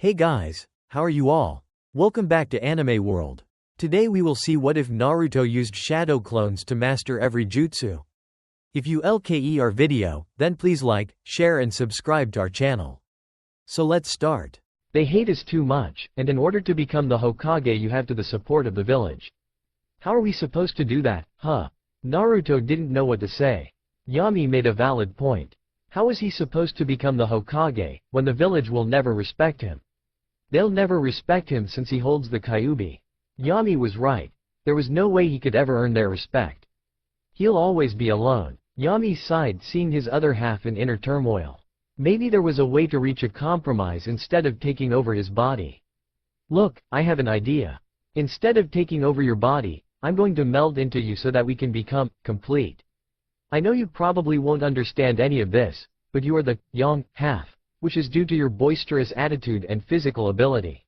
Hey guys, how are you all? Welcome back to Anime World. Today we will see what if Naruto used shadow clones to master every jutsu. If you like our video, then please like, share and subscribe to our channel. So let's start. They hate us too much, and in order to become the Hokage you have to the support of the village. How are we supposed to do that, huh? Naruto didn't know what to say. Yami made a valid point. How is he supposed to become the Hokage, when the village will never respect him? They'll never respect him since he holds the Kyuubi. Yami was right. There was no way he could ever earn their respect. He'll always be alone. Yami sighed, seeing his other half in inner turmoil. Maybe there was a way to reach a compromise instead of taking over his body. Look, I have an idea. Instead of taking over your body, I'm going to meld into you so that we can become complete. I know you probably won't understand any of this, but you are the yang half, which is due to your boisterous attitude and physical ability.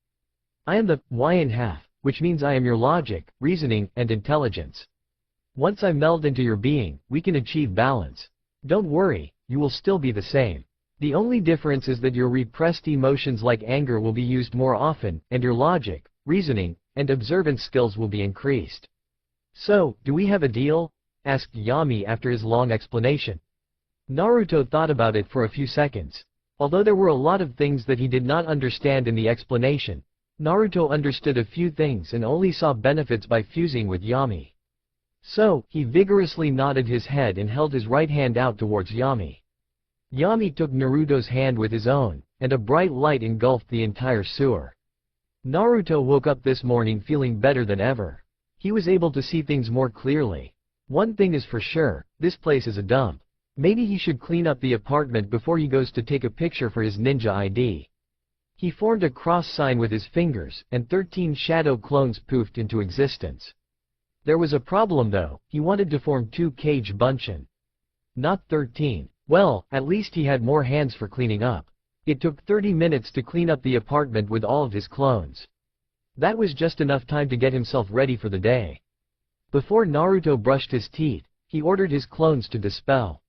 I am the yin half, which means I am your logic, reasoning, and intelligence. Once I meld into your being, we can achieve balance. Don't worry, you will still be the same. The only difference is that your repressed emotions like anger will be used more often, and your logic, reasoning, and observance skills will be increased. So, do we have a deal? Asked Yami after his long explanation. Naruto thought about it for a few seconds. Although there were a lot of things that he did not understand in the explanation, Naruto understood a few things and only saw benefits by fusing with Yami. So, he vigorously nodded his head and held his right hand out towards Yami. Yami took Naruto's hand with his own, and a bright light engulfed the entire sewer. Naruto woke up this morning feeling better than ever. He was able to see things more clearly. One thing is for sure, this place is a dump. Maybe he should clean up the apartment before he goes to take a picture for his ninja ID. He formed a cross sign with his fingers, and 13 shadow clones poofed into existence. There was a problem though, he wanted to form 2 Kage Bunshin. Not 13. Well, at least he had more hands for cleaning up. It took 30 minutes to clean up the apartment with all of his clones. That was just enough time to get himself ready for the day. Before Naruto brushed his teeth, he ordered his clones to dispel.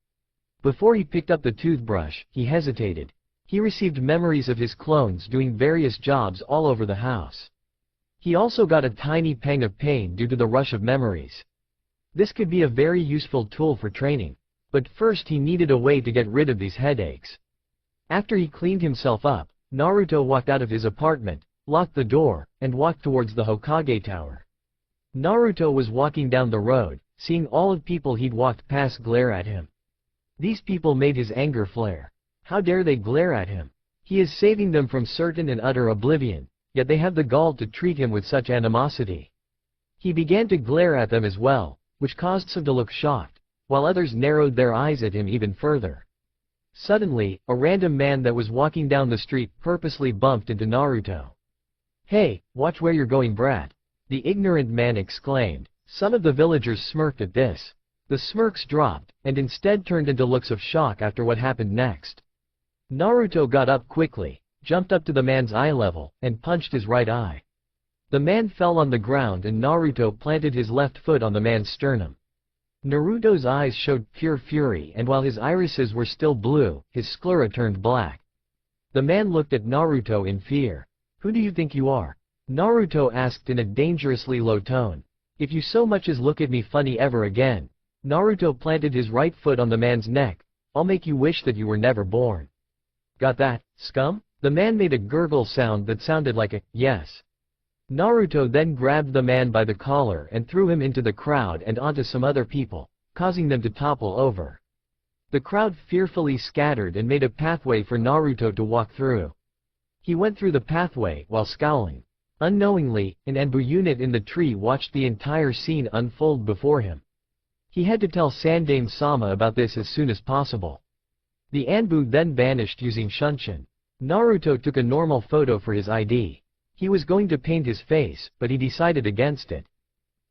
Before he picked up the toothbrush, he hesitated. He received memories of his clones doing various jobs all over the house. He also got a tiny pang of pain due to the rush of memories. This could be a very useful tool for training. But first he needed a way to get rid of these headaches. After he cleaned himself up, Naruto walked out of his apartment, locked the door, and walked towards the Hokage Tower. Naruto was walking down the road, seeing all of people he'd walked past glare at him. These people made his anger flare. How dare they glare at him? He is saving them from certain and utter oblivion, yet they have the gall to treat him with such animosity. He began to glare at them as well, which caused some to look shocked, while others narrowed their eyes at him even further. Suddenly, a random man that was walking down the street purposely bumped into Naruto. "Hey, watch where you're going, brat," the ignorant man exclaimed. Some of the villagers smirked at this. The smirks dropped, and instead turned into looks of shock after what happened next. Naruto got up quickly, jumped up to the man's eye level, and punched his right eye. The man fell on the ground and Naruto planted his left foot on the man's sternum. Naruto's eyes showed pure fury, and while his irises were still blue, his sclera turned black. The man looked at Naruto in fear. "Who do you think you are?" Naruto asked in a dangerously low tone. "If you so much as look at me funny ever again," Naruto planted his right foot on the man's neck, "I'll make you wish that you were never born." "Got that, scum?" The man made a gurgle sound that sounded like a yes. Naruto then grabbed the man by the collar and threw him into the crowd and onto some other people, causing them to topple over. The crowd fearfully scattered and made a pathway for Naruto to walk through. He went through the pathway while scowling. Unknowingly, an Anbu unit in the tree watched the entire scene unfold before him. He had to tell Sandaime-sama about this as soon as possible. The Anbu then vanished using Shunshin. Naruto took a normal photo for his ID. He was going to paint his face, but he decided against it.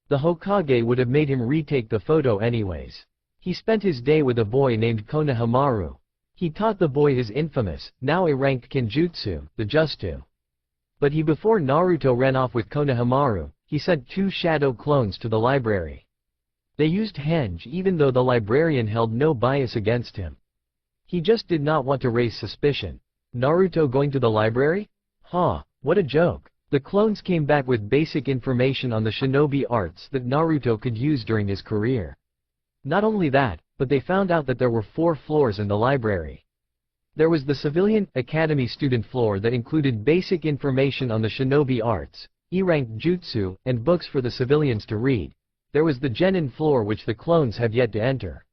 The Hokage would have made him retake the photo anyways. He spent his day with a boy named Konohamaru. He taught the boy his infamous, now A-ranked Kenjutsu, the Jutsu. But before Naruto ran off with Konohamaru, he sent 2 shadow clones to the library. They used henge even though the librarian held no bias against him. He just did not want to raise suspicion. Naruto going to the library? Ha, what a joke. The clones came back with basic information on the shinobi arts that Naruto could use during his career. Not only that, but they found out that there were 4 floors in the library. There was the civilian academy student floor that included basic information on the shinobi arts, E-ranked jutsu, and books for the civilians to read. There was the genin floor which the clones have yet to enter.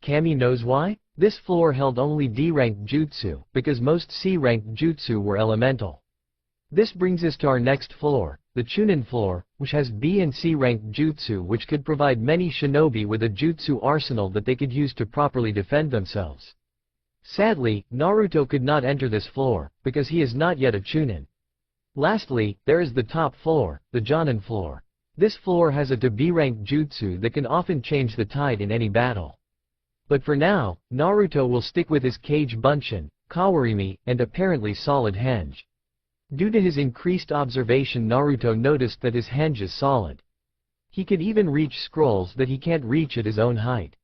Kami knows why? This floor held only D-ranked jutsu, because most C-ranked jutsu were elemental. This brings us to our next floor, the Chunin floor, which has B and C ranked jutsu which could provide many shinobi with a jutsu arsenal that they could use to properly defend themselves. Sadly, Naruto could not enter this floor, because he is not yet a Chunin. Lastly, there is the top floor, the Jonin floor. This floor has a to B ranked jutsu that can often change the tide in any battle. But for now, Naruto will stick with his Kage Bunshin, Kawarimi, and apparently solid henge. Due to his increased observation, Naruto noticed that his henge is solid. He could even reach scrolls that he can't reach at his own height.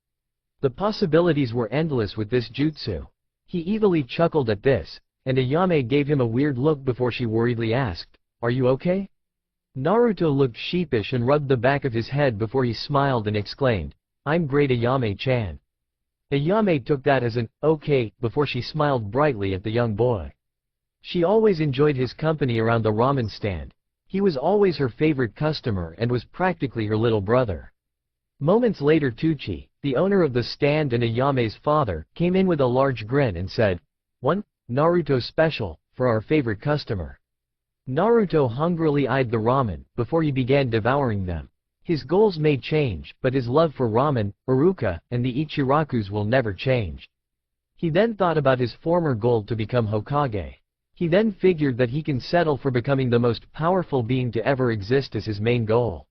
The possibilities were endless with this jutsu. He evilly chuckled at this, and Ayame gave him a weird look before she worriedly asked, "Are you okay?" Naruto looked sheepish and rubbed the back of his head before he smiled and exclaimed, "I'm great, Ayame-chan." Ayame took that as an "okay" before she smiled brightly at the young boy. She always enjoyed his company around the ramen stand. He was always her favorite customer and was practically her little brother. Moments later, Tucci, the owner of the stand and Ayame's father, came in with a large grin and said, "One Naruto special, for our favorite customer." Naruto hungrily eyed the ramen, before he began devouring them. His goals may change, but his love for ramen, Iruka, and the Ichirakus will never change. He then thought about his former goal to become Hokage. He then figured that he can settle for becoming the most powerful being to ever exist as his main goal.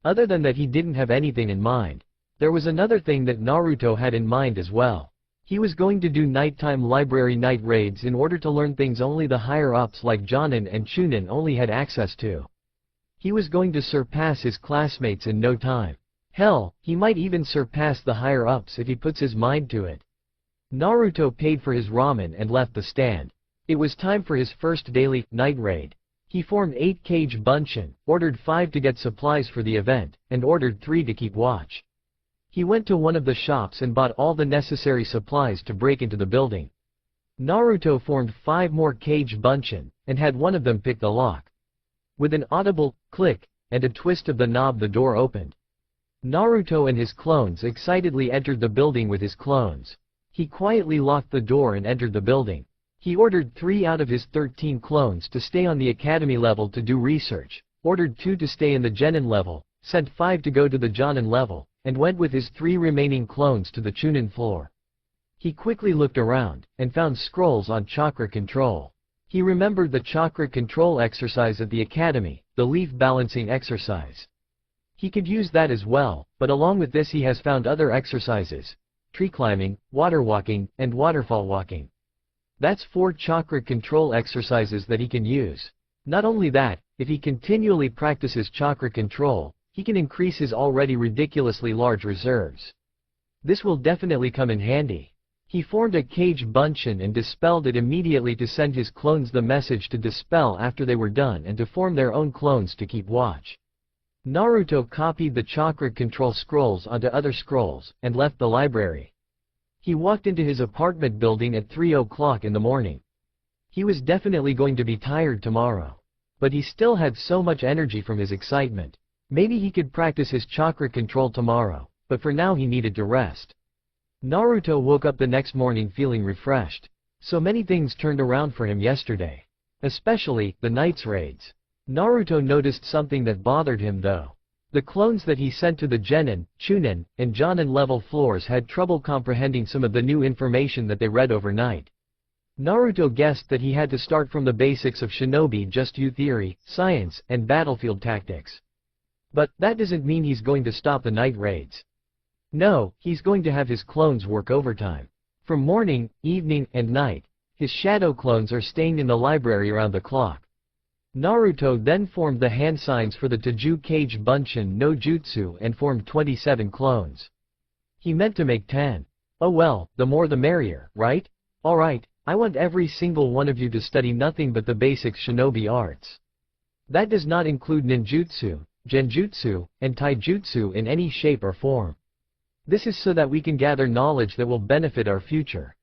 Other than that, he didn't have anything in mind. There was another thing that Naruto had in mind as well. He was going to do nighttime library night raids in order to learn things only the higher-ups like Jonin and Chunin only had access to. He was going to surpass his classmates in no time. Hell, he might even surpass the higher-ups if he puts his mind to it. Naruto paid for his ramen and left the stand. It was time for his first daily night raid. He formed 8 Kage Bunshin, ordered 5 to get supplies for the event, and ordered 3 to keep watch. He went to one of the shops and bought all the necessary supplies to break into the building. Naruto formed 5 more Kage Bunshin, and had one of them pick the lock. With an audible click, and a twist of the knob, the door opened. Naruto and his clones excitedly entered the building with his clones. He quietly locked the door and entered the building. He ordered 3 out of his 13 clones to stay on the academy level to do research, ordered 2 to stay in the Genin level, sent 5 to go to the Jonin level, and went with his 3 remaining clones to the Chunin floor. He quickly looked around, and found scrolls on chakra control. He remembered the chakra control exercise at the academy, the leaf balancing exercise. He could use that as well, but along with this he has found other exercises: tree climbing, water walking, and waterfall walking. That's 4 chakra control exercises that he can use. Not only that, if he continually practices chakra control, he can increase his already ridiculously large reserves. This will definitely come in handy. He formed a Kage Bunshin and dispelled it immediately to send his clones the message to dispel after they were done and to form their own clones to keep watch. Naruto copied the chakra control scrolls onto other scrolls, and left the library. He walked into his apartment building at 3 o'clock in the morning. He was definitely going to be tired tomorrow. But he still had so much energy from his excitement. Maybe he could practice his chakra control tomorrow, but for now he needed to rest. Naruto woke up the next morning feeling refreshed. So many things turned around for him yesterday. Especially, the night's raids. Naruto noticed something that bothered him though. The clones that he sent to the Genin, Chunin, and Jonin level floors had trouble comprehending some of the new information that they read overnight. Naruto guessed that he had to start from the basics of shinobi jutsu theory, science, and battlefield tactics. But that doesn't mean he's going to stop the night raids. No, he's going to have his clones work overtime. From morning, evening, and night, his shadow clones are staying in the library around the clock. Naruto then formed the hand signs for the Taju Kage Bunshin no Jutsu and formed 27 clones. He meant to make 10. Oh well, the more the merrier, right? Alright, I want every single one of you to study nothing but the basic shinobi arts. That does not include ninjutsu, genjutsu, and taijutsu in any shape or form. This is so that we can gather knowledge that will benefit our future.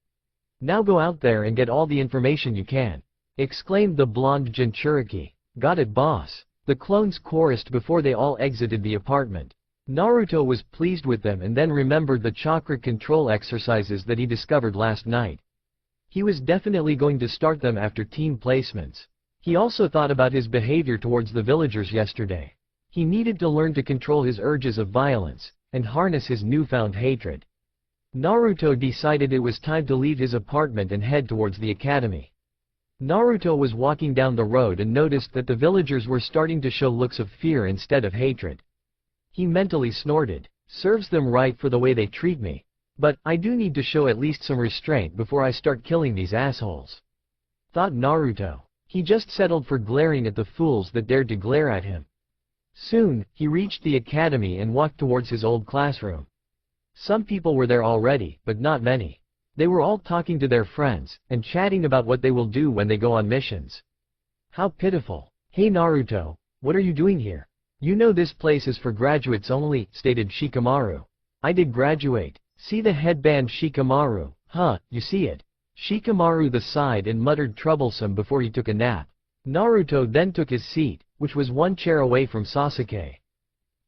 Now go out there and get all the information you can," exclaimed the blonde Jinchuriki. "Got it, boss," the clones chorused before they all exited the apartment. Naruto was pleased with them and then remembered the chakra control exercises that he discovered last night. He was definitely going to start them after team placements. He also thought about his behavior towards the villagers yesterday. He needed to learn to control his urges of violence, and harness his newfound hatred. Naruto decided it was time to leave his apartment and head towards the academy. Naruto was walking down the road and noticed that the villagers were starting to show looks of fear instead of hatred. He mentally snorted, "Serves them right for the way they treat me. But, I do need to show at least some restraint before I start killing these assholes," thought Naruto. He just settled for glaring at the fools that dared to glare at him. Soon, he reached the academy and walked towards his old classroom. Some people were there already, but not many. They were all talking to their friends, and chatting about what they will do when they go on missions. How pitiful. "Hey Naruto, what are you doing here? You know this place is for graduates only," stated Shikamaru. "I did graduate. See the headband Shikamaru, huh, you see it?" Shikamaru sighed and muttered troublesome before he took a nap. Naruto then took his seat, which was one chair away from Sasuke.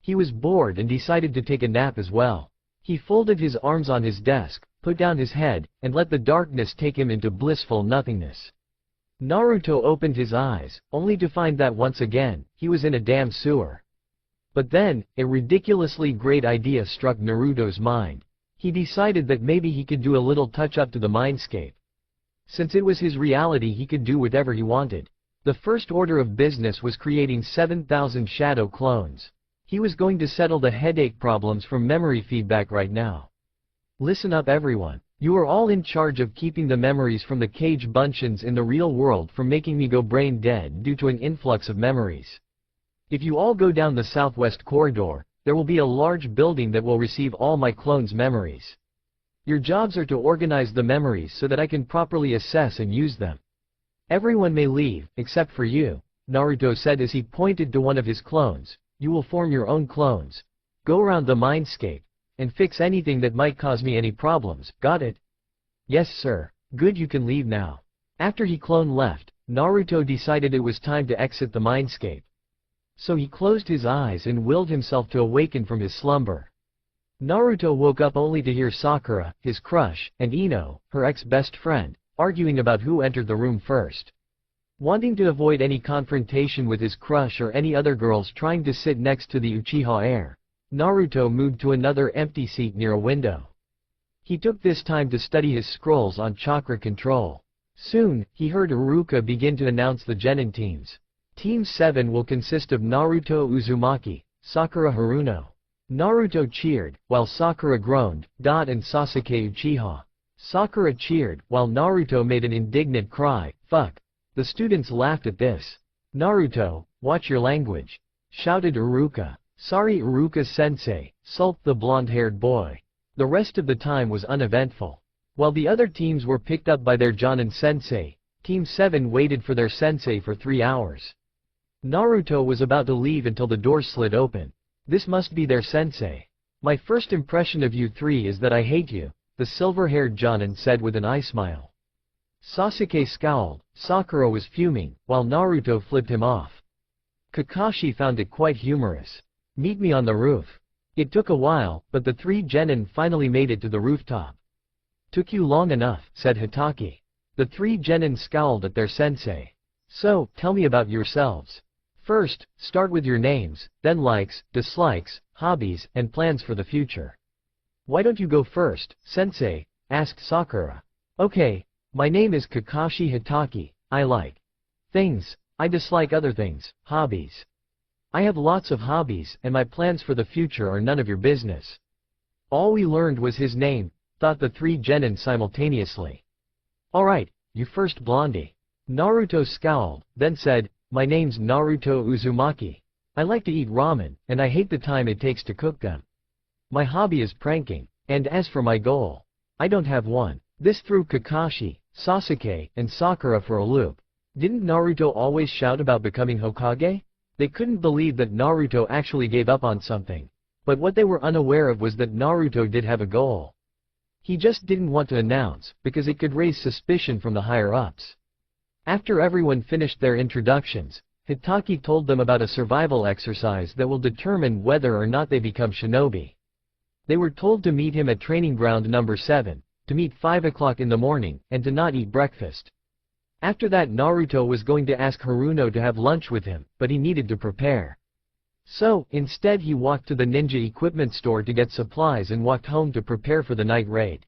He was bored and decided to take a nap as well. He folded his arms on his desk, put down his head, and let the darkness take him into blissful nothingness. Naruto opened his eyes, only to find that once again, he was in a damn sewer. But then, a ridiculously great idea struck Naruto's mind. He decided that maybe he could do a little touch-up to the Mindscape. Since it was his reality, he could do whatever he wanted. The first order of business was creating 7,000 shadow clones. He was going to settle the headache problems from memory feedback right now. Listen up everyone. You are all in charge of keeping the memories from the cage bunchins in the real world from making me go brain dead due to an influx of memories. If you all go down the southwest corridor, there will be a large building that will receive all my clones' memories. Your jobs are to organize the memories so that I can properly assess and use them. Everyone may leave, except for you, Naruto said as he pointed to one of his clones. You will form your own clones. Go around the Mindscape, and fix anything that might cause me any problems, got it? Yes sir. Good, you can leave now. After his clone left, Naruto decided it was time to exit the Mindscape. So he closed his eyes and willed himself to awaken from his slumber. Naruto woke up only to hear Sakura, his crush, and Ino, her ex-best friend, arguing about who entered the room first. Wanting to avoid any confrontation with his crush or any other girls trying to sit next to the Uchiha heir, Naruto moved to another empty seat near a window. He took this time to study his scrolls on chakra control. Soon, he heard Iruka begin to announce the genin teams. Team 7 will consist of Naruto Uzumaki, Sakura Haruno. Naruto cheered, while Sakura groaned, and Sasuke Uchiha. Sakura cheered, while Naruto made an indignant cry, fuck. The students laughed at this. Naruto, watch your language, shouted Iruka. Sorry Iruka-sensei, sulked the blonde-haired boy. The rest of the time was uneventful. While the other teams were picked up by their Jonin-sensei, Team 7 waited for their sensei for 3 hours. Naruto was about to leave until the door slid open. This must be their sensei. My first impression of you three is that I hate you, the silver-haired Jonin said with an eye smile. Sasuke scowled, Sakura was fuming, while Naruto flipped him off. Kakashi found it quite humorous. Meet me on the roof. It took a while, but the 3 genin finally made it to the rooftop. Took you long enough, said Hitaki. The 3 genin scowled at their sensei. So, tell me about yourselves. First, start with your names, then likes, dislikes, hobbies, and plans for the future. Why don't you go first, sensei? Asked Sakura. Okay, my name is Kakashi Hitaki. I like things. I dislike other things, hobbies. I have lots of hobbies, and my plans for the future are none of your business. All we learned was his name, thought the 3 genin simultaneously. Alright, you first Blondie. Naruto scowled, then said, my name's Naruto Uzumaki. I like to eat ramen, and I hate the time it takes to cook them. My hobby is pranking, and as for my goal, I don't have one. This threw Kakashi, Sasuke, and Sakura for a loop. Didn't Naruto always shout about becoming Hokage? They couldn't believe that Naruto actually gave up on something. But what they were unaware of was that Naruto did have a goal. He just didn't want to announce, because it could raise suspicion from the higher-ups. After everyone finished their introductions, Hitaki told them about a survival exercise that will determine whether or not they become shinobi. They were told to meet him at training ground number 7, to meet 5 o'clock in the morning, and to not eat breakfast. After that, Naruto was going to ask Haruno to have lunch with him, but he needed to prepare. So, instead he walked to the ninja equipment store to get supplies and walked home to prepare for the night raid.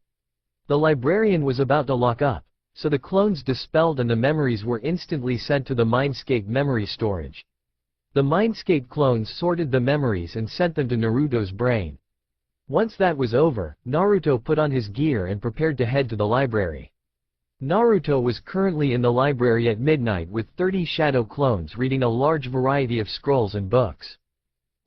The librarian was about to lock up, so the clones dispelled and the memories were instantly sent to the Mindscape memory storage. The Mindscape clones sorted the memories and sent them to Naruto's brain. Once that was over, Naruto put on his gear and prepared to head to the library. Naruto was currently in the library at midnight with 30 shadow clones reading a large variety of scrolls and books.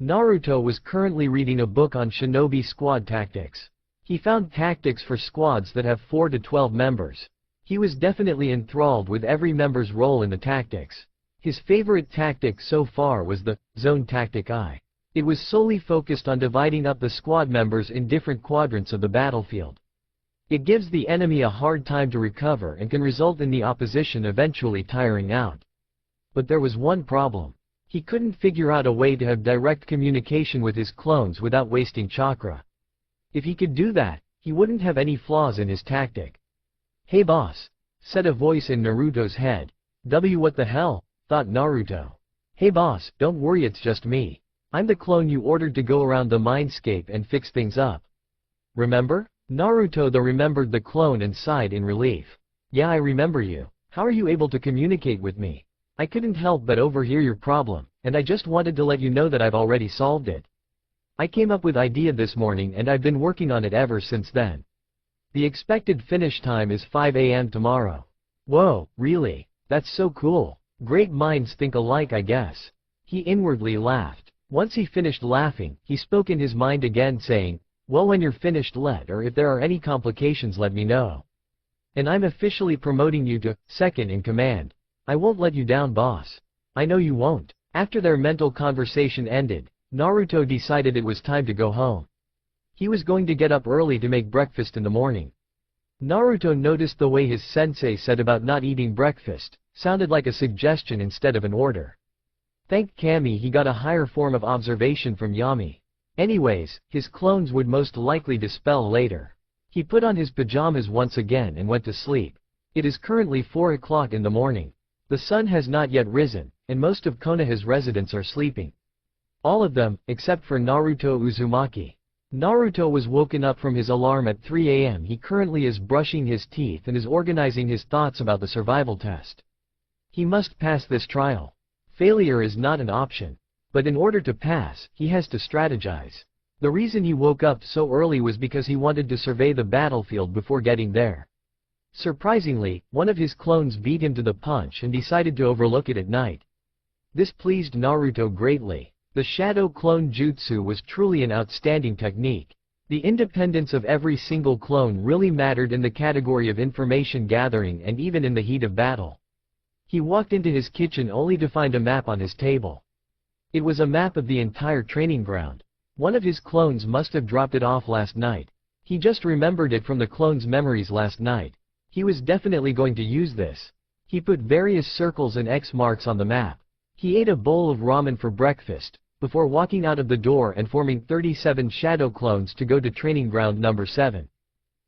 Naruto was currently reading a book on shinobi squad tactics. He found tactics for squads that have 4 to 12 members. He was definitely enthralled with every member's role in the tactics. His favorite tactic so far was the zone tactic I. It was solely focused on dividing up the squad members in different quadrants of the battlefield. It gives the enemy a hard time to recover and can result in the opposition eventually tiring out. But there was one problem. He couldn't figure out a way to have direct communication with his clones without wasting chakra. If he could do that, he wouldn't have any flaws in his tactic. "Hey boss," said a voice in Naruto's head. What the hell, thought Naruto. "Hey boss, don't worry, it's just me. I'm the clone you ordered to go around the Mindscape and fix things up. Remember?" Naruto remembered the clone and sighed in relief. "Yeah, I remember you. How are you able to communicate with me? I couldn't help but overhear your problem, and I just wanted to let you know that I've already solved it. I came up with idea this morning and I've been working on it ever since then. The expected finish time is 5 a.m. tomorrow." "Whoa, really? That's so cool. Great minds think alike, I guess." He inwardly laughed. Once he finished laughing, he spoke in his mind again saying, "Well, when you're finished, or if there are any complications, let me know. And I'm officially promoting you to second in command. I won't let you down, boss." "I know you won't." After their mental conversation ended, Naruto decided it was time to go home. He was going to get up early to make breakfast in the morning. Naruto noticed the way his sensei said about not eating breakfast, sounded like a suggestion instead of an order. Thank Kami he got a higher form of observation from Yami. Anyways, his clones would most likely dispel later. He put on his pajamas once again and went to sleep. It is currently 4 o'clock in the morning. The sun has not yet risen, and most of Konoha's residents are sleeping. All of them, except for Naruto Uzumaki. Naruto was woken up from his alarm at 3 a.m. He currently is brushing his teeth and is organizing his thoughts about the survival test. He must pass this trial. Failure is not an option. But in order to pass, he has to strategize. The reason he woke up so early was because he wanted to survey the battlefield before getting there. Surprisingly, one of his clones beat him to the punch and decided to overlook it at night. This pleased Naruto greatly. The shadow clone jutsu was truly an outstanding technique. The independence of every single clone really mattered in the category of information gathering and even in the heat of battle. He walked into his kitchen only to find a map on his table. It was a map of the entire training ground. One of his clones must have dropped it off last night. He just remembered it from the clone's memories last night. He was definitely going to use this. He put various circles and X marks on the map. He ate a bowl of ramen for breakfast, before walking out of the door and forming 37 shadow clones to go to training ground number 7.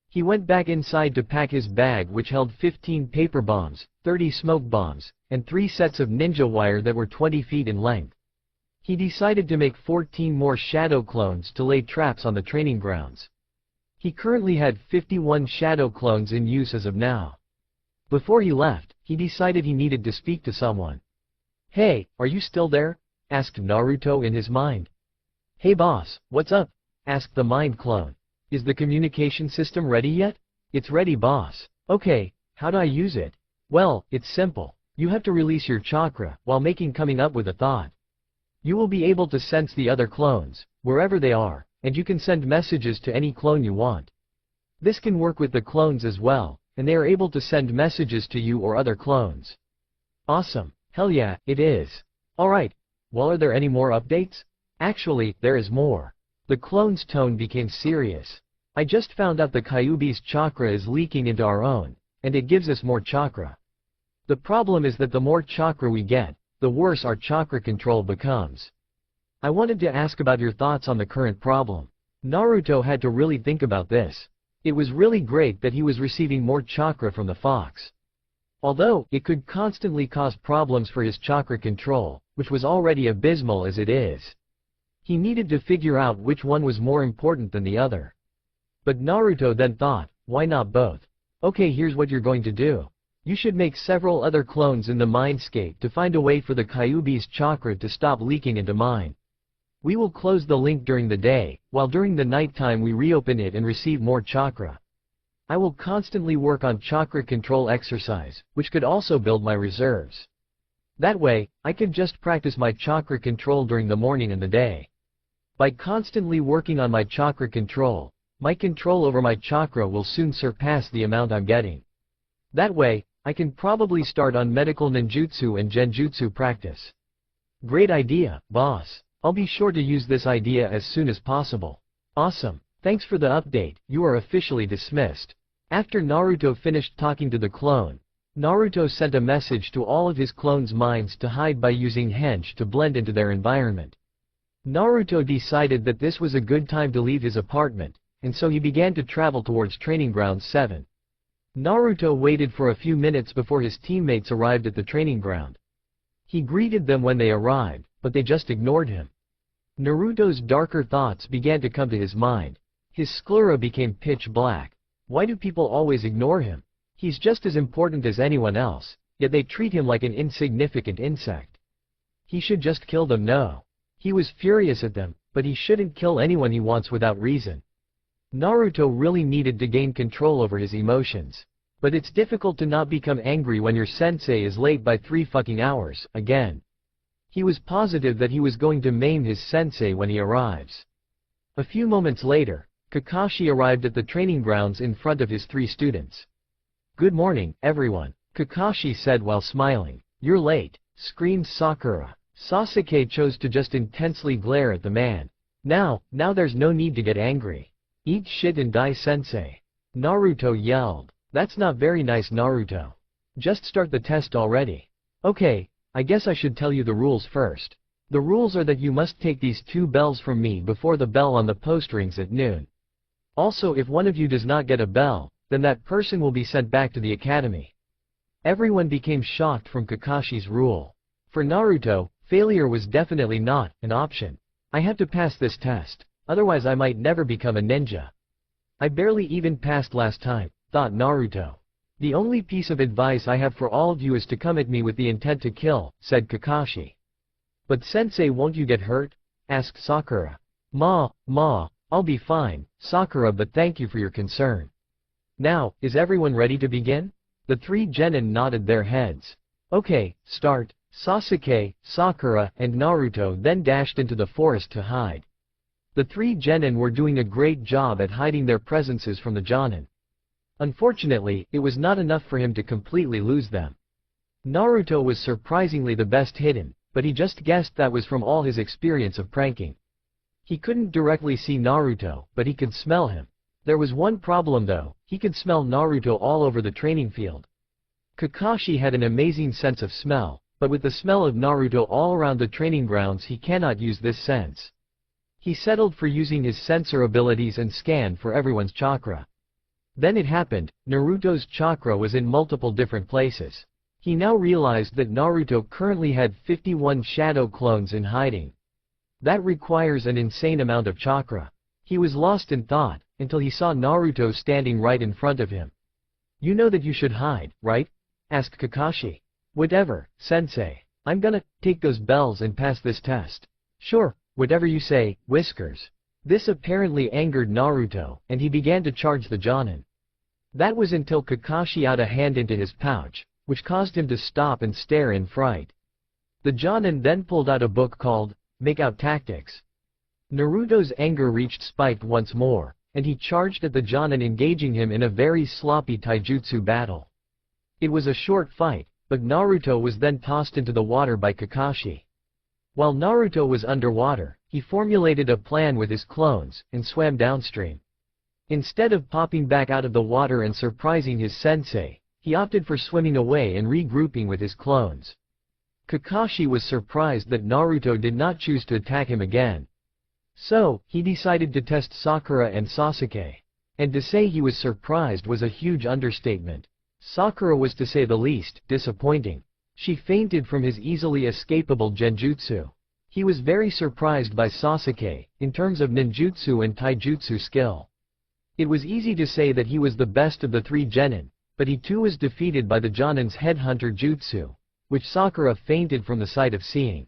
He went back inside to pack his bag, which held 15 paper bombs, 30 smoke bombs, and 3 sets of ninja wire that were 20 feet in length. He decided to make 14 more shadow clones to lay traps on the training grounds. He currently had 51 shadow clones in use as of now. Before he left, he decided he needed to speak to someone. "Hey, are you still there?" asked Naruto in his mind. "Hey boss, what's up?" asked the mind clone. "Is the communication system ready yet?" "It's ready, boss." "Okay, how do I use it?" "Well, it's simple. You have to release your chakra while coming up with a thought. You will be able to sense the other clones, wherever they are, and you can send messages to any clone you want. This can work with the clones as well, and they are able to send messages to you or other clones. Awesome. Hell yeah, it is. Alright, well, are there any more updates? Actually, there is more. The clone's tone became serious. I just found out the Kyuubi's chakra is leaking into our own, and it gives us more chakra. The problem is that the more chakra we get, the worse our chakra control becomes. I wanted to ask about your thoughts on the current problem. Naruto had to really think about this. It was really great that he was receiving more chakra from the fox. Although, it could constantly cause problems for his chakra control, which was already abysmal as it is. He needed to figure out which one was more important than the other. But Naruto then thought, why not both? Okay, here's what you're going to do. You should make several other clones in the Mindscape to find a way for the Kyuubi's chakra to stop leaking into mine. We will close the link during the day, while during the nighttime we reopen it and receive more chakra. I will constantly work on chakra control exercise, which could also build my reserves. That way, I could just practice my chakra control during the morning and the day. By constantly working on my chakra control, my control over my chakra will soon surpass the amount I'm getting. That way, I can probably start on medical ninjutsu and genjutsu practice. Great idea, boss. I'll be sure to use this idea as soon as possible. Awesome. Thanks for the update, you are officially dismissed. After Naruto finished talking to the clone, Naruto sent a message to all of his clones' minds to hide by using henge to blend into their environment. Naruto decided that this was a good time to leave his apartment, and so he began to travel towards Training Ground 7. Naruto waited for a few minutes before his teammates arrived at the training ground. He greeted them when they arrived, but they just ignored him. Naruto's darker thoughts began to come to his mind. His sclera became pitch black. Why do people always ignore him? He's just as important as anyone else, yet they treat him like an insignificant insect. He should just kill them. No. He was furious at them, but he shouldn't kill anyone he wants without reason. Naruto really needed to gain control over his emotions. But it's difficult to not become angry when your sensei is late by 3 fucking hours, again. He was positive that he was going to maim his sensei when he arrives. A few moments later, Kakashi arrived at the training grounds in front of his 3 students. Good morning, everyone, Kakashi said while smiling. You're late, screamed Sakura. Sasuke chose to just intensely glare at the man. Now there's no need to get angry. Eat shit and die, sensei. Naruto yelled. That's not very nice, Naruto. Just start the test already. Okay, I guess I should tell you the rules first. The rules are that you must take these 2 bells from me before the bell on the post rings at noon. Also, if one of you does not get a bell, then that person will be sent back to the academy. Everyone became shocked from Kakashi's rule. For Naruto, failure was definitely not an option. I have to pass this test, otherwise I might never become a ninja. I barely even passed last time, thought Naruto. The only piece of advice I have for all of you is to come at me with the intent to kill, said Kakashi. But sensei, won't you get hurt? Asked Sakura. Ma, I'll be fine, Sakura, but thank you for your concern. Now, is everyone ready to begin? The 3 genin nodded their heads. Okay, start. Sasuke, Sakura, and Naruto then dashed into the forest to hide. The 3 genin were doing a great job at hiding their presences from the Jonin. Unfortunately, it was not enough for him to completely lose them. Naruto was surprisingly the best hidden, but he just guessed that was from all his experience of pranking. He couldn't directly see Naruto, but he could smell him. There was one problem though, he could smell Naruto all over the training field. Kakashi had an amazing sense of smell, but with the smell of Naruto all around the training grounds he cannot use this sense. He settled for using his sensor abilities and scan for everyone's chakra. Then it happened, Naruto's chakra was in multiple different places. He now realized that Naruto currently had 51 shadow clones in hiding. That requires an insane amount of chakra. He was lost in thought, until he saw Naruto standing right in front of him. You know that you should hide, right? Asked Kakashi. Whatever, sensei. I'm gonna take those bells and pass this test. Sure, whatever you say, Whiskers. This apparently angered Naruto, and he began to charge the Jonin. That was until Kakashi out a hand into his pouch, which caused him to stop and stare in fright. The Jonin then pulled out a book called Make Out Tactics. Naruto's anger reached spike once more, and he charged at the Jonin, engaging him in a very sloppy taijutsu battle. It was a short fight, but Naruto was then tossed into the water by Kakashi. While Naruto was underwater, he formulated a plan with his clones, and swam downstream. Instead of popping back out of the water and surprising his sensei, he opted for swimming away and regrouping with his clones. Kakashi was surprised that Naruto did not choose to attack him again. So, he decided to test Sakura and Sasuke. And to say he was surprised was a huge understatement. Sakura was, to say the least, disappointing. She fainted from his easily escapable genjutsu. He was very surprised by Sasuke, in terms of ninjutsu and taijutsu skill. It was easy to say that he was the best of the three genin, but he too was defeated by the Jonin's headhunter jutsu, which Sakura fainted from the sight of seeing.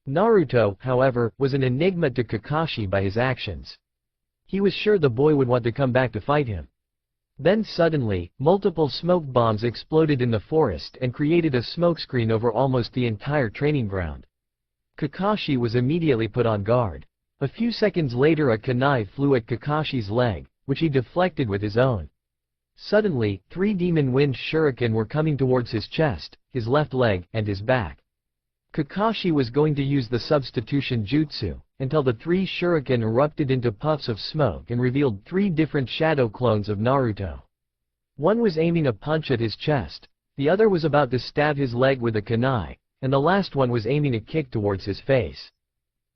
Naruto, however, was an enigma to Kakashi by his actions. He was sure the boy would want to come back to fight him. Then suddenly, multiple smoke bombs exploded in the forest and created a smokescreen over almost the entire training ground. Kakashi was immediately put on guard. A few seconds later a kunai flew at Kakashi's leg, which he deflected with his own. Suddenly, 3 demon wind shuriken were coming towards his chest, his left leg, and his back. Kakashi was going to use the substitution jutsu, until the 3 shuriken erupted into puffs of smoke and revealed 3 different shadow clones of Naruto. One was aiming a punch at his chest, the other was about to stab his leg with a kunai, and the last one was aiming a kick towards his face.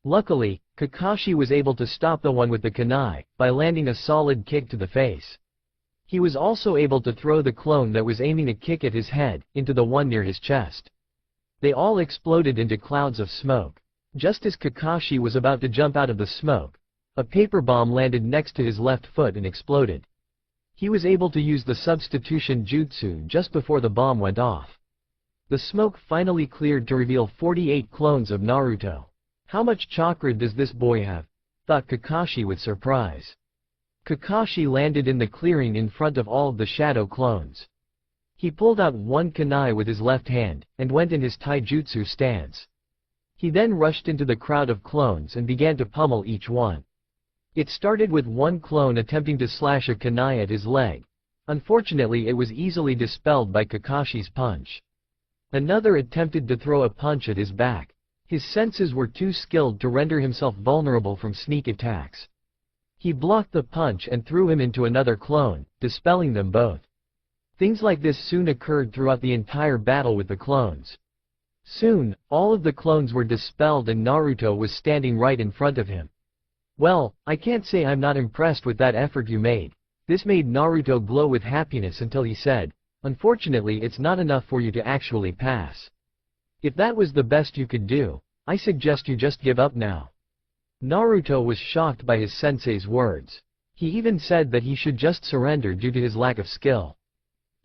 Luckily, Kakashi was able to stop the one with the kunai, by landing a solid kick to the face. He was also able to throw the clone that was aiming a kick at his head, into the one near his chest. They all exploded into clouds of smoke. Just as Kakashi was about to jump out of the smoke, a paper bomb landed next to his left foot and exploded. He was able to use the substitution jutsu just before the bomb went off. The smoke finally cleared to reveal 48 clones of Naruto. How much chakra does this boy have? Thought Kakashi with surprise. Kakashi landed in the clearing in front of all of the shadow clones. He pulled out one kunai with his left hand, and went in his taijutsu stance. He then rushed into the crowd of clones and began to pummel each one. It started with one clone attempting to slash a kunai at his leg. Unfortunately it was easily dispelled by Kakashi's punch. Another attempted to throw a punch at his back. His senses were too skilled to render himself vulnerable from sneak attacks. He blocked the punch and threw him into another clone, dispelling them both. Things like this soon occurred throughout the entire battle with the clones. Soon, all of the clones were dispelled and Naruto was standing right in front of him. Well, I can't say I'm not impressed with that effort you made. This made Naruto glow with happiness until he said, "Unfortunately it's not enough for you to actually pass. If that was the best you could do, I suggest you just give up now." Naruto was shocked by his sensei's words. He even said that he should just surrender due to his lack of skill.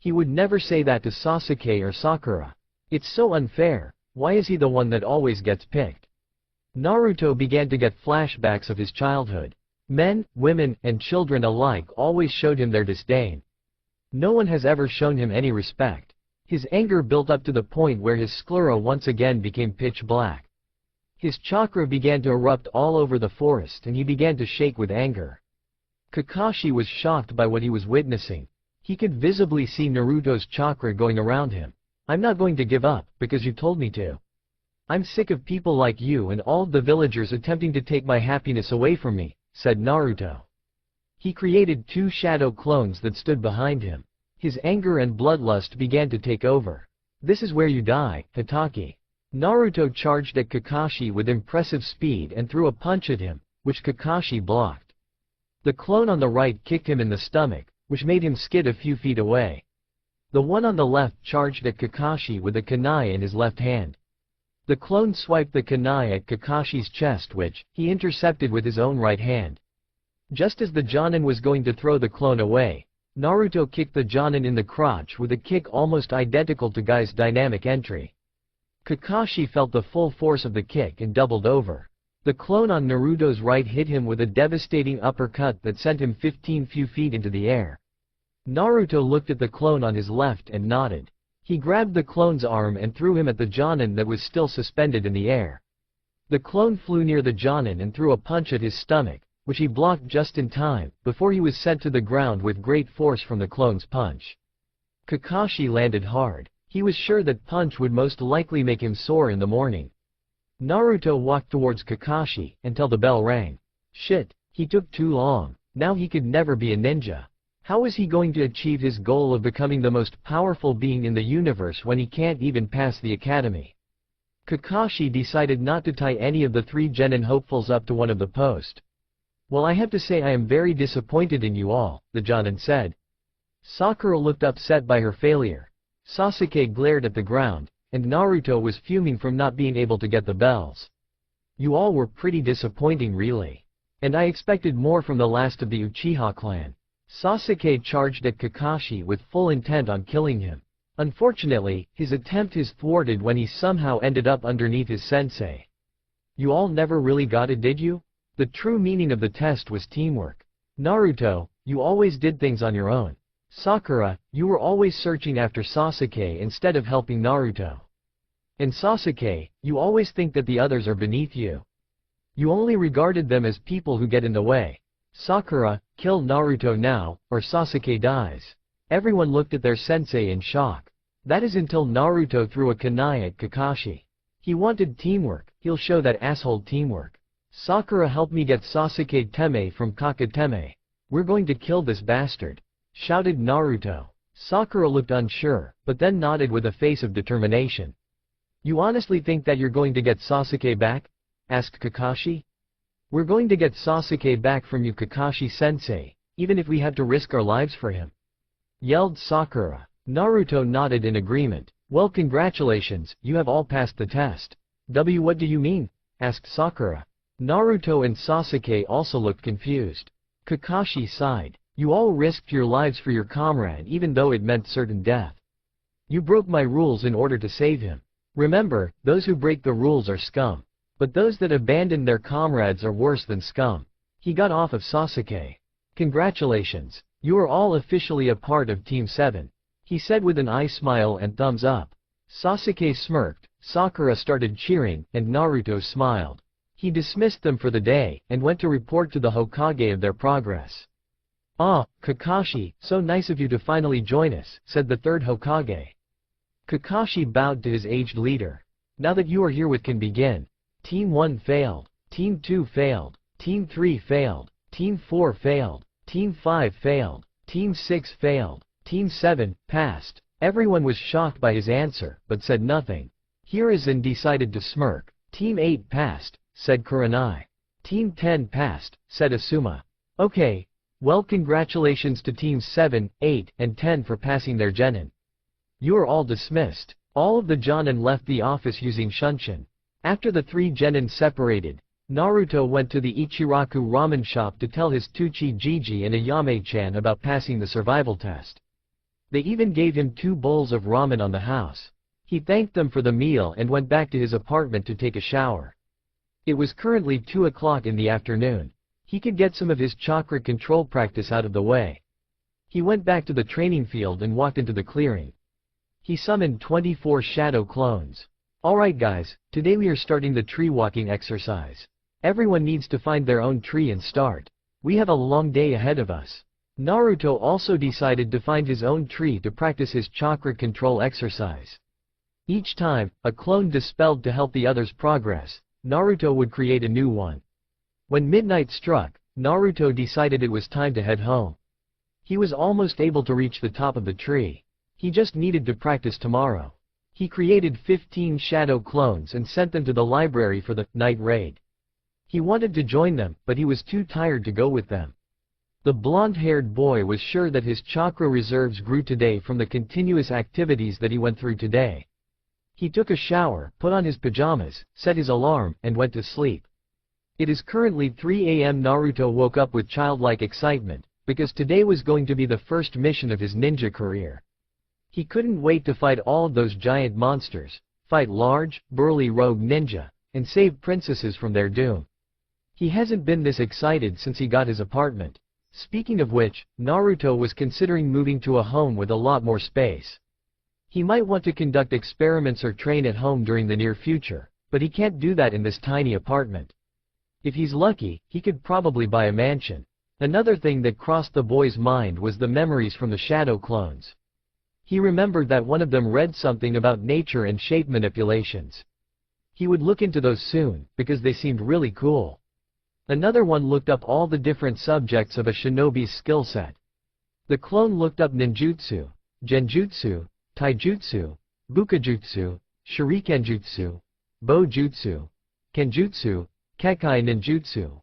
He would never say that to Sasuke or Sakura. It's so unfair, why is he the one that always gets picked? Naruto began to get flashbacks of his childhood. Men, women, and children alike always showed him their disdain. No one has ever shown him any respect. His anger built up to the point where his sclera once again became pitch black. His chakra began to erupt all over the forest and he began to shake with anger. Kakashi was shocked by what he was witnessing. He could visibly see Naruto's chakra going around him. "I'm not going to give up, because you told me to. I'm sick of people like you and all the villagers attempting to take my happiness away from me," said Naruto. He created 2 shadow clones that stood behind him. His anger and bloodlust began to take over. "This is where you die, Hitaki." Naruto charged at Kakashi with impressive speed and threw a punch at him, which Kakashi blocked. The clone on the right kicked him in the stomach, which made him skid a few feet away. The one on the left charged at Kakashi with a kunai in his left hand. The clone swiped the kunai at Kakashi's chest, which he intercepted with his own right hand. Just as the Jonin was going to throw the clone away, Naruto kicked the Jonin in the crotch with a kick almost identical to Guy's dynamic entry. Kakashi felt the full force of the kick and doubled over. The clone on Naruto's right hit him with a devastating uppercut that sent him 15 feet into the air. Naruto looked at the clone on his left and nodded. He grabbed the clone's arm and threw him at the Jonin that was still suspended in the air. The clone flew near the Jonin and threw a punch at his stomach, which he blocked just in time, before he was sent to the ground with great force from the clone's punch. Kakashi landed hard. He was sure that punch would most likely make him sore in the morning. Naruto walked towards Kakashi until the bell rang. Shit, he took too long. Now he could never be a ninja. How was he going to achieve his goal of becoming the most powerful being in the universe when he can't even pass the academy? Kakashi decided not to tie any of the 3 genin hopefuls up to one of the posts. Well, I have to say I am very disappointed in you all, the Jonin said. Sakura looked upset by her failure. Sasuke glared at the ground, and Naruto was fuming from not being able to get the bells. You all were pretty disappointing really. And I expected more from the last of the Uchiha clan. Sasuke charged at Kakashi with full intent on killing him. Unfortunately, his attempt is thwarted when he somehow ended up underneath his sensei. You all never really got it, did you? The true meaning of the test was teamwork. Naruto, you always did things on your own. Sakura, you were always searching after Sasuke instead of helping Naruto. And Sasuke, you always think that the others are beneath you. You only regarded them as people who get in the way. Sakura, kill Naruto now, or Sasuke dies. Everyone looked at their sensei in shock. That is until Naruto threw a kunai at Kakashi. He wanted teamwork, he'll show that asshole teamwork. Sakura, help me get Sasuke Teme from Kakateme. We're going to kill this bastard, shouted Naruto. Sakura looked unsure, but then nodded with a face of determination. You honestly think that you're going to get Sasuke back? Asked Kakashi. We're going to get Sasuke back from you, Kakashi-sensei, even if we have to risk our lives for him, yelled Sakura. Naruto nodded in agreement. Well, congratulations, you have all passed the test. What do you mean? Asked Sakura. Naruto and Sasuke also looked confused. Kakashi sighed. You all risked your lives for your comrade even though it meant certain death. You broke my rules in order to save him. Remember, those who break the rules are scum. But those that abandon their comrades are worse than scum. He got off of Sasuke. Congratulations, you are all officially a part of Team 7. He said with an eye smile and thumbs up. Sasuke smirked, Sakura started cheering, and Naruto smiled. He dismissed them for the day, and went to report to the Hokage of their progress. Ah, Kakashi, so nice of you to finally join us, said the 3rd Hokage. Kakashi bowed to his aged leader. Now that you are here, what can begin? Team 1 failed, Team 2 failed, Team 3 failed, Team 4 failed, Team 5 failed, Team 6 failed, Team 7 passed. Everyone was shocked by his answer, but said nothing. Hiruzen decided to smirk. Team 8 passed, said Kurenai. Team 10 passed, said Asuma. Okay, well, congratulations to Teams 7, 8, and 10 for passing their genin. You are all dismissed. All of the Jonin left the office using Shunshin. After the 3 genin separated, Naruto went to the Ichiraku ramen shop to tell his Tuchi Jiji and Ayame-chan about passing the survival test. They even gave him 2 bowls of ramen on the house. He thanked them for the meal and went back to his apartment to take a shower. It was currently 2 o'clock in the afternoon. He could get some of his chakra control practice out of the way. He went back to the training field and walked into the clearing. He summoned 24 shadow clones. Alright guys, today we are starting the tree walking exercise. Everyone needs to find their own tree and start. We have a long day ahead of us. Naruto also decided to find his own tree to practice his chakra control exercise. Each time, a clone dispelled to help the others progress, Naruto would create a new one. When midnight struck, Naruto decided it was time to head home. He was almost able to reach the top of the tree. He just needed to practice tomorrow. He created 15 shadow clones and sent them to the library for the night raid. He wanted to join them, but he was too tired to go with them. The blonde-haired boy was sure that his chakra reserves grew today from the continuous activities that he went through today. He took a shower, put on his pajamas, set his alarm, and went to sleep. It is currently 3 a.m. Naruto woke up with childlike excitement, because today was going to be the first mission of his ninja career. He couldn't wait to fight all of those giant monsters, fight large, burly rogue ninja, and save princesses from their doom. He hasn't been this excited since he got his apartment. Speaking of which, Naruto was considering moving to a home with a lot more space. He might want to conduct experiments or train at home during the near future, but he can't do that in this tiny apartment. If he's lucky, he could probably buy a mansion. Another thing that crossed the boy's mind was the memories from the shadow clones. He remembered that one of them read something about nature and shape manipulations. He would look into those soon, because they seemed really cool. Another one looked up all the different subjects of a shinobi's skill set. The clone looked up ninjutsu, genjutsu, taijutsu, bukajutsu, shurikenjutsu, bojutsu, kenjutsu, kekai ninjutsu,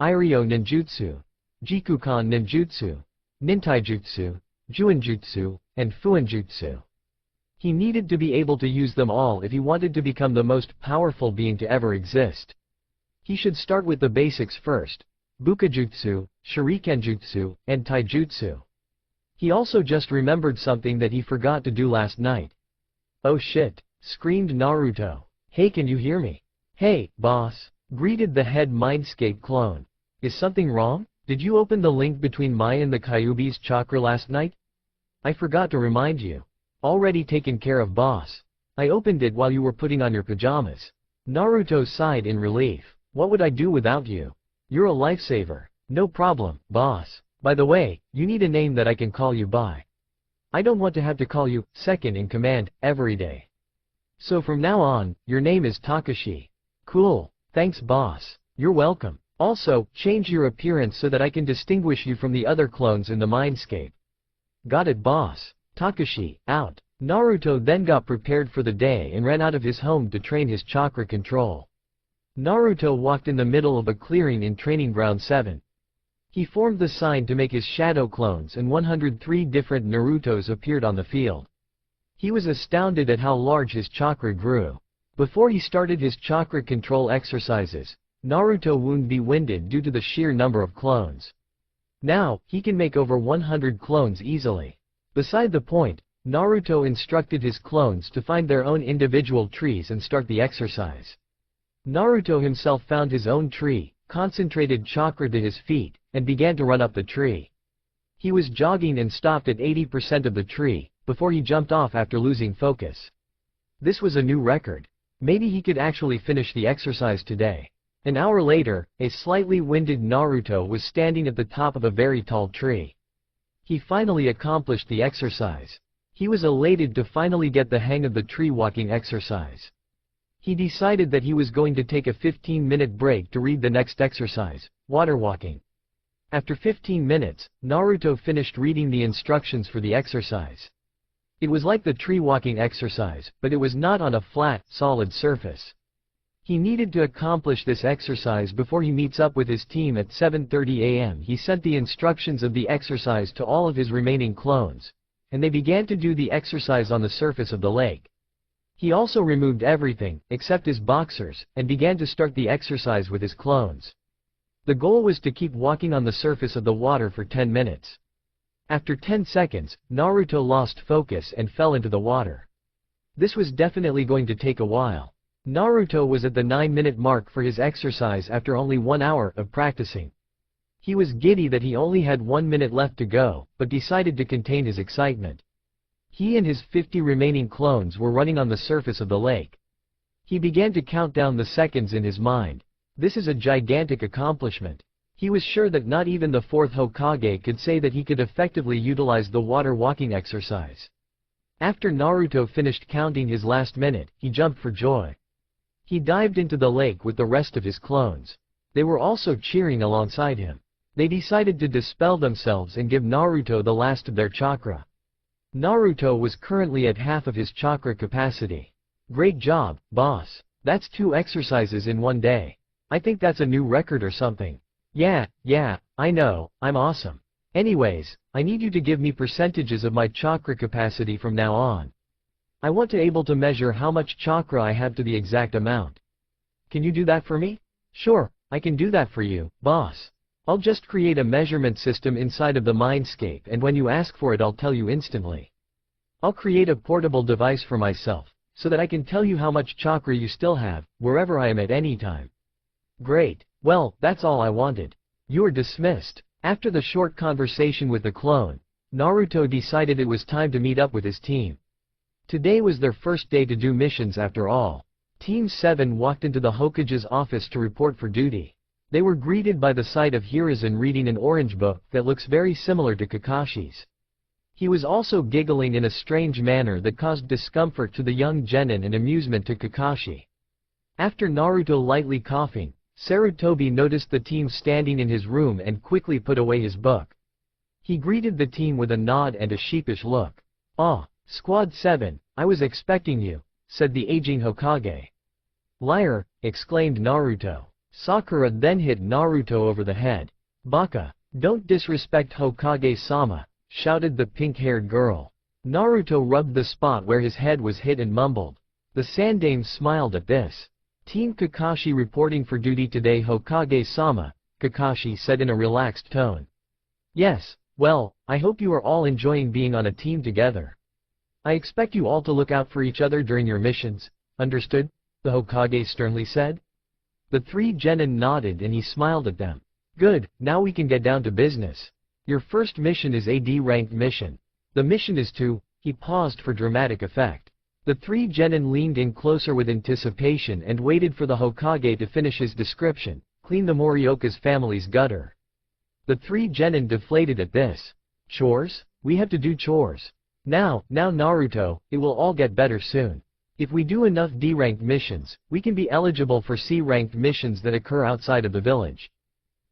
iryo ninjutsu, jikukan ninjutsu, nintaijutsu, juinjutsu, and fuinjutsu. He needed to be able to use them all if he wanted to become the most powerful being to ever exist. He should start with the basics first: bukajutsu, shurikenjutsu, and taijutsu. He also just remembered something that he forgot to do last night. "Oh shit," screamed Naruto. "Hey, can you hear me?" "Hey, boss," greeted the head Mindscape clone. "Is something wrong? Did you open the link between Mai and the Kyuubi's chakra last night?" "I forgot to remind you." "Already taken care of, boss. I opened it while you were putting on your pajamas." Naruto sighed in relief. "What would I do without you? You're a lifesaver." "No problem, boss. By the way, you need a name that I can call you by. I don't want to have to call you second in command every day. So from now on, your name is Takashi." "Cool. Thanks, boss." "You're welcome. Also, change your appearance so that I can distinguish you from the other clones in the Mindscape." "Got it, boss." Takashi, out. Naruto then got prepared for the day and ran out of his home to train his chakra control. Naruto walked in the middle of a clearing in Training Ground 7. He formed the sign to make his shadow clones, and 103 different Narutos appeared on the field. He was astounded at how large his chakra grew. Before he started his chakra control exercises, Naruto would be winded due to the sheer number of clones. Now, he can make over 100 clones easily. Beside the point, Naruto instructed his clones to find their own individual trees and start the exercise. Naruto himself found his own tree, concentrated chakra to his feet, and began to run up the tree. He was jogging and stopped at 80% of the tree, before he jumped off after losing focus. This was a new record. Maybe he could actually finish the exercise today. An hour later, a slightly winded Naruto was standing at the top of a very tall tree. He finally accomplished the exercise. He was elated to finally get the hang of the tree walking exercise. He decided that he was going to take a 15-minute break to read the next exercise, water walking. After 15 minutes, Naruto finished reading the instructions for the exercise. It was like the tree walking exercise, but it was not on a flat, solid surface. He needed to accomplish this exercise before he meets up with his team at 7:30 a.m. He sent the instructions of the exercise to all of his remaining clones, and they began to do the exercise on the surface of the lake. He also removed everything, except his boxers, and began to start the exercise with his clones. The goal was to keep walking on the surface of the water for 10 minutes. After 10 seconds, Naruto lost focus and fell into the water. This was definitely going to take a while. Naruto was at the 9-minute mark for his exercise after only 1 hour of practicing. He was giddy that he only had 1 minute left to go, but decided to contain his excitement. He and his 50 remaining clones were running on the surface of the lake. He began to count down the seconds in his mind. This is a gigantic accomplishment. He was sure that not even the 4th Hokage could say that he could effectively utilize the water walking exercise. After Naruto finished counting his last minute, he jumped for joy. He dived into the lake with the rest of his clones. They were also cheering alongside him. They decided to dispel themselves and give Naruto the last of their chakra. Naruto was currently at half of his chakra capacity. "Great job, boss. That's 2 exercises in 1 day. I think that's a new record or something." Yeah, I know, I'm awesome. Anyways, I need you to give me percentages of my chakra capacity from now on. I want to able to measure how much chakra I have to the exact amount. Can you do that for me?" "Sure, I can do that for you, boss. I'll just create a measurement system inside of the Mindscape, and when you ask for it I'll tell you instantly. I'll create a portable device for myself, so that I can tell you how much chakra you still have, wherever I am at any time." "Great. Well, that's all I wanted. You are dismissed." After the short conversation with the clone, Naruto decided it was time to meet up with his team. Today was their first day to do missions after all. Team 7 walked into the Hokage's office to report for duty. They were greeted by the sight of Hiruzen reading an orange book that looks very similar to Kakashi's. He was also giggling in a strange manner that caused discomfort to the young genin and amusement to Kakashi. After Naruto lightly coughing, Sarutobi noticed the team standing in his room and quickly put away his book. He greeted the team with a nod and a sheepish look. "Ah, Squad 7, I was expecting you," said the aging Hokage. "Liar," exclaimed Naruto. Sakura then hit Naruto over the head. "Baka, don't disrespect Hokage-sama," shouted the pink-haired girl. Naruto rubbed the spot where his head was hit and mumbled. The Sandame smiled at this. "Team Kakashi reporting for duty today, Hokage-sama," Kakashi said in a relaxed tone. "Yes, well, I hope you are all enjoying being on a team together. I expect you all to look out for each other during your missions, understood?" the Hokage sternly said. The three genin nodded and he smiled at them. "Good, now we can get down to business. Your first mission is a D-ranked mission. The mission is to..." He paused for dramatic effect. The three genin leaned in closer with anticipation and waited for the Hokage to finish his description: "Clean the Morioka's family's gutter." The three genin deflated at this. "Chores? We have to do chores. Now Naruto, it will all get better soon. If we do enough D-ranked missions, we can be eligible for C-ranked missions that occur outside of the village."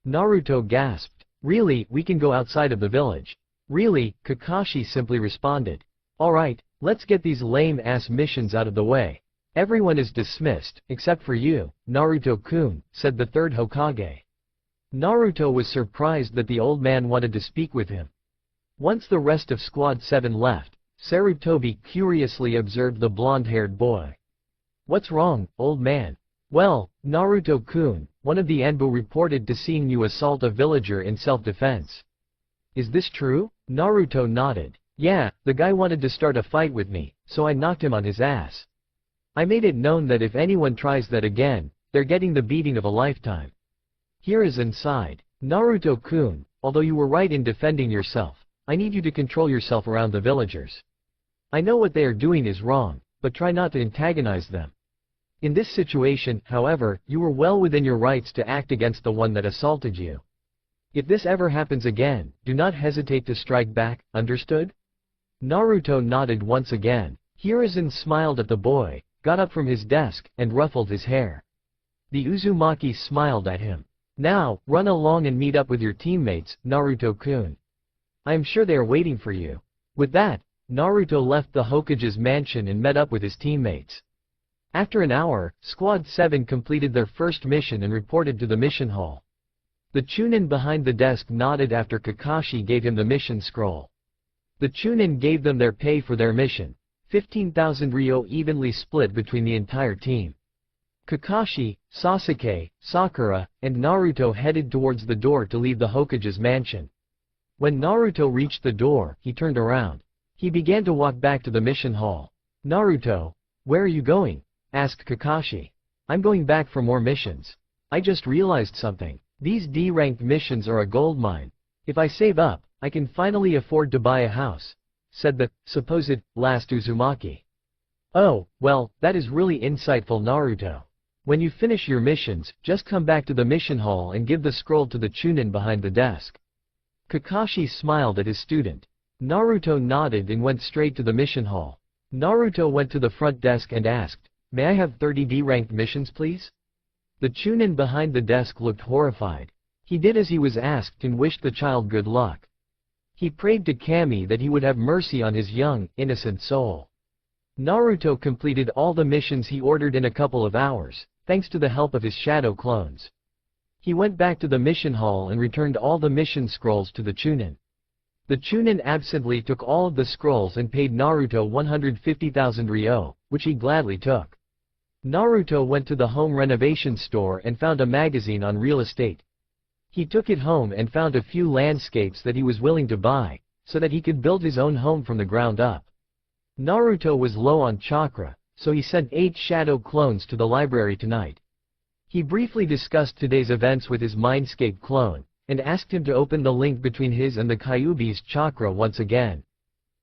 Naruto gasped. "Really, we can go outside of the village?" "Really," Kakashi simply responded. "Alright, let's get these lame-ass missions out of the way. Everyone is dismissed, except for you, Naruto-kun," said the third Hokage. Naruto was surprised that the old man wanted to speak with him. Once the rest of Squad 7 left, Sarutobi curiously observed the blonde-haired boy. "What's wrong, old man?" "Well, Naruto-kun, one of the Anbu reported to seeing you assault a villager in self-defense." "Is this true?" Naruto nodded. "Yeah, the guy wanted to start a fight with me, so I knocked him on his ass. I made it known that if anyone tries that again, they're getting the beating of a lifetime." Hiruzen sighed. "Naruto-kun, although you were right in defending yourself, I need you to control yourself around the villagers. I know what they are doing is wrong, but try not to antagonize them. In this situation, however, you were well within your rights to act against the one that assaulted you. If this ever happens again, do not hesitate to strike back, understood?" Naruto nodded once again. Hiruzen smiled at the boy, got up from his desk, and ruffled his hair. The Uzumaki smiled at him. "Now, run along and meet up with your teammates, Naruto-kun. I am sure they are waiting for you." With that, Naruto left the Hokage's mansion and met up with his teammates. After an hour, Squad 7 completed their first mission and reported to the mission hall. The Chunin behind the desk nodded after Kakashi gave him the mission scroll. The Chunin gave them their pay for their mission, 15,000 ryo evenly split between the entire team. Kakashi, Sasuke, Sakura, and Naruto headed towards the door to leave the Hokage's mansion. When Naruto reached the door, he turned around. He began to walk back to the mission hall. "Naruto, where are you going?" asked Kakashi. "I'm going back for more missions. I just realized something. These D-ranked missions are a goldmine. If I save up, I can finally afford to buy a house," said the supposed last Uzumaki. "Oh, well, that is really insightful, Naruto. When you finish your missions, just come back to the mission hall and give the scroll to the Chunin behind the desk." Kakashi smiled at his student. Naruto nodded and went straight to the mission hall. Naruto went to the front desk and asked, "May I have 30 D-ranked missions, please?" The Chunin behind the desk looked horrified. He did as he was asked and wished the child good luck. He prayed to Kami that he would have mercy on his young, innocent soul. Naruto completed all the missions he ordered in a couple of hours, thanks to the help of his shadow clones. He went back to the mission hall and returned all the mission scrolls to the Chunin. The Chunin absently took all of the scrolls and paid Naruto 150,000 ryo, which he gladly took. Naruto went to the home renovation store and found a magazine on real estate. He took it home and found a few landscapes that he was willing to buy, so that he could build his own home from the ground up. Naruto was low on chakra, so he sent 8 shadow clones to the library tonight. He briefly discussed today's events with his Mindscape clone, and asked him to open the link between his and the Kyuubi's chakra once again.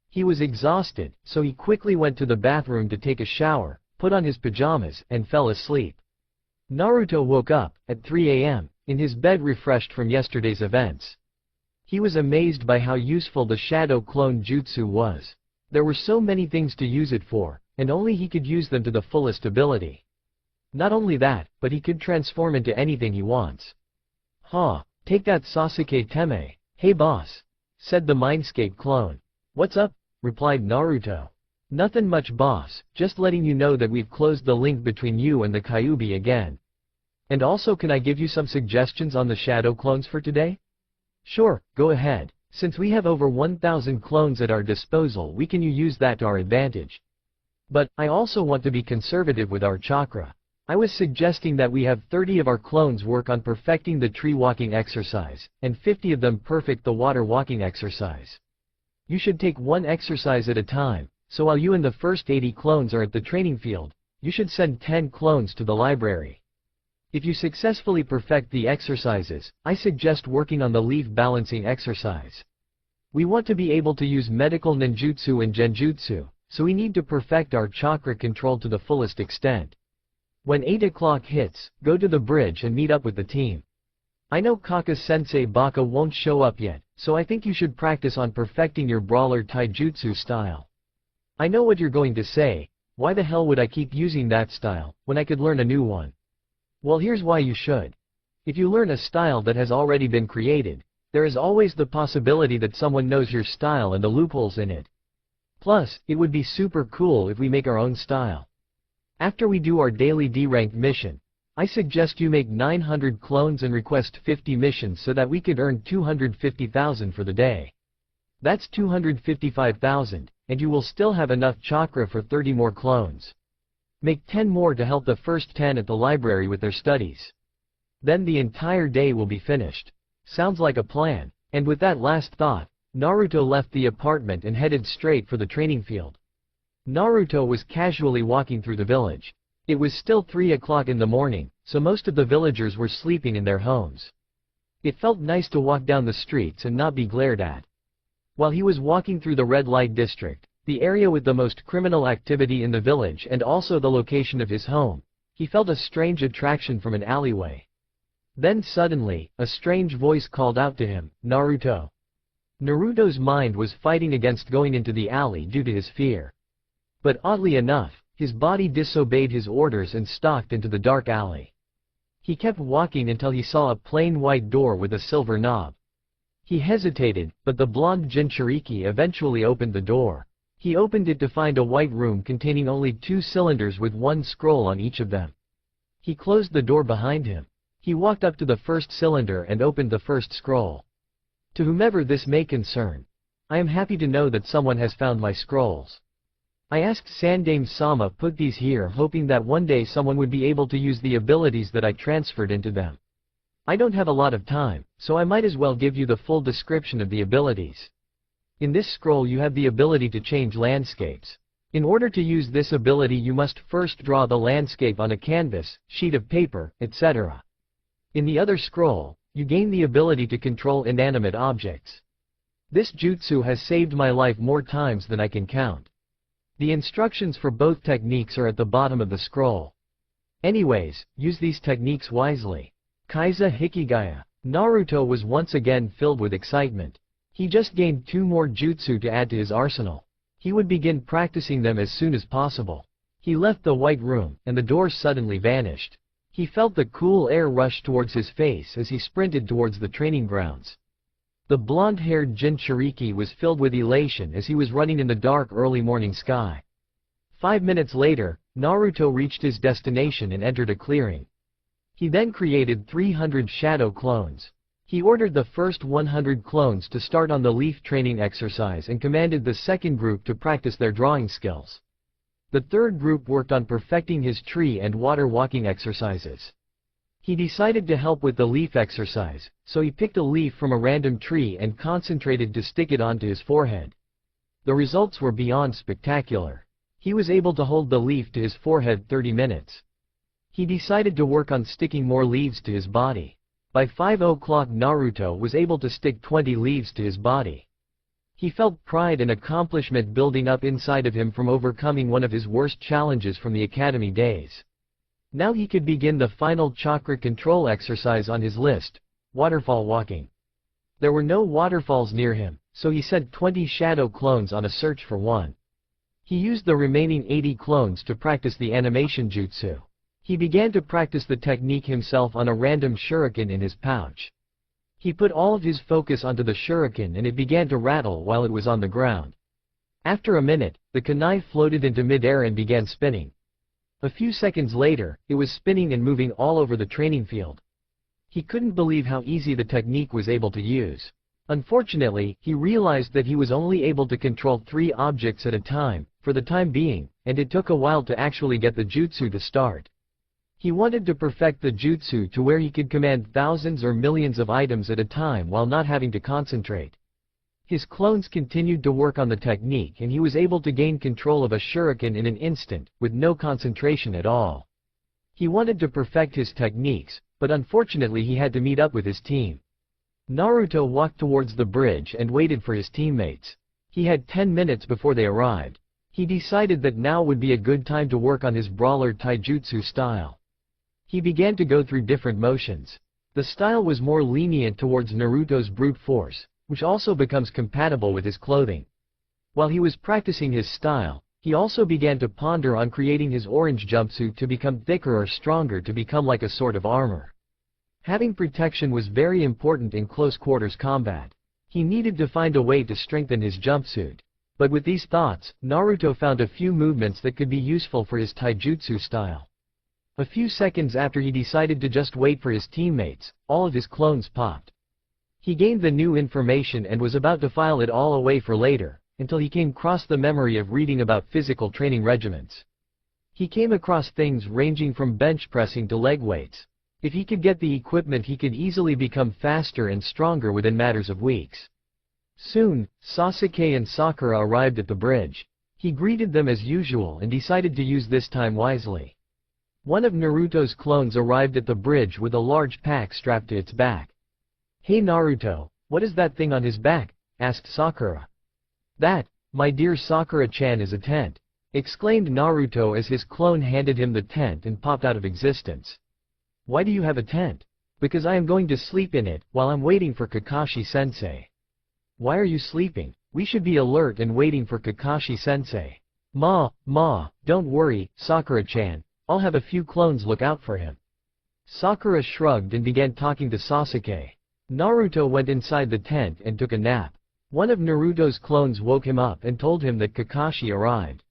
He was exhausted, so he quickly went to the bathroom to take a shower, put on his pajamas, and fell asleep. Naruto woke up, at 3 a.m., in his bed refreshed from yesterday's events. He was amazed by how useful the shadow clone jutsu was. There were so many things to use it for, and only he could use them to the fullest ability. Not only that, but he could transform into anything he wants. "Ha, take that Sasuke Teme." "Hey boss," said the Mindscape clone. "What's up?" replied Naruto. "Nothin' much boss, just letting you know that we've closed the link between you and the Kyuubi again. And also, can I give you some suggestions on the shadow clones for today?" "Sure, go ahead. Since we have over 1,000 clones at our disposal, we can use that to our advantage. But, I also want to be conservative with our chakra. I was suggesting that we have 30 of our clones work on perfecting the tree walking exercise, and 50 of them perfect the water walking exercise. You should take one exercise at a time, so while you and the first 80 clones are at the training field, you should send 10 clones to the library. If you successfully perfect the exercises, I suggest working on the leaf balancing exercise. We want to be able to use medical ninjutsu and genjutsu, so we need to perfect our chakra control to the fullest extent. When 8 o'clock hits, go to the bridge and meet up with the team. I know Kaka-sensei Baka won't show up yet, so I think you should practice on perfecting your brawler taijutsu style. I know what you're going to say, why the hell would I keep using that style, when I could learn a new one? Well, here's why you should. If you learn a style that has already been created, there is always the possibility that someone knows your style and the loopholes in it. Plus, it would be super cool if we make our own style. After we do our daily D-rank mission, I suggest you make 900 clones and request 50 missions so that we could earn 250,000 for the day. That's 255,000, and you will still have enough chakra for 30 more clones. Make 10 more to help the first 10 at the library with their studies. Then the entire day will be finished. Sounds like a plan. And with that last thought, Naruto left the apartment and headed straight for the training field. Naruto was casually walking through the village. It was still 3 o'clock in the morning, so most of the villagers were sleeping in their homes. It felt nice to walk down the streets and not be glared at. While he was walking through the red light district, the area with the most criminal activity in the village and also the location of his home, he felt a strange attraction from an alleyway. Then suddenly, a strange voice called out to him, "Naruto." Naruto's mind was fighting against going into the alley due to his fear. But oddly enough, his body disobeyed his orders and stalked into the dark alley. He kept walking until he saw a plain white door with a silver knob. He hesitated, but the blonde Jinchuriki eventually opened the door. He opened it to find a white room containing only 2 cylinders with 1 scroll on each of them. He closed the door behind him. He walked up to the first cylinder and opened the first scroll. To whomever this may concern, I am happy to know that someone has found my scrolls. I asked Sandame-sama put these here hoping that one day someone would be able to use the abilities that I transferred into them. I don't have a lot of time, so I might as well give you the full description of the abilities. In this scroll you have the ability to change landscapes. In order to use this ability you must first draw the landscape on a canvas, sheet of paper, etc. In the other scroll, you gain the ability to control inanimate objects. This jutsu has saved my life more times than I can count. The instructions for both techniques are at the bottom of the scroll. Anyways, use these techniques wisely. Kaiza Hikigaya. Naruto was once again filled with excitement. He just gained 2 more jutsu to add to his arsenal. He would begin practicing them as soon as possible. He left the white room, and the door suddenly vanished. He felt the cool air rush towards his face as he sprinted towards the training grounds. The blonde-haired Jinchuriki was filled with elation as he was running in the dark early morning sky. 5 minutes later, Naruto reached his destination and entered a clearing. He then created 300 shadow clones. He ordered the first 100 clones to start on the leaf training exercise and commanded the second group to practice their drawing skills. The third group worked on perfecting his tree and water walking exercises. He decided to help with the leaf exercise, so he picked a leaf from a random tree and concentrated to stick it onto his forehead. The results were beyond spectacular. He was able to hold the leaf to his forehead 30 minutes. He decided to work on sticking more leaves to his body. By 5 o'clock Naruto was able to stick 20 leaves to his body. He felt pride and accomplishment building up inside of him from overcoming one of his worst challenges from the academy days. Now he could begin the final chakra control exercise on his list, waterfall walking. There were no waterfalls near him, so he sent 20 shadow clones on a search for one. He used the remaining 80 clones to practice the animation jutsu. He began to practice the technique himself on a random shuriken in his pouch. He put all of his focus onto the shuriken and it began to rattle while it was on the ground. After a minute, the kunai floated into mid-air and began spinning. A few seconds later, it was spinning and moving all over the training field. He couldn't believe how easy the technique was able to use. Unfortunately, he realized that he was only able to control 3 objects at a time, for the time being, and it took a while to actually get the jutsu to start. He wanted to perfect the jutsu to where he could command thousands or millions of items at a time while not having to concentrate. His clones continued to work on the technique and he was able to gain control of a shuriken in an instant, with no concentration at all. He wanted to perfect his techniques, but unfortunately he had to meet up with his team. Naruto walked towards the bridge and waited for his teammates. He had 10 minutes before they arrived. He decided that now would be a good time to work on his brawler taijutsu style. He began to go through different motions. The style was more lenient towards Naruto's brute force, which also becomes compatible with his clothing. While he was practicing his style, he also began to ponder on creating his orange jumpsuit to become thicker or stronger to become like a sort of armor. Having protection was very important in close quarters combat. He needed to find a way to strengthen his jumpsuit. But with these thoughts, Naruto found a few movements that could be useful for his taijutsu style. A few seconds after he decided to just wait for his teammates, all of his clones popped. He gained the new information and was about to file it all away for later, until he came across the memory of reading about physical training regimens. He came across things ranging from bench pressing to leg weights. If he could get the equipment he could easily become faster and stronger within matters of weeks. Soon, Sasuke and Sakura arrived at the bridge. He greeted them as usual and decided to use this time wisely. One of Naruto's clones arrived at the bridge with a large pack strapped to its back. "Hey Naruto, what is that thing on his back?" asked Sakura. "That, my dear Sakura-chan, is a tent," exclaimed Naruto as his clone handed him the tent and popped out of existence. "Why do you have a tent?" "Because I am going to sleep in it, while I'm waiting for Kakashi-sensei." "Why are you sleeping? We should be alert and waiting for Kakashi-sensei." Ma, don't worry, Sakura-chan, I'll have a few clones look out for him." Sakura shrugged and began talking to Sasuke. Naruto went inside the tent and took a nap. One of Naruto's clones woke him up and told him that Kakashi arrived.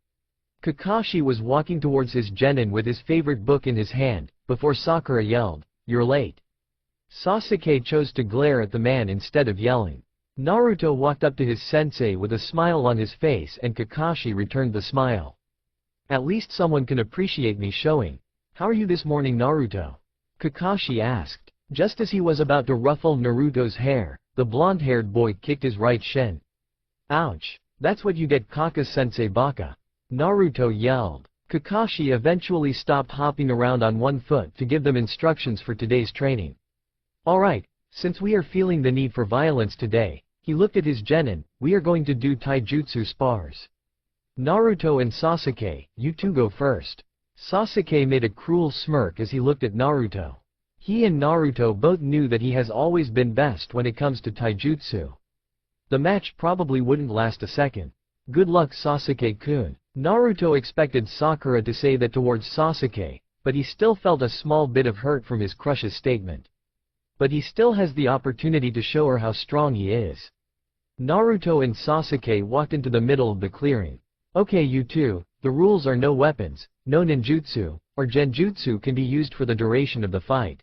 Kakashi was walking towards his genin with his favorite book in his hand, before Sakura yelled, "You're late." Sasuke chose to glare at the man instead of yelling. Naruto walked up to his sensei with a smile on his face and Kakashi returned the smile. "At least someone can appreciate me showing. How are you this morning, Naruto?" Kakashi asked. Just as he was about to ruffle Naruto's hair, the blonde-haired boy kicked his right shin. "Ouch! That's what you get, Kaka-sensei baka!" Naruto yelled. Kakashi eventually stopped hopping around on one foot to give them instructions for today's training. "Alright, since we are feeling the need for violence today," he looked at his genin, "we are going to do taijutsu spars. Naruto and Sasuke, you two go first." Sasuke made a cruel smirk as he looked at Naruto. He and Naruto both knew that he has always been best when it comes to taijutsu. The match probably wouldn't last a second. "Good luck, Sasuke-kun." Naruto expected Sakura to say that towards Sasuke, but he still felt a small bit of hurt from his crush's statement. But he still has the opportunity to show her how strong he is. Naruto and Sasuke walked into the middle of the clearing. "Okay, you two, the rules are no weapons, no ninjutsu, or genjutsu can be used for the duration of the fight.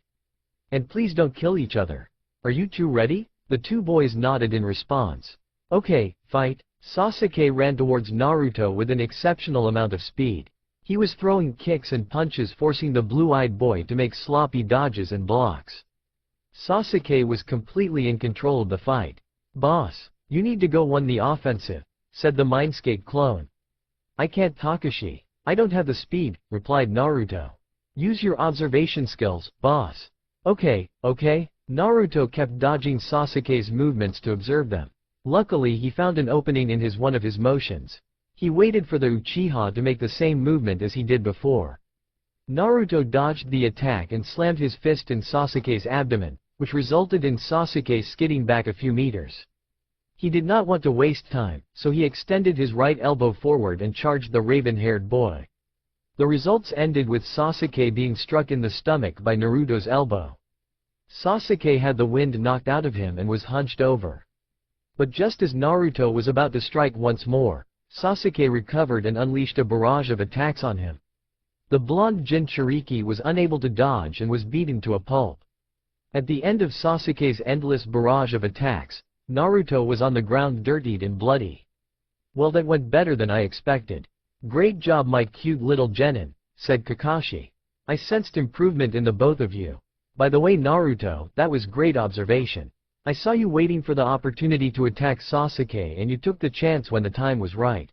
And please don't kill each other. Are you two ready?" The two boys nodded in response. "Okay, fight." Sasuke ran towards Naruto with an exceptional amount of speed. He was throwing kicks and punches, forcing the blue-eyed boy to make sloppy dodges and blocks. Sasuke was completely in control of the fight. "Boss, you need to go on the offensive," said the Mindscape clone. "I can't, Takashi. I don't have the speed," replied Naruto. "Use your observation skills, boss." Okay. Naruto kept dodging Sasuke's movements to observe them. Luckily he found an opening in one of his motions. He waited for the Uchiha to make the same movement as he did before. Naruto dodged the attack and slammed his fist in Sasuke's abdomen, which resulted in Sasuke skidding back a few meters. He did not want to waste time, so he extended his right elbow forward and charged the raven-haired boy. The results ended with Sasuke being struck in the stomach by Naruto's elbow. Sasuke had the wind knocked out of him and was hunched over. But just as Naruto was about to strike once more, Sasuke recovered and unleashed a barrage of attacks on him. The blonde Jinchuriki was unable to dodge and was beaten to a pulp. At the end of Sasuke's endless barrage of attacks, Naruto was on the ground dirtied and bloody. "Well, that went better than I expected. Great job, my cute little genin," said Kakashi. "I sensed improvement in the both of you. By the way, Naruto, that was great observation. I saw you waiting for the opportunity to attack Sasuke and you took the chance when the time was right.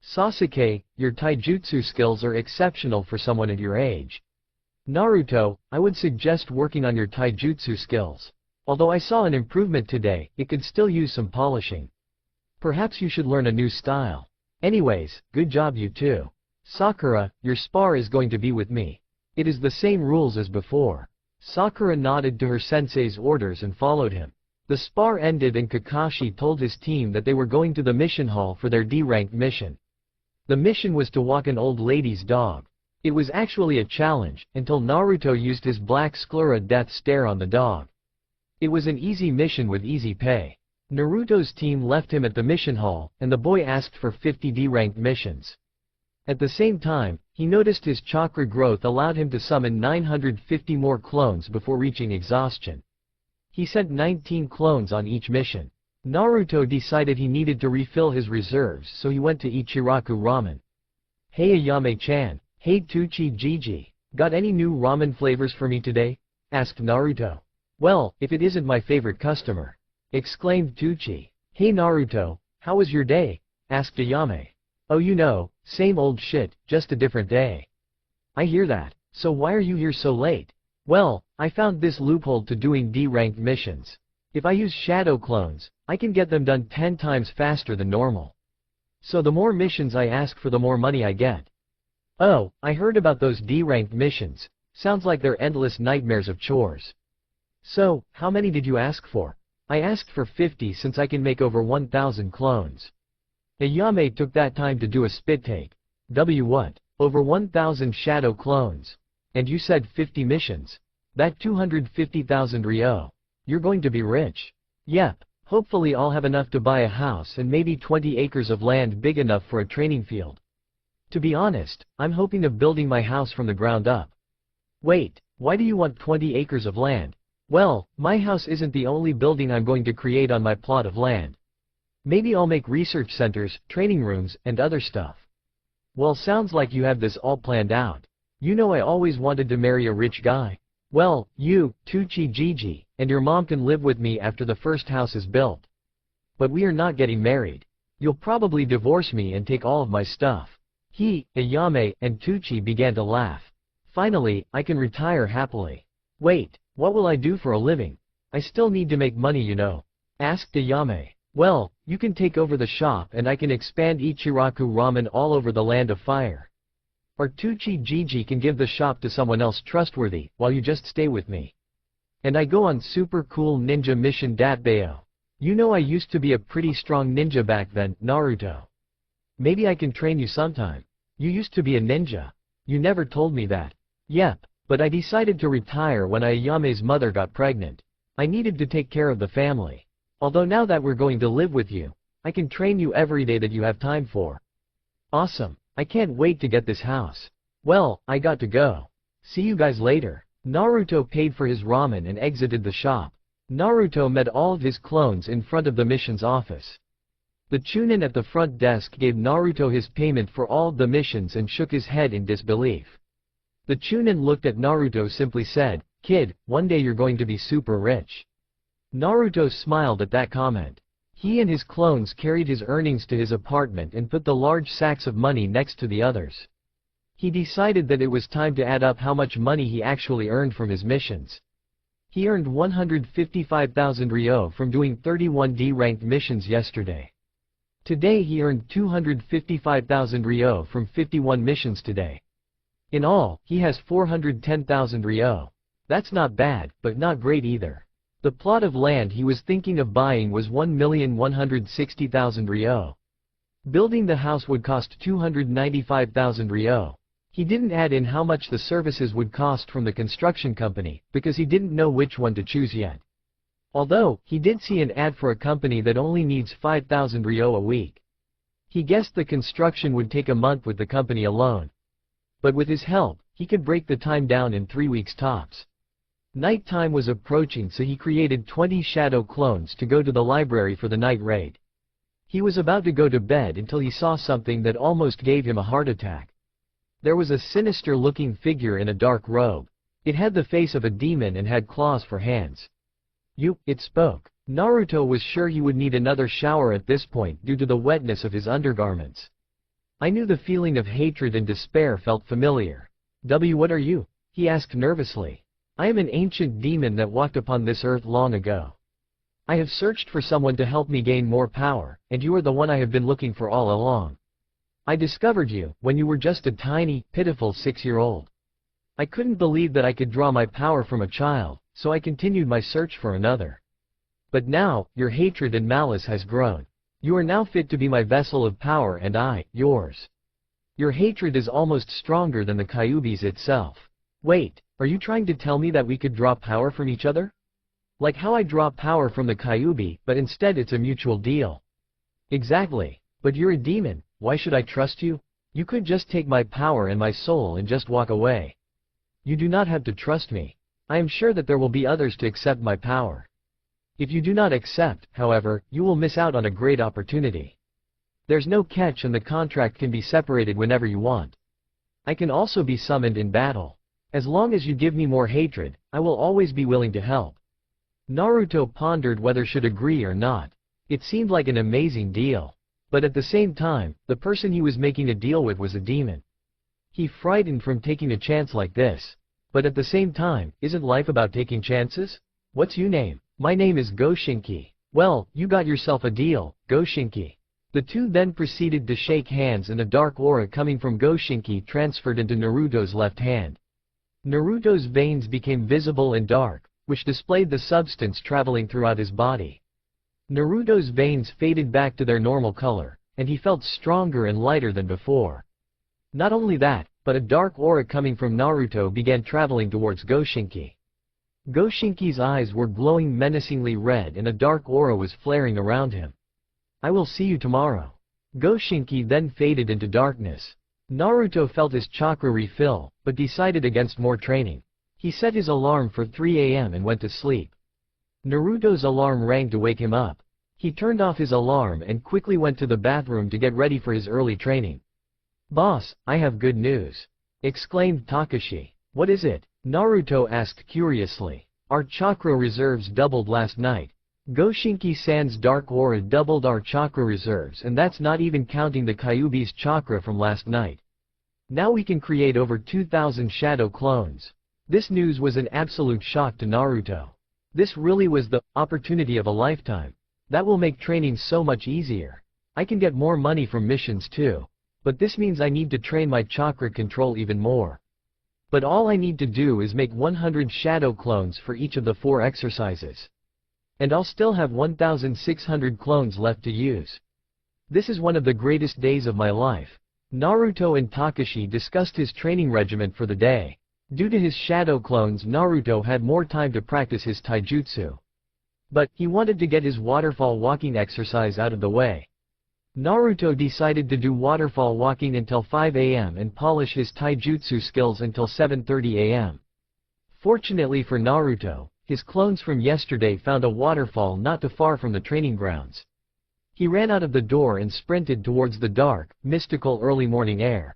Sasuke, your taijutsu skills are exceptional for someone at your age. Naruto, I would suggest working on your taijutsu skills. Although I saw an improvement today, it could still use some polishing. Perhaps you should learn a new style. Anyways, good job you two. Sakura, your spar is going to be with me. It is the same rules as before." Sakura nodded to her sensei's orders and followed him. The spar ended and Kakashi told his team that they were going to the mission hall for their D-ranked mission. The mission was to walk an old lady's dog. It was actually a challenge, until Naruto used his black sclera death stare on the dog. It was an easy mission with easy pay. Naruto's team left him at the mission hall, and the boy asked for 50 D-ranked missions. At the same time, he noticed his chakra growth allowed him to summon 950 more clones before reaching exhaustion. He sent 19 clones on each mission. Naruto decided he needed to refill his reserves, so he went to Ichiraku Ramen. "Hey Ayame-chan, hey Tuchi-Gigi, got any new ramen flavors for me today?" asked Naruto. "Well, if it isn't my favorite customer," exclaimed Tuchi. "Hey Naruto, how was your day?" asked Ayame. "Oh, you know, same old shit, just a different day." "I hear that. So why are you here so late?" "Well, I found this loophole to doing D-ranked missions. If I use shadow clones, I can get them done 10 times faster than normal. So the more missions I ask for, the more money I get." "Oh, I heard about those D-ranked missions. Sounds like they're endless nightmares of chores. So, how many did you ask for?" "I asked for 50 since I can make over 1,000 clones." Ayame took that time to do a spit take. What? Over 1,000 shadow clones? And you said 50 missions? That 250,000 ryo. You're going to be rich. Yep, hopefully I'll have enough to buy a house and maybe 20 acres of land big enough for a training field. To be honest, I'm hoping of building my house from the ground up. Wait, why do you want 20 acres of land? Well, my house isn't the only building I'm going to create on my plot of land. Maybe I'll make research centers, training rooms, and other stuff. Well, sounds like you have this all planned out. You know I always wanted to marry a rich guy. Well, you, Tuchi-Gigi, and your mom can live with me after the first house is built. But we are not getting married. You'll probably divorce me and take all of my stuff." He, Ayame, and Tuchi began to laugh. "Finally, I can retire happily." "Wait, what will I do for a living? I still need to make money, you know," asked Ayame. "Well, you can take over the shop and I can expand Ichiraku Ramen all over the Land of Fire. Or Tuchi-Gigi can give the shop to someone else trustworthy, while you just stay with me. And I go on super cool ninja mission Datbayo. You know I used to be a pretty strong ninja back then, Naruto. Maybe I can train you sometime. You used to be a ninja. You never told me that." "Yep, but I decided to retire when Ayame's mother got pregnant. I needed to take care of the family. Although now that we're going to live with you, I can train you every day that you have time for." "Awesome, I can't wait to get this house. Well, I got to go. See you guys later." Naruto paid for his ramen and exited the shop. Naruto met all of his clones in front of the mission's office. The chunin at the front desk gave Naruto his payment for all of the missions and shook his head in disbelief. The chunin looked at Naruto, simply said, "Kid, one day you're going to be super rich." Naruto smiled at that comment. He and his clones carried his earnings to his apartment and put the large sacks of money next to the others. He decided that it was time to add up how much money he actually earned from his missions. He earned 155,000 ryo from doing 31 D-ranked missions yesterday. Today he earned 255,000 ryo from 51 missions today. In all, he has 410,000 ryo. That's not bad, but not great either. The plot of land he was thinking of buying was 1,160,000 ryo. Building the house would cost 295,000 ryo. He didn't add in how much the services would cost from the construction company, because he didn't know which one to choose yet. Although, he did see an ad for a company that only needs 5,000 ryo a week. He guessed the construction would take a month with the company alone. But with his help, he could break the time down in 3 weeks tops. Night time was approaching, so he created 20 shadow clones to go to the library for the night raid. He was about to go to bed until he saw something that almost gave him a heart attack. There was a sinister-looking figure in a dark robe. It had the face of a demon and had claws for hands. It spoke. Naruto was sure he would need another shower at this point due to the wetness of his undergarments. I knew the feeling of hatred and despair felt familiar. What are you? He asked nervously. I am an ancient demon that walked upon this earth long ago. I have searched for someone to help me gain more power, and you are the one I have been looking for all along. I discovered you when you were just a tiny, pitiful 6-year-old. I couldn't believe that I could draw my power from a child, so I continued my search for another. But now, your hatred and malice has grown. You are now fit to be my vessel of power and I, yours. Your hatred is almost stronger than the Kyuubi's itself. Wait, are you trying to tell me that we could draw power from each other? Like how I draw power from the Kyuubi, but instead it's a mutual deal. Exactly. But you're a demon, why should I trust you? You could just take my power and my soul and just walk away. You do not have to trust me. I am sure that there will be others to accept my power. If you do not accept, however, you will miss out on a great opportunity. There's no catch and the contract can be separated whenever you want. I can also be summoned in battle. As long as you give me more hatred, I will always be willing to help. Naruto pondered whether should agree or not. It seemed like an amazing deal. But at the same time, the person he was making a deal with was a demon. He frightened from taking a chance like this. But at the same time, isn't life about taking chances? What's your name? My name is Goshinki. Well, you got yourself a deal, Goshinki. The two then proceeded to shake hands and a dark aura coming from Goshinki transferred into Naruto's left hand. Naruto's veins became visible and dark, which displayed the substance traveling throughout his body. Naruto's veins faded back to their normal color, and he felt stronger and lighter than before. Not only that, but a dark aura coming from Naruto began traveling towards Goshinki. Goshinki's eyes were glowing menacingly red and a dark aura was flaring around him. I will see you tomorrow. Goshinki then faded into darkness. Naruto felt his chakra refill, but decided against more training. He set his alarm for 3 a.m. and went to sleep. Naruto's alarm rang to wake him up. He turned off his alarm and quickly went to the bathroom to get ready for his early training. Boss, I have good news, exclaimed Takashi. What is it? Naruto asked curiously. Our chakra reserves doubled last night. Goshinki-san's dark aura doubled our chakra reserves and that's not even counting the Kyuubi's chakra from last night. Now we can create over 2,000 shadow clones. This news was an absolute shock to Naruto. This really was the opportunity of a lifetime. That will make training so much easier. I can get more money from missions too. But this means I need to train my chakra control even more. But all I need to do is make 100 shadow clones for each of the 4 exercises. And I'll still have 1,600 clones left to use. This is one of the greatest days of my life. Naruto and Takashi discussed his training regimen for the day. Due to his shadow clones, Naruto had more time to practice his taijutsu. But he wanted to get his waterfall walking exercise out of the way. Naruto decided to do waterfall walking until 5 a.m. and polish his taijutsu skills until 7:30 a.m. Fortunately for Naruto, his clones from yesterday found a waterfall not too far from the training grounds. He ran out of the door and sprinted towards the dark, mystical early morning air.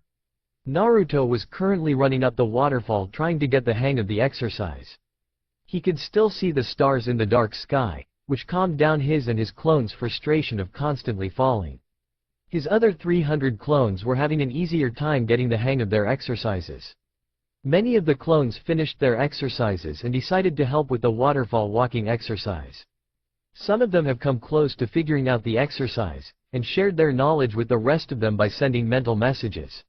Naruto was currently running up the waterfall trying to get the hang of the exercise. He could still see the stars in the dark sky, which calmed down his and his clones' frustration of constantly falling. His other 300 clones were having an easier time getting the hang of their exercises. Many of the clones finished their exercises and decided to help with the waterfall walking exercise. Some of them have come close to figuring out the exercise, and shared their knowledge with the rest of them by sending mental messages.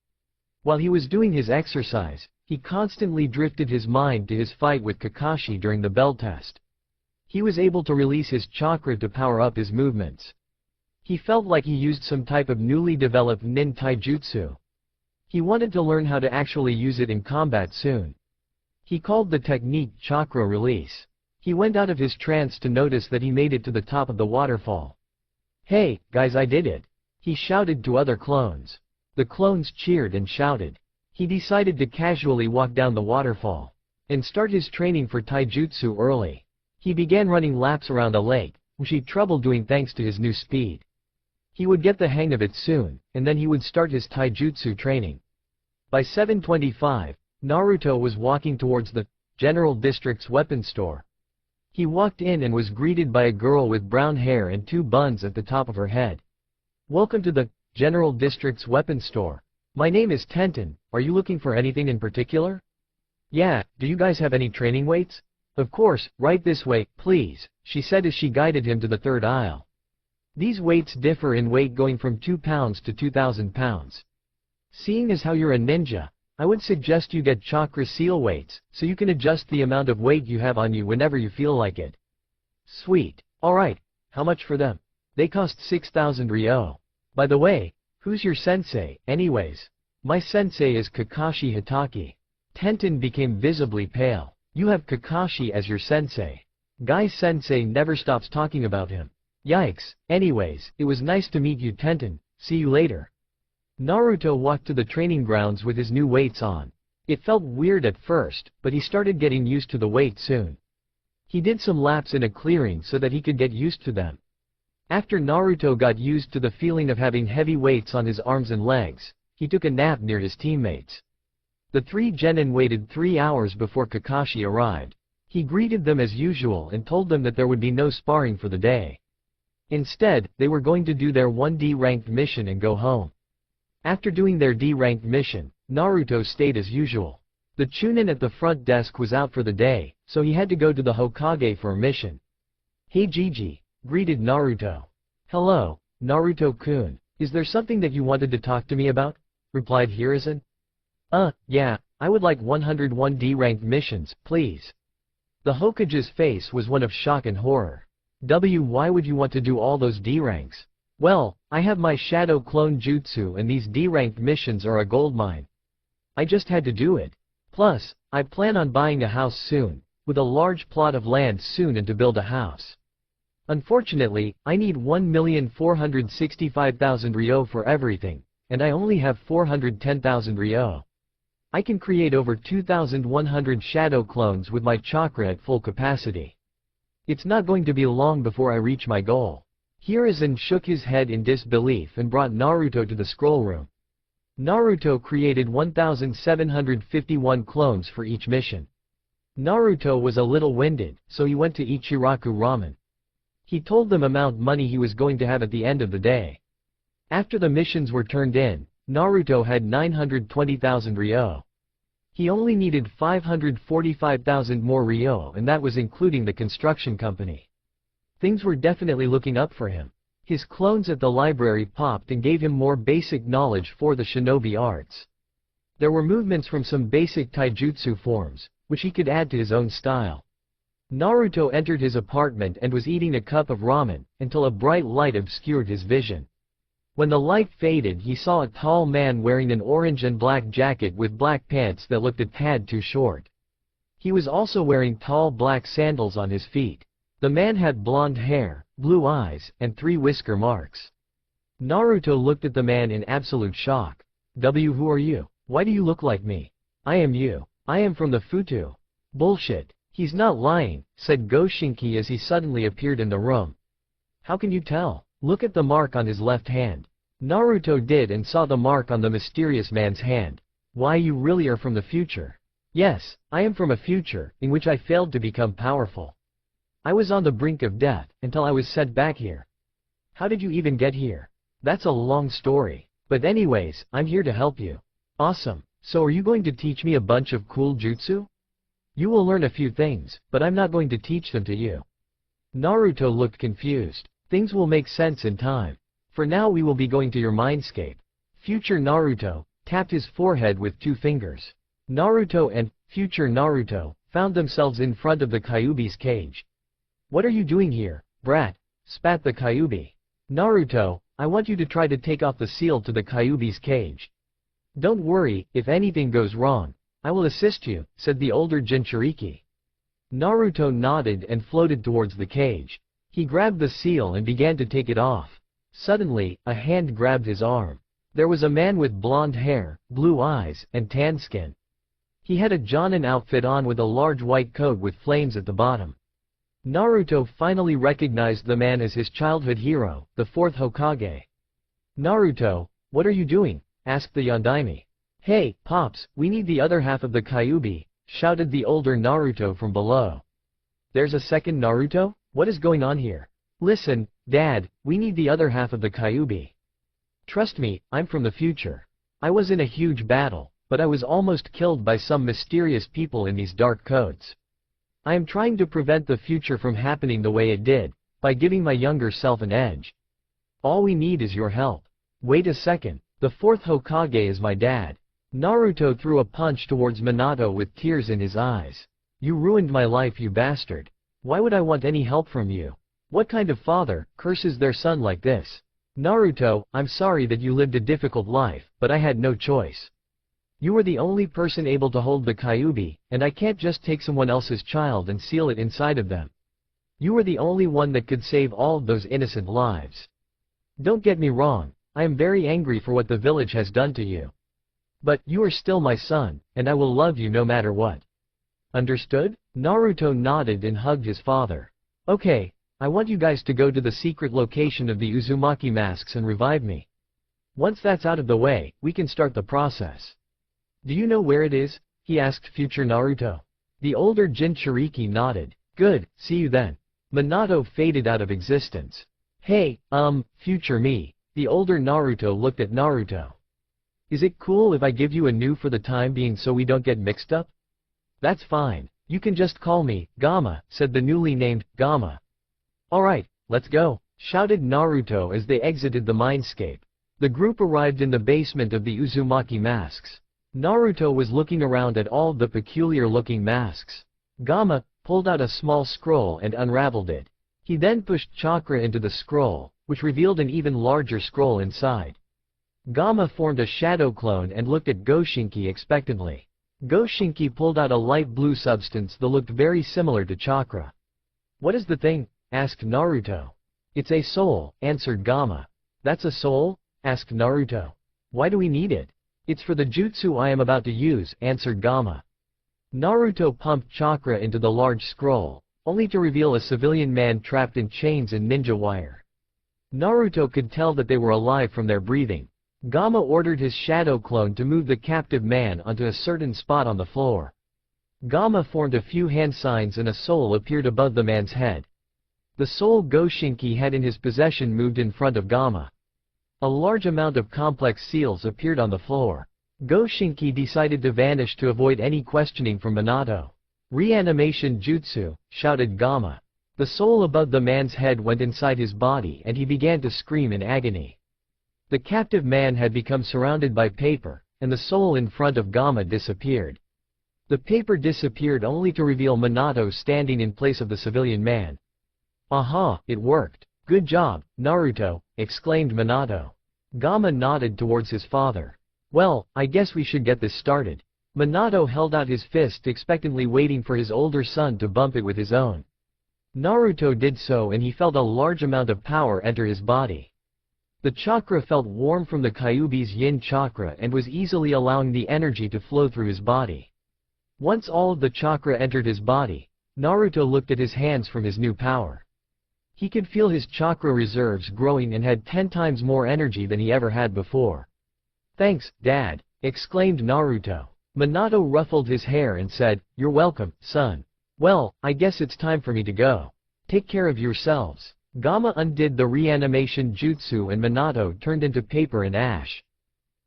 While he was doing his exercise, he constantly drifted his mind to his fight with Kakashi during the bell test. He was able to release his chakra to power up his movements. He felt like he used some type of newly developed nin taijutsu. He wanted to learn how to actually use it in combat soon. He called the technique chakra release. He went out of his trance to notice that he made it to the top of the waterfall. "Hey, guys, I did it!" he shouted to other clones. The clones cheered and shouted. He decided to casually walk down the waterfall and start his training for taijutsu early. He began running laps around a lake, which he had trouble doing thanks to his new speed. He would get the hang of it soon, and then he would start his taijutsu training. By 7:25, Naruto was walking towards the General District's weapons store. He walked in and was greeted by a girl with brown hair and 2 buns at the top of her head. "Welcome to the General District's weapons store. My name is Tenten. Are you looking for anything in particular?" "Yeah, do you guys have any training weights?" "Of course, right this way, please," she said as she guided him to the third aisle. These weights differ in weight going from 2 pounds to 2,000 pounds. Seeing as how you're a ninja, I would suggest you get chakra seal weights, so you can adjust the amount of weight you have on you whenever you feel like it. Sweet. Alright, how much for them? They cost 6,000 ryo. By the way, who's your sensei, anyways? My sensei is Kakashi Hitaki. Tenten became visibly pale. You have Kakashi as your sensei. Guy's sensei never stops talking about him. Yikes, anyways, it was nice to meet you, Tenten. See you later. Naruto walked to the training grounds with his new weights on. It felt weird at first, but he started getting used to the weight soon. He did some laps in a clearing so that he could get used to them. After Naruto got used to the feeling of having heavy weights on his arms and legs, he took a nap near his teammates. The 3 genin waited 3 hours before Kakashi arrived. He greeted them as usual and told them that there would be no sparring for the day. Instead, they were going to do their 1D ranked mission and go home. After doing their D ranked mission, Naruto stayed as usual. The Chunin at the front desk was out for the day, so he had to go to the Hokage for a mission. "Hey Gigi," greeted Naruto. "Hello, Naruto-kun, is there something that you wanted to talk to me about?" replied Hiruzen. Yeah, I would like 101 D-ranked missions, please." The Hokage's face was one of shock and horror. Why would you want to do all those D-ranks? "Well, I have my shadow clone jutsu and these D-ranked missions are a goldmine. I just had to do it. Plus, I plan on buying a house soon, with a large plot of land soon and to build a house. Unfortunately, I need 1,465,000 ryo for everything, and I only have 410,000 ryo. I can create over 2,100 shadow clones with my chakra at full capacity. It's not going to be long before I reach my goal." Hiruzen shook his head in disbelief and brought Naruto to the scroll room. Naruto created 1,751 clones for each mission. Naruto was a little winded, so he went to Ichiraku Ramen. He told them amount money he was going to have at the end of the day. After the missions were turned in, Naruto had 920,000 ryo. He only needed 545,000 more ryo, and that was including the construction company. Things were definitely looking up for him. His clones at the library popped and gave him more basic knowledge for the shinobi arts. There were movements from some basic taijutsu forms, which he could add to his own style. Naruto entered his apartment and was eating a cup of ramen, until a bright light obscured his vision. When the light faded, he saw a tall man wearing an orange and black jacket with black pants that looked a tad too short. He was also wearing tall black sandals on his feet. The man had blonde hair, blue eyes, and 3 whisker marks. Naruto looked at the man in absolute shock. Who are you? Why do you look like me? I am you. I am from the Futu. Bullshit. He's not lying, said Goshinki as he suddenly appeared in the room. How can you tell? Look at the mark on his left hand. Naruto did and saw the mark on the mysterious man's hand. Why, you really are from the future? Yes, I am from a future in which I failed to become powerful. I was on the brink of death until I was sent back here. How did you even get here? That's a long story. But anyways, I'm here to help you. Awesome. So are you going to teach me a bunch of cool jutsu? You will learn a few things, but I'm not going to teach them to you. Naruto looked confused. Things will make sense in time. For now we will be going to your Mindscape. Future Naruto, tapped his forehead with 2 fingers. Naruto and future Naruto found themselves in front of the Kyuubi's cage. "What are you doing here, brat?" spat the Kyuubi. "Naruto, I want you to try to take off the seal to the Kyuubi's cage." "Don't worry, if anything goes wrong, I will assist you," said the older Jinchuriki. Naruto nodded and floated towards the cage. He grabbed the seal and began to take it off. Suddenly, a hand grabbed his arm. There was a man with blonde hair, blue eyes, and tan skin. He had a Jonin outfit on with a large white coat with flames at the bottom. Naruto finally recognized the man as his childhood hero, the 4th Hokage. "Naruto, what are you doing?" asked the Yondaime. "Hey, Pops, we need the other half of the Kyuubi," shouted the older Naruto from below. "There's a second Naruto? What is going on here?" "Listen, Dad, we need the other half of the Kyuubi. Trust me, I'm from the future. I was in a huge battle, but I was almost killed by some mysterious people in these dark coats. I am trying to prevent the future from happening the way it did, by giving my younger self an edge. All we need is your help." "Wait a second, the 4th Hokage is my dad." Naruto threw a punch towards Minato with tears in his eyes. "You ruined my life, you bastard. Why would I want any help from you? What kind of father curses their son like this?" "Naruto, I'm sorry that you lived a difficult life, but I had no choice. You were the only person able to hold the Kyuubi, and I can't just take someone else's child and seal it inside of them. You were the only one that could save all of those innocent lives. Don't get me wrong, I am very angry for what the village has done to you. But you are still my son, and I will love you no matter what. Understood?" Naruto nodded and hugged his father. "Okay, I want you guys to go to the secret location of the Uzumaki masks and revive me. Once that's out of the way, we can start the process." "Do you know where it is?" he asked future Naruto. The older Jinchuriki nodded. "Good, see you then." Minato faded out of existence. "Hey, future me." The older Naruto looked at Naruto. "Is it cool if I give you a new for the time being so we don't get mixed up?" "That's fine. You can just call me Gamma," said the newly named Gamma. "Alright, let's go," shouted Naruto as they exited the Mindscape. The group arrived in the basement of the Uzumaki masks. Naruto was looking around at all the peculiar-looking masks. Gamma pulled out a small scroll and unraveled it. He then pushed Chakra into the scroll, which revealed an even larger scroll inside. Gamma formed a shadow clone and looked at Goshinki expectantly. Goshinki pulled out a light blue substance that looked very similar to Chakra. "What is the thing?" asked Naruto. "It's a soul," answered Gamma. "That's a soul?" asked Naruto. "Why do we need it?" "It's for the jutsu I am about to use," answered Gamma. Naruto pumped Chakra into the large scroll, only to reveal a civilian man trapped in chains and ninja wire. Naruto could tell that they were alive from their breathing. Gamma ordered his shadow clone to move the captive man onto a certain spot on the floor. Gamma formed a few hand signs and a soul appeared above the man's head. The soul Goshinki had in his possession moved in front of Gamma. A large amount of complex seals appeared on the floor. Goshinki decided to vanish to avoid any questioning from Minato. "Reanimation jutsu," shouted Gamma. The soul above the man's head went inside his body and he began to scream in agony. The captive man had become surrounded by paper, and the soul in front of Gamma disappeared. The paper disappeared only to reveal Minato standing in place of the civilian man. "Aha, it worked. Good job, Naruto," exclaimed Minato. Gamma nodded towards his father. "Well, I guess we should get this started." Minato held out his fist expectantly waiting for his older son to bump it with his own. Naruto did so and he felt a large amount of power enter his body. The chakra felt warm from the Kyuubi's yin chakra and was easily allowing the energy to flow through his body. Once all of the chakra entered his body, Naruto looked at his hands from his new power. He could feel his chakra reserves growing and had 10 times more energy than he ever had before. "Thanks, Dad," exclaimed Naruto. Minato ruffled his hair and said, "You're welcome, son. Well, I guess it's time for me to go. Take care of yourselves." Gamma undid the reanimation jutsu and Minato turned into paper and ash.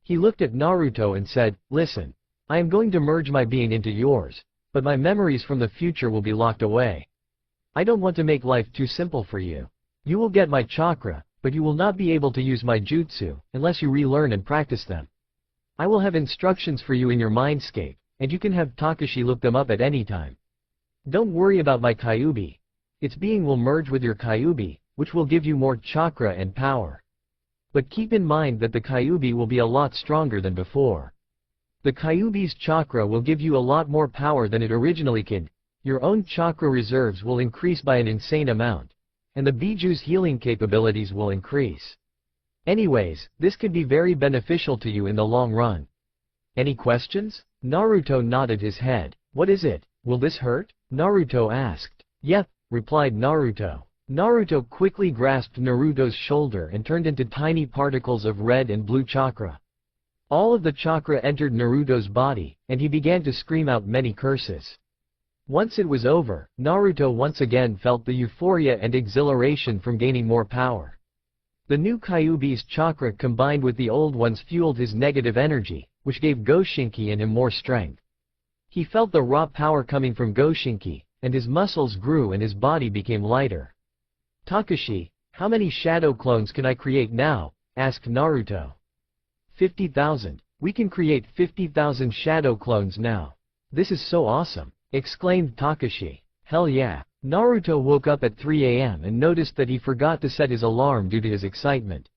He looked at Naruto and said, "Listen. I am going to merge my being into yours, but my memories from the future will be locked away. I don't want to make life too simple for you. You will get my chakra, but you will not be able to use my jutsu, unless you relearn and practice them. I will have instructions for you in your Mindscape, and you can have Takashi look them up at any time. Don't worry about my Kyuubi. Its being will merge with your Kyuubi, which will give you more chakra and power. But keep in mind that the Kyuubi will be a lot stronger than before. The Kyuubi's chakra will give you a lot more power than it originally could. Your own chakra reserves will increase by an insane amount, and the Biju's healing capabilities will increase. Anyways, this could be very beneficial to you in the long run. Any questions? Naruto nodded his head. What is it? Will this hurt? Naruto asked. Yep, replied Naruto. Naruto quickly grasped Naruto's shoulder and turned into tiny particles of red and blue chakra. All of the chakra entered Naruto's body, and he began to scream out many curses. Once it was over, Naruto once again felt the euphoria and exhilaration from gaining more power. The new Kyuubi's chakra combined with the old one's fueled his negative energy, which gave Goshinki in him more strength. He felt the raw power coming from Goshinki, and his muscles grew and his body became lighter. Takashi, how many shadow clones can I create now? Asked Naruto. 50,000. We can create 50,000 shadow clones now. This is so awesome, exclaimed Takashi. Hell yeah. Naruto woke up at 3 a.m. and noticed that he forgot to set his alarm due to his excitement.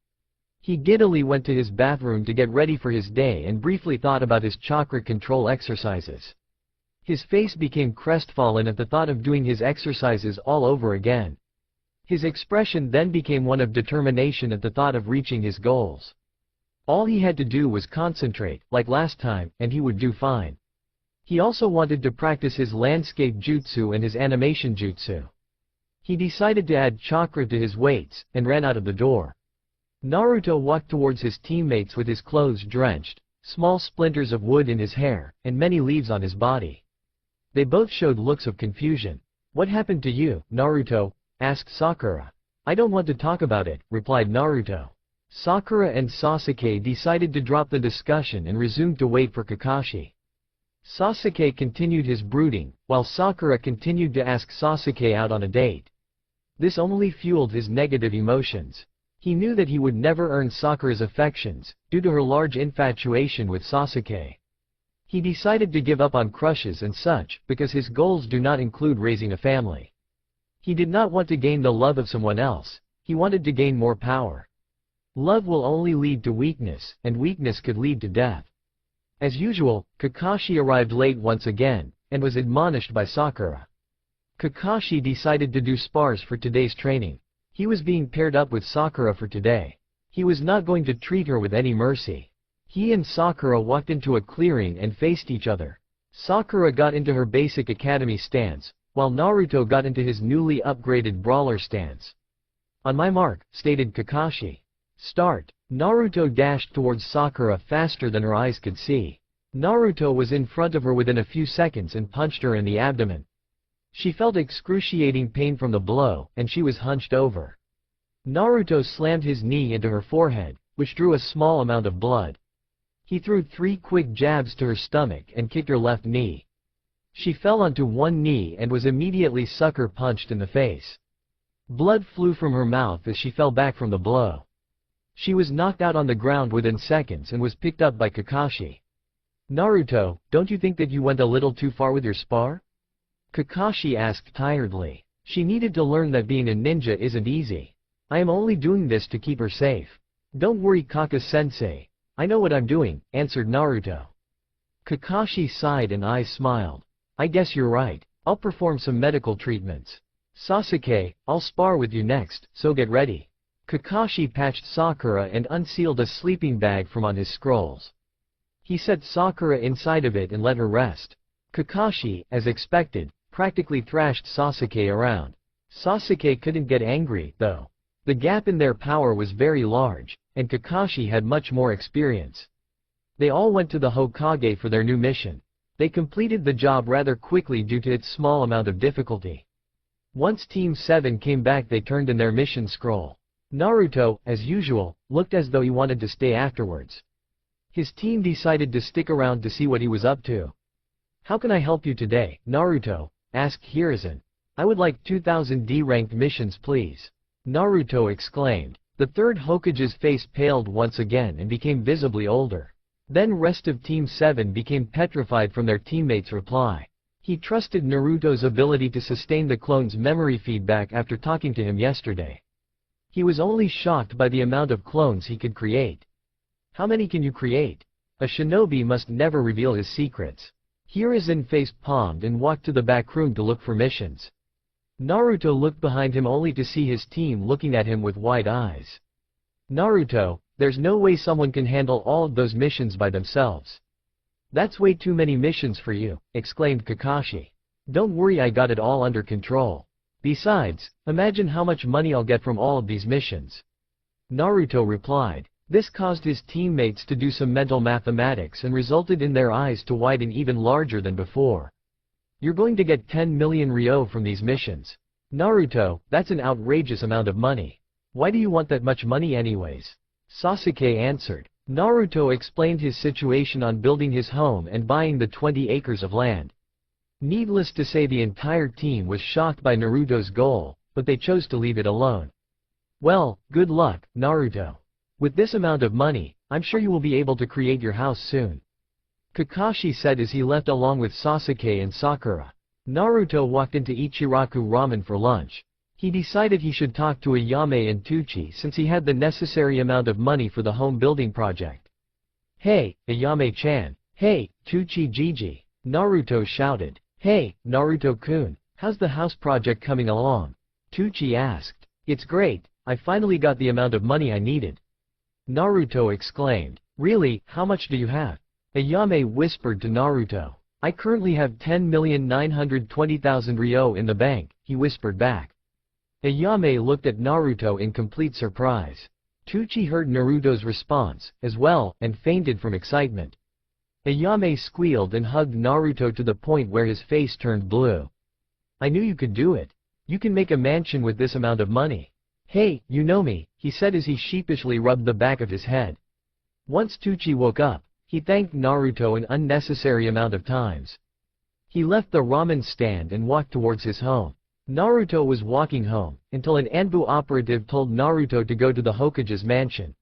He giddily went to his bathroom to get ready for his day and briefly thought about his chakra control exercises. His face became crestfallen at the thought of doing his exercises all over again. His expression then became one of determination at the thought of reaching his goals. All he had to do was concentrate, like last time, and he would do fine. He also wanted to practice his landscape jutsu and his animation jutsu. He decided to add chakra to his weights, and ran out of the door. Naruto walked towards his teammates with his clothes drenched, small splinters of wood in his hair, and many leaves on his body. They both showed looks of confusion. What happened to you, Naruto? Asked Sakura. I don't want to talk about it, replied Naruto. Sakura and Sasuke decided to drop the discussion and resumed to wait for Kakashi. Sasuke continued his brooding, while Sakura continued to ask Sasuke out on a date. This only fueled his negative emotions. He knew that he would never earn Sakura's affections, due to her large infatuation with Sasuke. He decided to give up on crushes and such, because his goals do not include raising a family. He did not want to gain the love of someone else, he wanted to gain more power. Love will only lead to weakness, and weakness could lead to death. As usual, Kakashi arrived late once again, and was admonished by Sakura. Kakashi decided to do spars for today's training. He was being paired up with Sakura for today. He was not going to treat her with any mercy. He and Sakura walked into a clearing and faced each other. Sakura got into her basic academy stance, while Naruto got into his newly upgraded brawler stance. On my mark, stated Kakashi. Start. Naruto dashed towards Sakura faster than her eyes could see. Naruto was in front of her within a few seconds and punched her in the abdomen. She felt excruciating pain from the blow, and she was hunched over. Naruto slammed his knee into her forehead, which drew a small amount of blood. He threw 3 quick jabs to her stomach and kicked her left knee. She fell onto one knee and was immediately sucker punched in the face. Blood flew from her mouth as she fell back from the blow. She was knocked out on the ground within seconds and was picked up by Kakashi. Naruto, don't you think that you went a little too far with your spar? Kakashi asked tiredly. She needed to learn that being a ninja isn't easy. I am only doing this to keep her safe. Don't worry, Kaka-sensei. I know what I'm doing, answered Naruto. Kakashi sighed and eyes smiled. I guess you're right. I'll perform some medical treatments. Sasuke, I'll spar with you next, so get ready. Kakashi patched Sakura and unsealed a sleeping bag from on his scrolls. He set Sakura inside of it and let her rest. Kakashi, as expected, practically thrashed Sasuke around. Sasuke couldn't get angry, though. The gap in their power was very large, and Kakashi had much more experience. They all went to the Hokage for their new mission. They completed the job rather quickly due to its small amount of difficulty. Once Team 7 came back, they turned in their mission scroll. Naruto, as usual, looked as though he wanted to stay afterwards. His team decided to stick around to see what he was up to. How can I help you today, Naruto? Asked Hiruzen. I would like 2000 D-ranked missions please. Naruto exclaimed. The third Hokage's face paled once again and became visibly older. Then rest of Team 7 became petrified from their teammates' reply. He trusted Naruto's ability to sustain the clone's memory feedback after talking to him yesterday. He was only shocked by the amount of clones he could create. How many can you create? A shinobi must never reveal his secrets. Hiruzen face-palmed and walked to the back room to look for missions. Naruto looked behind him only to see his team looking at him with wide eyes. Naruto, there's no way someone can handle all of those missions by themselves. That's way too many missions for you, exclaimed Kakashi. Don't worry, I got it all under control. Besides, imagine how much money I'll get from all of these missions. Naruto replied. This caused his teammates to do some mental mathematics and resulted in their eyes to widen even larger than before. You're going to get 10 million ryo from these missions. Naruto, that's an outrageous amount of money. Why do you want that much money anyways? Sasuke answered. Naruto explained his situation on building his home and buying the 20 acres of land. Needless to say, the entire team was shocked by Naruto's goal, but they chose to leave it alone. Well, good luck, Naruto. With this amount of money, I'm sure you will be able to create your house soon. Kakashi said as he left along with Sasuke and Sakura. Naruto walked into Ichiraku Ramen for lunch. He decided he should talk to Ayame and Tucci since he had the necessary amount of money for the home building project. Hey, Ayame-chan. Hey, Tucci-Gigi. Naruto shouted. Hey, Naruto-kun, how's the house project coming along? Tucci asked. It's great, I finally got the amount of money I needed. Naruto exclaimed. Really, how much do you have? Ayame whispered to Naruto. I currently have 10,920,000 ryo in the bank, he whispered back. Ayame looked at Naruto in complete surprise. Tucci heard Naruto's response, as well, and fainted from excitement. Ayame squealed and hugged Naruto to the point where his face turned blue. I knew you could do it. You can make a mansion with this amount of money. Hey, you know me, he said as he sheepishly rubbed the back of his head. Once Tucci woke up, he thanked Naruto an unnecessary amount of times. He left the ramen stand and walked towards his home. Naruto was walking home, until an Anbu operative told Naruto to go to the Hokage's mansion.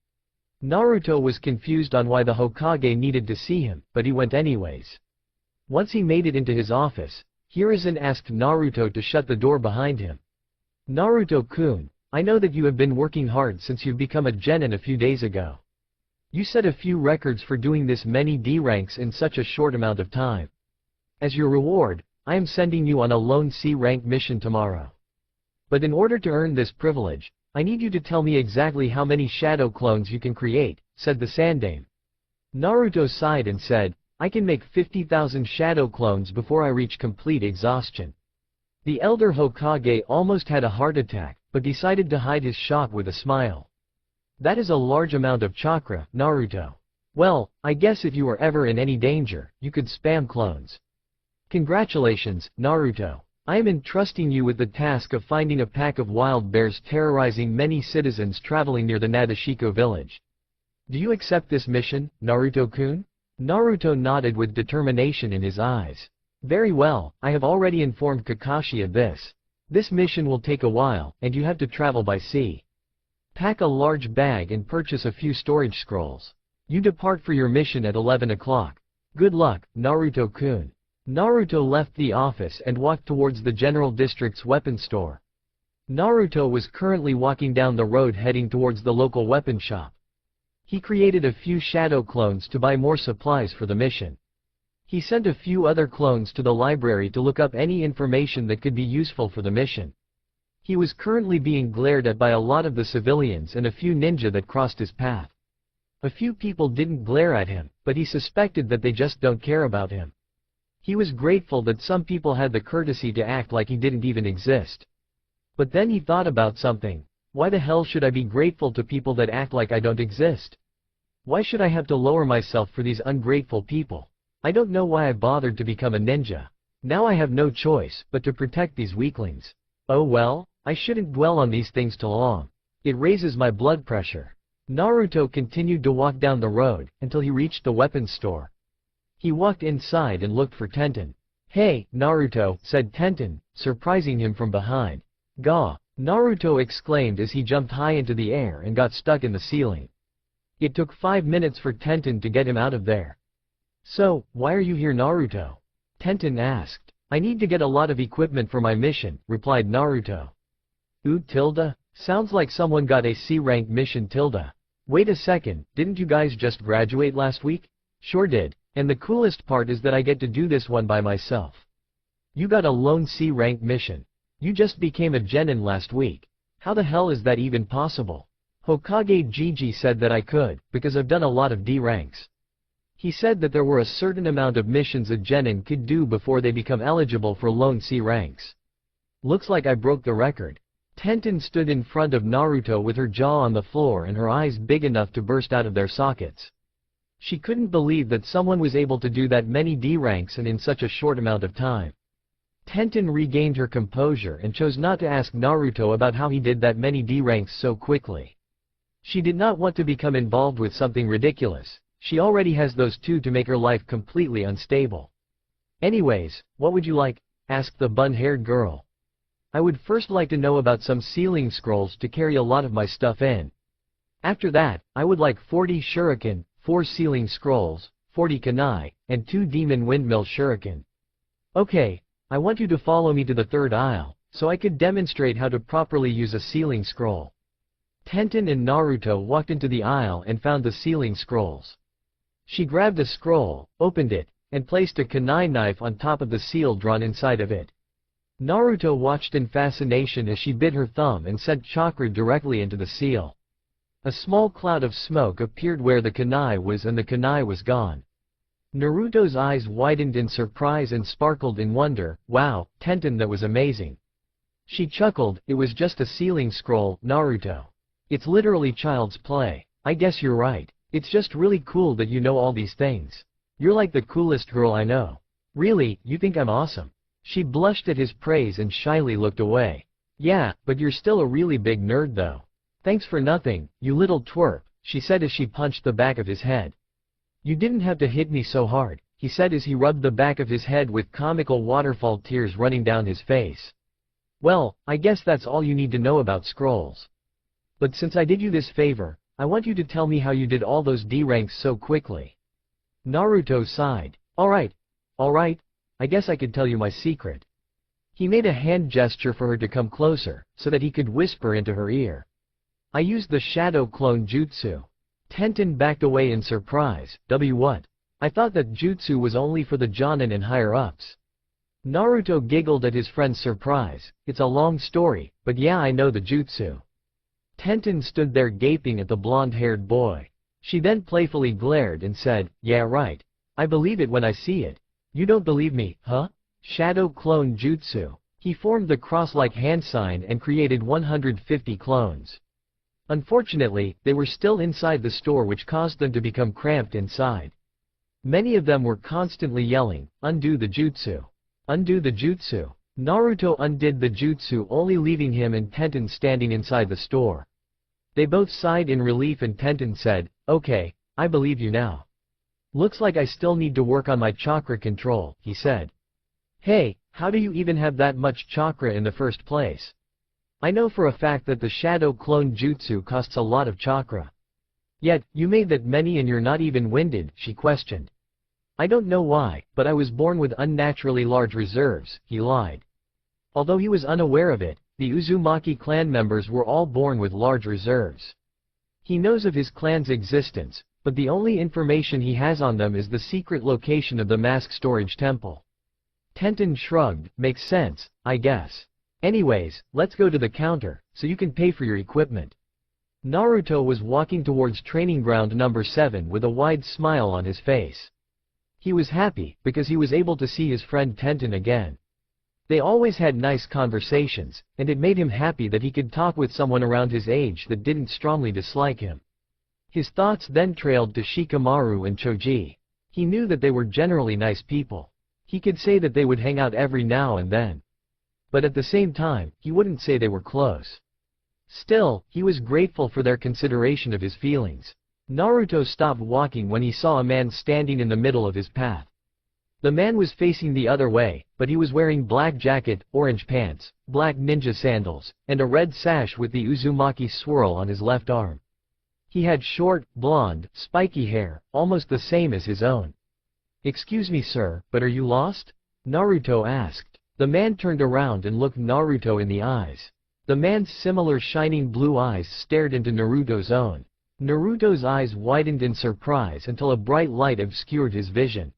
Naruto was confused on why the Hokage needed to see him, but he went anyways. Once he made it into his office, Hiruzen asked Naruto to shut the door behind him. Naruto-kun, I know that you have been working hard since you've become a genin a few days ago. You set a few records for doing this many D ranks in such a short amount of time. As your reward, I am sending you on a lone C rank mission tomorrow. But in order to earn this privilege, I need you to tell me exactly how many shadow clones you can create, said the Sandame. Naruto sighed and said, I can make 50,000 shadow clones before I reach complete exhaustion. The elder Hokage almost had a heart attack, but decided to hide his shock with a smile. That is a large amount of chakra, Naruto. Well, I guess if you were ever in any danger, you could spam clones. Congratulations, Naruto. I am entrusting you with the task of finding a pack of wild bears terrorizing many citizens traveling near the Nadeshiko village. Do you accept this mission, Naruto-kun? Naruto nodded with determination in his eyes. Very well, I have already informed Kakashi of this. This mission will take a while, and you have to travel by sea. Pack a large bag and purchase a few storage scrolls. You depart for your mission at 11 o'clock. Good luck, Naruto-kun. Naruto left the office and walked towards the General District's weapon store. Naruto was currently walking down the road heading towards the local weapon shop. He created a few shadow clones to buy more supplies for the mission. He sent a few other clones to the library to look up any information that could be useful for the mission. He was currently being glared at by a lot of the civilians and a few ninja that crossed his path. A few people didn't glare at him, but he suspected that they just don't care about him. He was grateful that some people had the courtesy to act like he didn't even exist. But then he thought about something. Why the hell should I be grateful to people that act like I don't exist? Why should I have to lower myself for these ungrateful people? I don't know why I bothered to become a ninja. Now I have no choice but to protect these weaklings. Oh well, I shouldn't dwell on these things too long. It raises my blood pressure. Naruto continued to walk down the road until he reached the weapons store. He walked inside and looked for Tenten. Hey, Naruto, said Tenten, surprising him from behind. Gah! Naruto exclaimed as he jumped high into the air and got stuck in the ceiling. It took 5 minutes for Tenten to get him out of there. "So, why are you here, Naruto?" Tenten asked. "I need to get a lot of equipment for my mission," replied Naruto. Sounds like someone got a C-rank mission. Wait a second, didn't you guys just graduate last week? Sure did, and the coolest part is that I get to do this one by myself. You got a lone C-rank mission. You just became a genin last week. How the hell is that even possible? Hokage Gigi said that I could, because I've done a lot of D ranks. He said that there were a certain amount of missions a genin could do before they become eligible for lone C ranks. Looks like I broke the record. Tenten stood in front of Naruto with her jaw on the floor and her eyes big enough to burst out of their sockets. She couldn't believe that someone was able to do that many D ranks and in such a short amount of time. Tenten regained her composure and chose not to ask Naruto about how he did that many D ranks so quickly. She did not want to become involved with something ridiculous. She already has those two to make her life completely unstable. "Anyways, what would you like?" asked the bun-haired girl. "I would first like to know about some sealing scrolls to carry a lot of my stuff in. After that, I would like 40 shuriken, 4 sealing scrolls, 40 kunai, and 2 demon windmill shuriken. Okay, I want you to follow me to the third aisle, so I could demonstrate how to properly use a sealing scroll." Tenten and Naruto walked into the aisle and found the sealing scrolls. She grabbed a scroll, opened it, and placed a kunai knife on top of the seal drawn inside of it. Naruto watched in fascination as she bit her thumb and sent chakra directly into the seal. A small cloud of smoke appeared where the kunai was and the kunai was gone. Naruto's eyes widened in surprise and sparkled in wonder. "Wow, Tenten, that was amazing." She chuckled. "It was just a sealing scroll, Naruto. It's literally child's play. I guess you're right. It's just really cool that you know all these things. You're like the coolest girl I know. Really, you think I'm awesome." She blushed at his praise and shyly looked away. "Yeah, but you're still a really big nerd though. Thanks for nothing, you little twerp," she said as she punched the back of his head. "You didn't have to hit me so hard," he said as he rubbed the back of his head with comical waterfall tears running down his face. "Well, I guess that's all you need to know about scrolls. But since I did you this favor, I want you to tell me how you did all those D ranks so quickly." Naruto sighed. Alright, I guess I could tell you my secret." He made a hand gesture for her to come closer, so that he could whisper into her ear. "I used the shadow clone jutsu." Tenten backed away in surprise. What? I thought that jutsu was only for the jonin and higher-ups." Naruto giggled at his friend's surprise. "It's a long story, but yeah, I know the jutsu." Tenten stood there gaping at the blonde-haired boy. She then playfully glared and said, "Yeah, right. I believe it when I see it. You don't believe me, huh? Shadow clone jutsu." He formed the cross-like hand sign and created 150 clones. Unfortunately, they were still inside the store, which caused them to become cramped inside. Many of them were constantly yelling, "Undo the jutsu! Undo the jutsu!" Naruto undid the jutsu, only leaving him and Tenten standing inside the store. They both sighed in relief and Tenten said, "Okay, I believe you now. Looks like I still need to work on my chakra control," he said. "Hey, how do you even have that much chakra in the first place? I know for a fact that the shadow clone jutsu costs a lot of chakra. Yet, you made that many and you're not even winded," she questioned. "I don't know why, but I was born with unnaturally large reserves," he lied. Although he was unaware of it, the Uzumaki clan members were all born with large reserves. He knows of his clan's existence, but the only information he has on them is the secret location of the mask storage temple. Tenten shrugged. "Makes sense, I guess. Anyways, let's go to the counter, so you can pay for your equipment." Naruto was walking towards training ground number 7 with a wide smile on his face. He was happy, because he was able to see his friend Tenten again. They always had nice conversations, and it made him happy that he could talk with someone around his age that didn't strongly dislike him. His thoughts then trailed to Shikamaru and Choji. He knew that they were generally nice people. He could say that they would hang out every now and then. But at the same time, he wouldn't say they were close. Still, he was grateful for their consideration of his feelings. Naruto stopped walking when he saw a man standing in the middle of his path. The man was facing the other way, but he was wearing black jacket, orange pants, black ninja sandals, and a red sash with the Uzumaki swirl on his left arm. He had short, blonde, spiky hair, almost the same as his own. "Excuse me sir, but are you lost?" Naruto asked. The man turned around and looked Naruto in the eyes. The man's similar shining blue eyes stared into Naruto's own. Naruto's eyes widened in surprise until a bright light obscured his vision.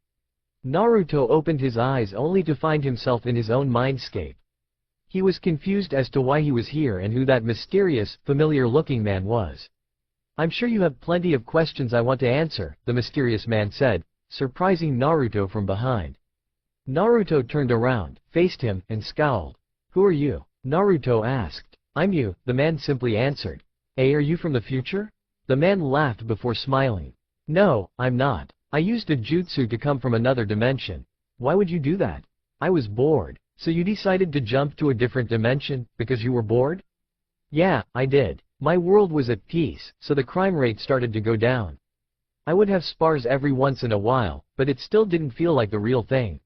Naruto opened his eyes only to find himself in his own mindscape. He was confused as to why he was here and who that mysterious, familiar-looking man was. "I'm sure you have plenty of questions I want to answer," the mysterious man said, surprising Naruto from behind. Naruto turned around, faced him, and scowled. "Who are you?" Naruto asked. "I'm you," the man simply answered. Are you from the future?" The man laughed before smiling. "No, I'm not. I used a jutsu to come from another dimension." "Why would you do that?" "I was bored." "So you decided to jump to a different dimension, because you were bored?" "Yeah, I did. My world was at peace, so the crime rate started to go down. I would have spars every once in a while, but it still didn't feel like the real thing."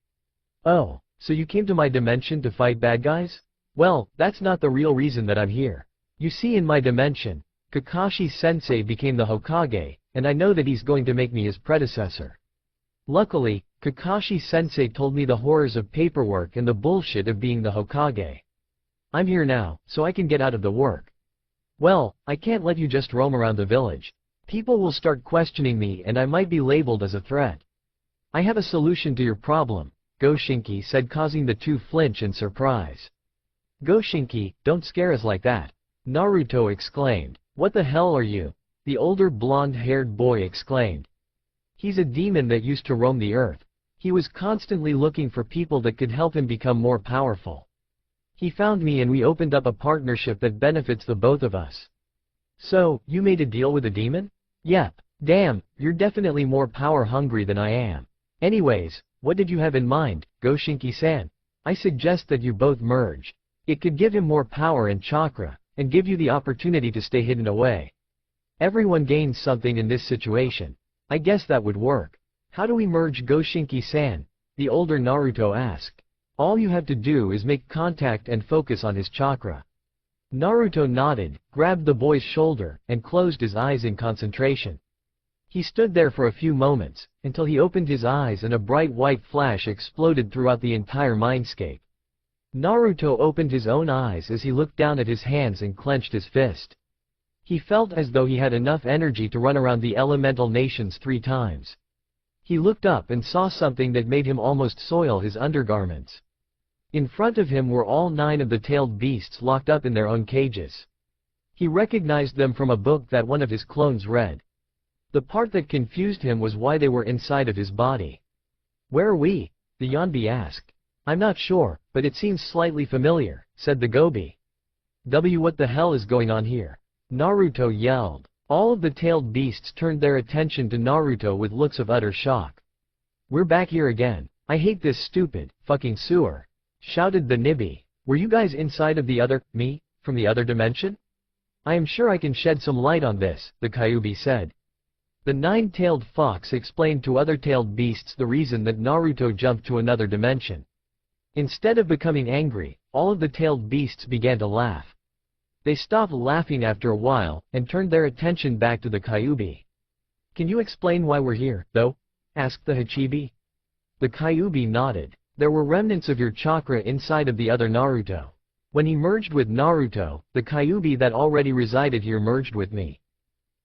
"Oh, so you came to my dimension to fight bad guys?" "Well, that's not the real reason that I'm here. You see, in my dimension, Kakashi-sensei became the Hokage, and I know that he's going to make me his predecessor. Luckily, Kakashi-sensei told me the horrors of paperwork and the bullshit of being the Hokage. I'm here now, so I can get out of the work. Well, I can't let you just roam around the village. People will start questioning me and I might be labeled as a threat. I have a solution to your problem," Goshinki said, causing the two flinch in surprise. "Goshinki, don't scare us like that," Naruto exclaimed. "What the hell are you?" the older blonde-haired boy exclaimed. "He's a demon that used to roam the earth. He was constantly looking for people that could help him become more powerful. He found me and we opened up a partnership that benefits the both of us." "So, you made a deal with a demon?" "Yep. Damn, you're definitely more power-hungry than I am. Anyways, what did you have in mind, Goshinki-san?" "I suggest that you both merge. It could give him more power and chakra, and give you the opportunity to stay hidden away. Everyone gains something in this situation. I guess that would work." "How do we merge, Goshinki-san?" the older Naruto asked. "All you have to do is make contact and focus on his chakra." Naruto nodded, grabbed the boy's shoulder, and closed his eyes in concentration. He stood there for a few moments, until he opened his eyes and a bright white flash exploded throughout the entire mindscape. Naruto opened his own eyes as he looked down at his hands and clenched his fist. He felt as though he had enough energy to run around the elemental nations 3 times. He looked up and saw something that made him almost soil his undergarments. In front of him were all 9 of the tailed beasts locked up in their own cages. He recognized them from a book that one of his clones read. The part that confused him was why they were inside of his body. "Where are we?" the Yonbi asked. "I'm not sure, but it seems slightly familiar," said the Gobi. What the hell is going on here?" Naruto yelled. All of the tailed beasts turned their attention to Naruto with looks of utter shock. "We're back here again. I hate this stupid, fucking sewer," shouted the Nibi. "Were you guys inside of the other, me, from the other dimension?" "I am sure I can shed some light on this," the Kyuubi said. The 9-tailed fox explained to other tailed beasts the reason that Naruto jumped to another dimension. Instead of becoming angry, all of the tailed beasts began to laugh. They stopped laughing after a while, and turned their attention back to the Kyuubi. "Can you explain why we're here, though?" asked the Hachibi. The Kyuubi nodded. "There were remnants of your chakra inside of the other Naruto. When he merged with Naruto, the Kyuubi that already resided here merged with me.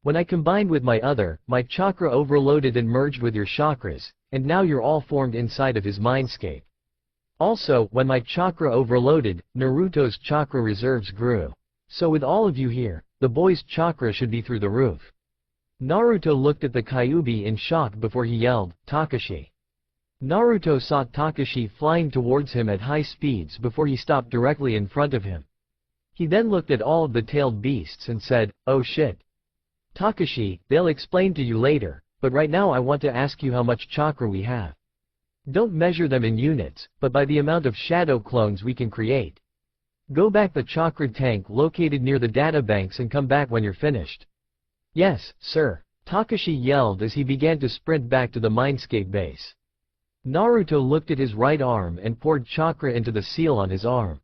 When I combined with my chakra overloaded and merged with your chakras, and now you're all formed inside of his mindscape. Also, when my chakra overloaded, Naruto's chakra reserves grew. So with all of you here, the boy's chakra should be through the roof." Naruto looked at the Kyuubi in shock before he yelled, "Takashi!" Naruto saw Takashi flying towards him at high speeds before he stopped directly in front of him. He then looked at all of the tailed beasts and said, "Oh shit. Takashi, they'll explain to you later, but right now I want to ask you how much chakra we have. Don't measure them in units, but by the amount of shadow clones we can create. Go back the chakra tank located near the databanks and come back when you're finished." "Yes, sir," Takashi yelled as he began to sprint back to the Mindscape base. Naruto looked at his right arm and poured chakra into the seal on his arm.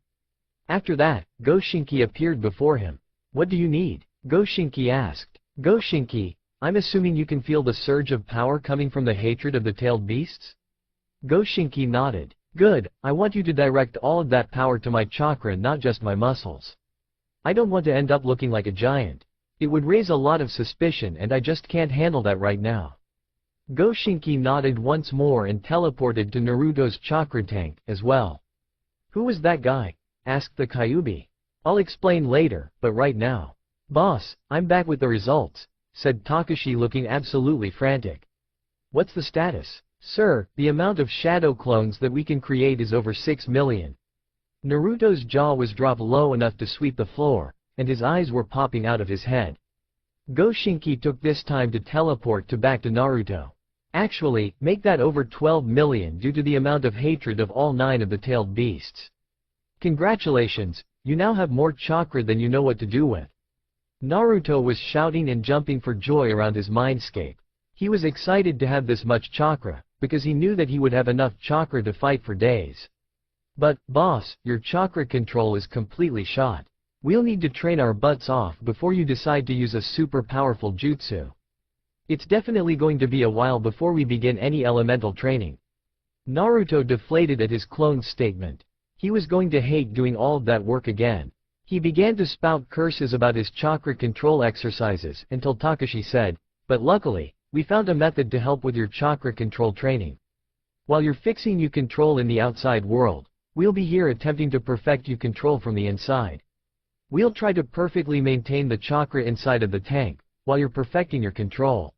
After that, Goshinki appeared before him. "What do you need?" Goshinki asked. Goshinki, I'm assuming you can feel the surge of power coming from the hatred of the tailed beasts? Goshinki nodded. Good, I want you to direct all of that power to my chakra, not just my muscles. I don't want to end up looking like a giant. It would raise a lot of suspicion and I just can't handle that right now. Goshinki nodded once more and teleported to Naruto's chakra tank as well. Who was that guy? Asked the Kyuubi. I'll explain later, but right now. Boss, I'm back with the results, said Takashi looking absolutely frantic. What's the status? Sir, the amount of shadow clones that we can create is over 6 million. Naruto's jaw was dropped low enough to sweep the floor, and his eyes were popping out of his head. Goshinki took this time to teleport back to Naruto. Actually, make that over 12 million due to the amount of hatred of all 9 of the tailed beasts. Congratulations, you now have more chakra than you know what to do with. Naruto was shouting and jumping for joy around his mindscape. He was excited to have this much chakra, because he knew that he would have enough chakra to fight for days. But, boss, your chakra control is completely shot. We'll need to train our butts off before you decide to use a super powerful jutsu. It's definitely going to be a while before we begin any elemental training. Naruto deflated at his clone's statement. He was going to hate doing all of that work again. He began to spout curses about his chakra control exercises until Takashi said, but luckily, we found a method to help with your chakra control training. While you're fixing you control in the outside world, we'll be here attempting to perfect you control from the inside. We'll try to perfectly maintain the chakra inside of the tank, while you're perfecting your control.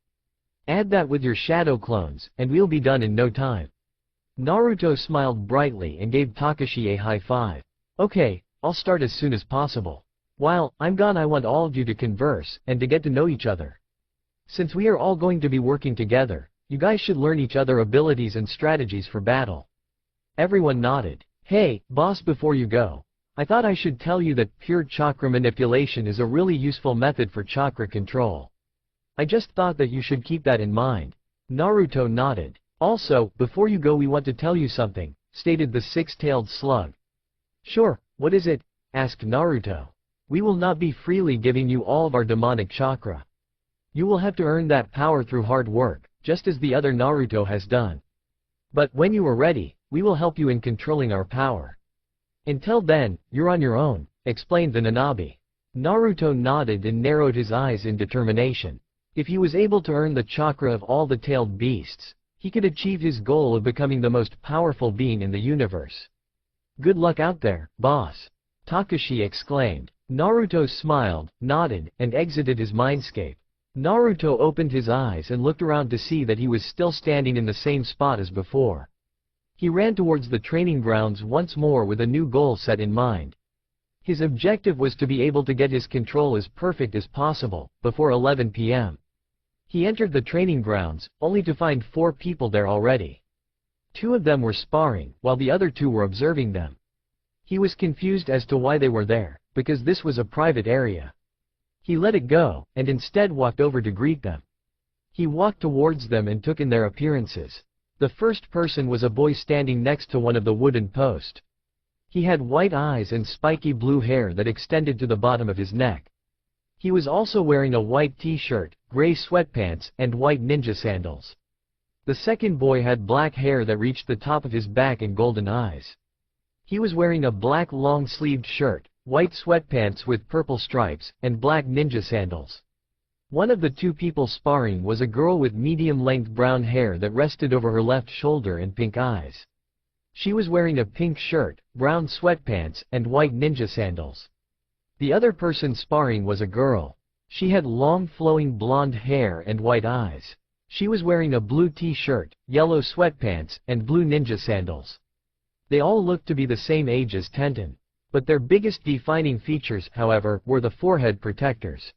Add that with your shadow clones, and we'll be done in no time. Naruto smiled brightly and gave Takashi a high five. Okay, I'll start as soon as possible. While I'm gone, I want all of you to converse, and to get to know each other. Since we are all going to be working together, you guys should learn each other abilities and strategies for battle. Everyone nodded. Hey, boss, before you go, I thought I should tell you that pure chakra manipulation is a really useful method for chakra control. I just thought that you should keep that in mind. Naruto nodded. Also, before you go, we want to tell you something, stated the six-tailed slug. Sure, what is it? Asked Naruto. We will not be freely giving you all of our demonic chakra. You will have to earn that power through hard work, just as the other Naruto has done. But when you are ready, we will help you in controlling our power. Until then, you're on your own, explained the Nanabe. Naruto nodded and narrowed his eyes in determination. If he was able to earn the chakra of all the tailed beasts, he could achieve his goal of becoming the most powerful being in the universe. Good luck out there, boss, Takashi exclaimed. Naruto smiled, nodded, and exited his mindscape. Naruto opened his eyes and looked around to see that he was still standing in the same spot as before. He ran towards the training grounds once more with a new goal set in mind. His objective was to be able to get his control as perfect as possible, before 11 p.m. He entered the training grounds, only to find 4 people there already. 2 of them were sparring, while the other 2 were observing them. He was confused as to why they were there, because this was a private area. He let it go, and instead walked over to greet them. He walked towards them and took in their appearances. The first person was a boy standing next to one of the wooden posts. He had white eyes and spiky blue hair that extended to the bottom of his neck. He was also wearing a white t-shirt, gray sweatpants, and white ninja sandals. The second boy had black hair that reached the top of his back and golden eyes. He was wearing a black long-sleeved shirt, white sweatpants with purple stripes, and black ninja sandals. One of the 2 people sparring was a girl with medium-length brown hair that rested over her left shoulder and pink eyes. She was wearing a pink shirt, brown sweatpants, and white ninja sandals. The other person sparring was a girl. She had long flowing blonde hair and white eyes. She was wearing a blue t-shirt, yellow sweatpants, and blue ninja sandals. They all looked to be the same age as Tenten. But their biggest defining features, however, were the forehead protectors.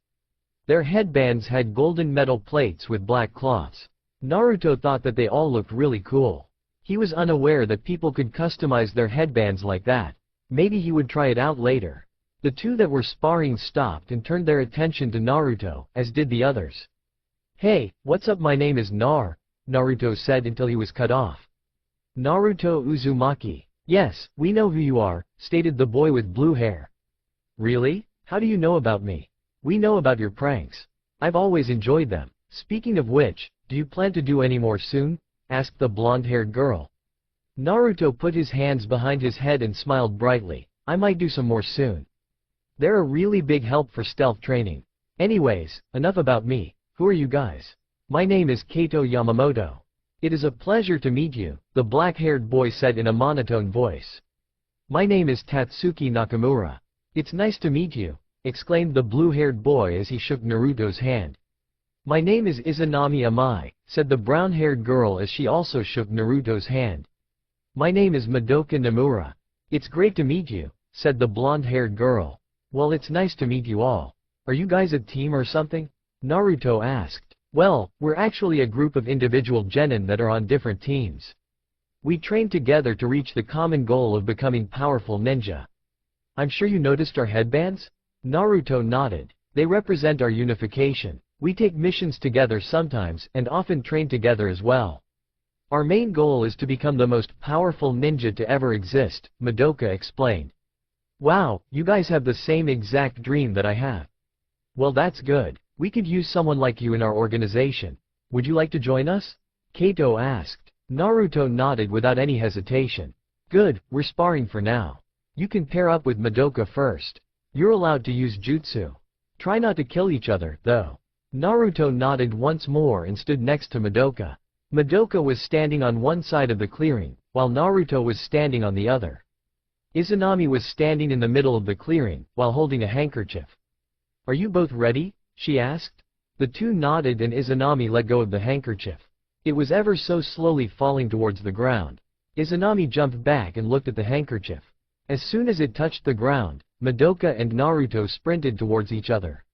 Their headbands had golden metal plates with black cloths. Naruto thought that they all looked really cool. He was unaware that people could customize their headbands like that. Maybe he would try it out later. The 2 that were sparring stopped and turned their attention to Naruto, as did the others. Hey, what's up? My name is Naruto said until he was cut off. Naruto Uzumaki. Yes, we know who you are, stated the boy with blue hair. Really? How do you know about me? We know about your pranks. I've always enjoyed them. Speaking of which, do you plan to do any more soon? Asked the blonde-haired girl. Naruto put his hands behind his head and smiled brightly. I might do some more soon. They're a really big help for stealth training. Anyways, enough about me. Who are you guys? My name is Kato Yamamoto. It is a pleasure to meet you, the black-haired boy said in a monotone voice. My name is Tatsuki Nakamura. It's nice to meet you, exclaimed the blue-haired boy as he shook Naruto's hand. My name is Izanami Amai, said the brown-haired girl as she also shook Naruto's hand. My name is Madoka Nomura. It's great to meet you, said the blonde-haired girl. Well, it's nice to meet you all. Are you guys a team or something? Naruto asked. Well, we're actually a group of individual genin that are on different teams. We train together to reach the common goal of becoming powerful ninja. I'm sure you noticed our headbands? Naruto nodded. They represent our unification. We take missions together sometimes and often train together as well. Our main goal is to become the most powerful ninja to ever exist, Madoka explained. Wow, you guys have the same exact dream that I have. Well, that's good. We could use someone like you in our organization. Would you like to join us? Kato asked. Naruto nodded without any hesitation. Good, we're sparring for now. You can pair up with Madoka first. You're allowed to use jutsu. Try not to kill each other, though. Naruto nodded once more and stood next to Madoka. Madoka was standing on one side of the clearing, while Naruto was standing on the other. Izanami was standing in the middle of the clearing, while holding a handkerchief. Are you both ready? She asked. The two nodded and Izanami let go of the handkerchief. It was ever so slowly falling towards the ground. Izanami jumped back and looked at the handkerchief. As soon as it touched the ground, Madoka and Naruto sprinted towards each other.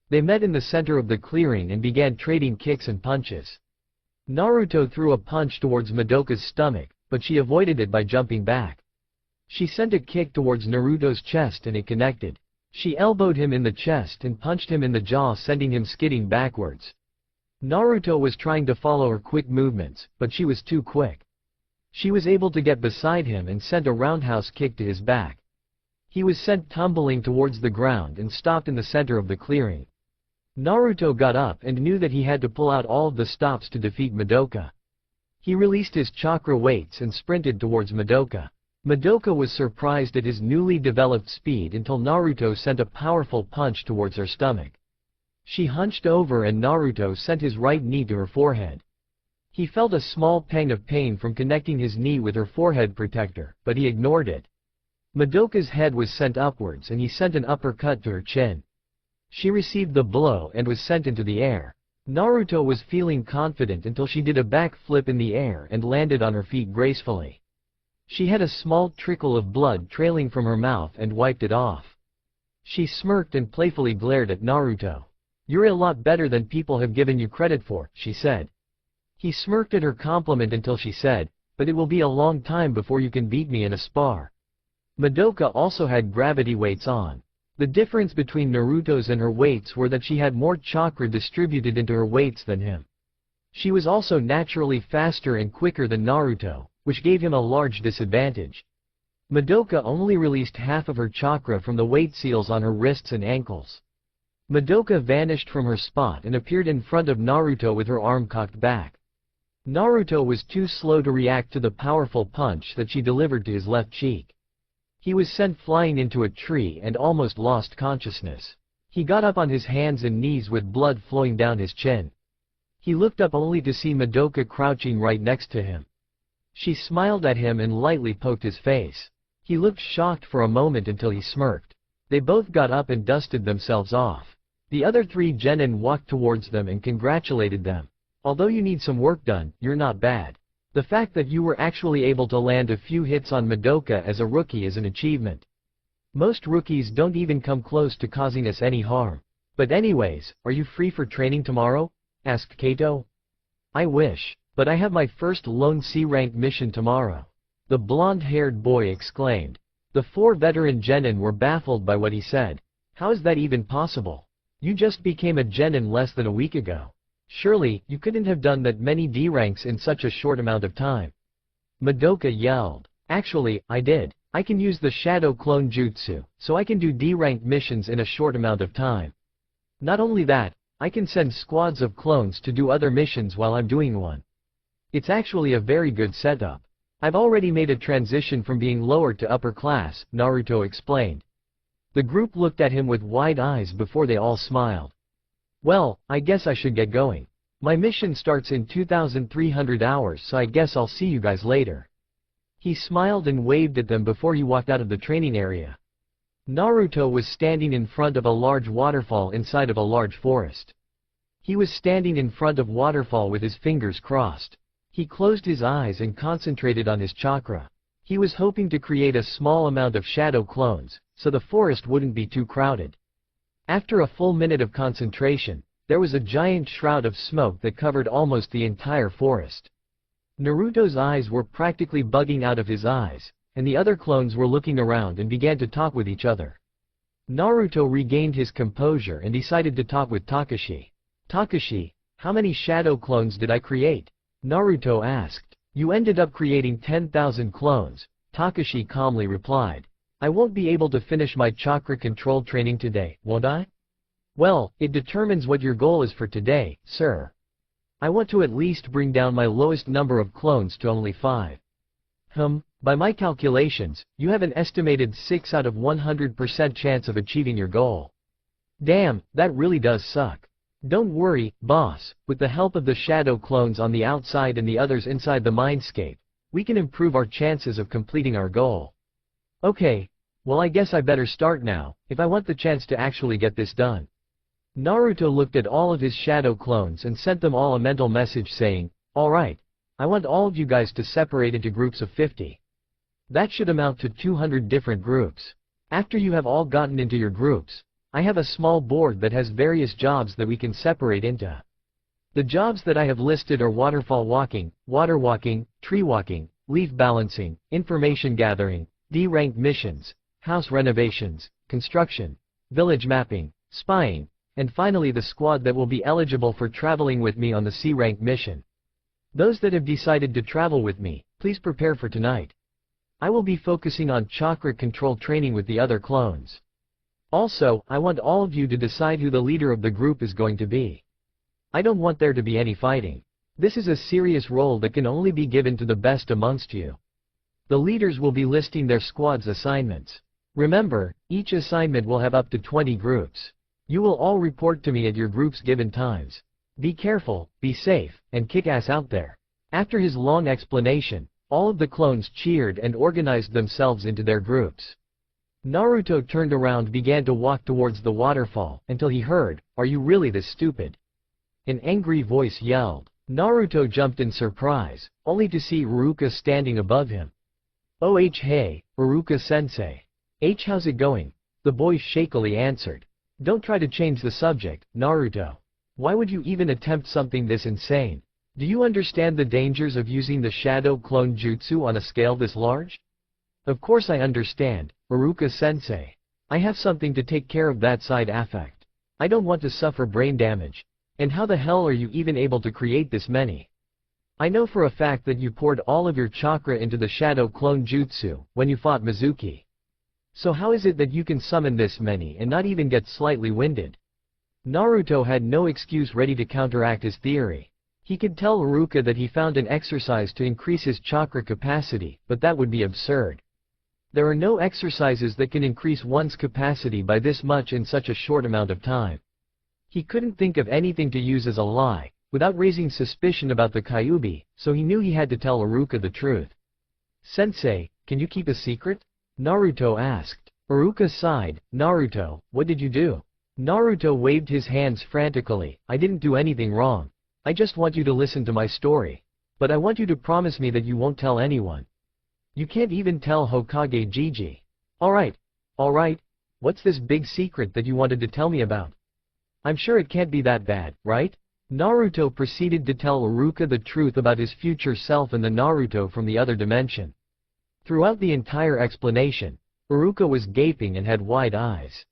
They met in the center of the clearing and began trading kicks and punches. Naruto threw a punch towards Madoka's stomach, but she avoided it by jumping back. She sent a kick towards Naruto's chest and it connected. She elbowed him in the chest and punched him in the jaw, sending him skidding backwards. Naruto was trying to follow her quick movements, but she was too quick. She was able to get beside him and sent a roundhouse kick to his back. He was sent tumbling towards the ground and stopped in the center of the clearing. Naruto got up and knew that he had to pull out all of the stops to defeat Madoka. He released his chakra weights and sprinted towards Madoka. Madoka was surprised at his newly developed speed until Naruto sent a powerful punch towards her stomach. She hunched over and Naruto sent his right knee to her forehead. He felt a small pang of pain from connecting his knee with her forehead protector, but he ignored it. Madoka's head was sent upwards and he sent an uppercut to her chin. She received the blow and was sent into the air. Naruto was feeling confident until she did a backflip in the air and landed on her feet gracefully. She had a small trickle of blood trailing from her mouth and wiped it off. She smirked and playfully glared at Naruto. You're a lot better than people have given you credit for, she said. He smirked at her compliment until she said, but it will be a long time before you can beat me in a spar. Madoka also had gravity weights on. The difference between Naruto's and her weights were that she had more chakra distributed into her weights than him. She was also naturally faster and quicker than Naruto, which gave him a large disadvantage. Madoka only released half of her chakra from the weight seals on her wrists and ankles. Madoka vanished from her spot and appeared in front of Naruto with her arm cocked back. Naruto was too slow to react to the powerful punch that she delivered to his left cheek. He was sent flying into a tree and almost lost consciousness. He got up on his hands and knees with blood flowing down his chin. He looked up only to see Madoka crouching right next to him. She smiled at him and lightly poked his face. He looked shocked for a moment until he smirked. They both got up and dusted themselves off. The other three genin walked towards them and congratulated them. Although you need some work done, you're not bad. The fact that you were actually able to land a few hits on Madoka as a rookie is an achievement. Most rookies don't even come close to causing us any harm. But anyways, are you free for training tomorrow? Asked Kato. I wish, but I have my first lone C-rank mission tomorrow. The blonde-haired boy exclaimed. The four veteran genin were baffled by what he said. How is that even possible? You just became a genin less than a week ago. Surely, you couldn't have done that many D ranks in such a short amount of time. Madoka yelled. Actually, I did. I can use the shadow clone jutsu, so I can do D rank missions in a short amount of time. Not only that, I can send squads of clones to do other missions while I'm doing one. It's actually a very good setup. I've already made a transition from being lower to upper class, Naruto explained. The group looked at him with wide eyes before they all smiled. Well, I guess I should get going. My mission starts in 2,300 hours, so I guess I'll see you guys later. He smiled and waved at them before he walked out of the training area. Naruto was standing in front of a large waterfall inside of a large forest. He was standing in front of waterfall with his fingers crossed. He closed his eyes and concentrated on his chakra. He was hoping to create a small amount of shadow clones, so the forest wouldn't be too crowded. After a full minute of concentration, there was a giant shroud of smoke that covered almost the entire forest. Naruto's eyes were practically bugging out of his eyes, and the other clones were looking around and began to talk with each other. Naruto regained his composure and decided to talk with Takashi. Takashi, how many shadow clones did I create? Naruto asked. You ended up creating 10,000 clones, Takashi calmly replied. I won't be able to finish my chakra control training today, won't I? Well, it determines what your goal is for today, sir. I want to at least bring down my lowest number of clones to only 5. By my calculations, you have an estimated 6 out of 100% chance of achieving your goal. Damn, that really does suck. Don't worry, boss, with the help of the shadow clones on the outside and the others inside the Mindscape, we can improve our chances of completing our goal. Okay, well I guess I better start now, if I want the chance to actually get this done. Naruto looked at all of his shadow clones and sent them all a mental message saying, alright, I want all of you guys to separate into groups of 50. That should amount to 200 different groups. After you have all gotten into your groups, I have a small board that has various jobs that we can separate into. The jobs that I have listed are waterfall walking, water walking, tree walking, leaf balancing, information gathering, D-rank missions, house renovations, construction, village mapping, spying, and finally the squad that will be eligible for traveling with me on the C-rank mission. Those that have decided to travel with me, please prepare for tonight. I will be focusing on chakra control training with the other clones. Also, I want all of you to decide who the leader of the group is going to be. I don't want there to be any fighting. This is a serious role that can only be given to the best amongst you. The leaders will be listing their squad's assignments. Remember, each assignment will have up to 20 groups. You will all report to me at your group's given times. Be careful, be safe, and kick ass out there. After his long explanation, all of the clones cheered and organized themselves into their groups. Naruto turned around and began to walk towards the waterfall, until he heard, "Are you really this stupid?" An angry voice yelled. Naruto jumped in surprise, only to see Iruka standing above him. "Oh hey, Iruka-sensei. How's it going?" The boy shakily answered. "Don't try to change the subject, Naruto. Why would you even attempt something this insane? Do you understand the dangers of using the shadow clone jutsu on a scale this large?" "Of course I understand, Iruka-sensei. I have something to take care of that side affect. I don't want to suffer brain damage. And how the hell are you even able to create this many? I know for a fact that you poured all of your chakra into the shadow clone jutsu when you fought Mizuki. So how is it that you can summon this many and not even get slightly winded?" Naruto had no excuse ready to counteract his theory. He could tell Iruka that he found an exercise to increase his chakra capacity, but that would be absurd. There are no exercises that can increase one's capacity by this much in such a short amount of time. He couldn't think of anything to use as a lie, without raising suspicion about the Kyuubi, so he knew he had to tell Iruka the truth. "Sensei, can you keep a secret?" Naruto asked. Iruka sighed. "Naruto, what did you do?" Naruto waved his hands frantically. "I didn't do anything wrong. I just want you to listen to my story. But I want you to promise me that you won't tell anyone. You can't even tell Hokage Gigi." Alright. What's this big secret that you wanted to tell me about? I'm sure it can't be that bad, right? Naruto proceeded to tell Iruka the truth about his future self and the Naruto from the other dimension. Throughout the entire explanation, Iruka was gaping and had wide eyes.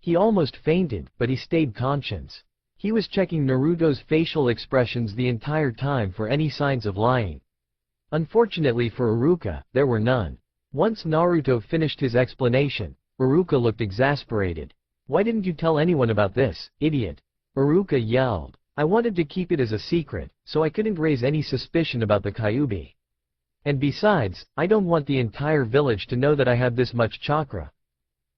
He almost fainted, but he stayed conscious. He was checking Naruto's facial expressions the entire time for any signs of lying. Unfortunately for Iruka, there were none. Once Naruto finished his explanation, Iruka looked exasperated. "Why didn't you tell anyone about this, idiot?" Iruka yelled. I wanted to keep it as a secret, so I couldn't raise any suspicion about the Kyuubi. And besides, I don't want the entire village to know that I have this much chakra.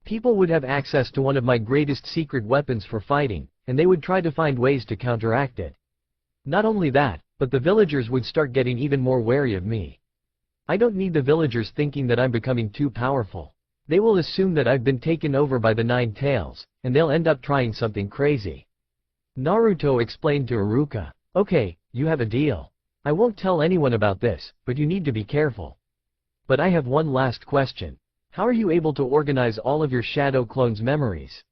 People would have access to one of my greatest secret weapons for fighting, and they would try to find ways to counteract it. Not only that, but the villagers would start getting even more wary of me. I don't need the villagers thinking that I'm becoming too powerful. They will assume that I've been taken over by the Nine Tails, and they'll end up trying something crazy. Naruto explained to Iruka. Okay, you have a deal. I won't tell anyone about this, but you need to be careful. But I have one last question. How are you able to organize all of your shadow clones' memories?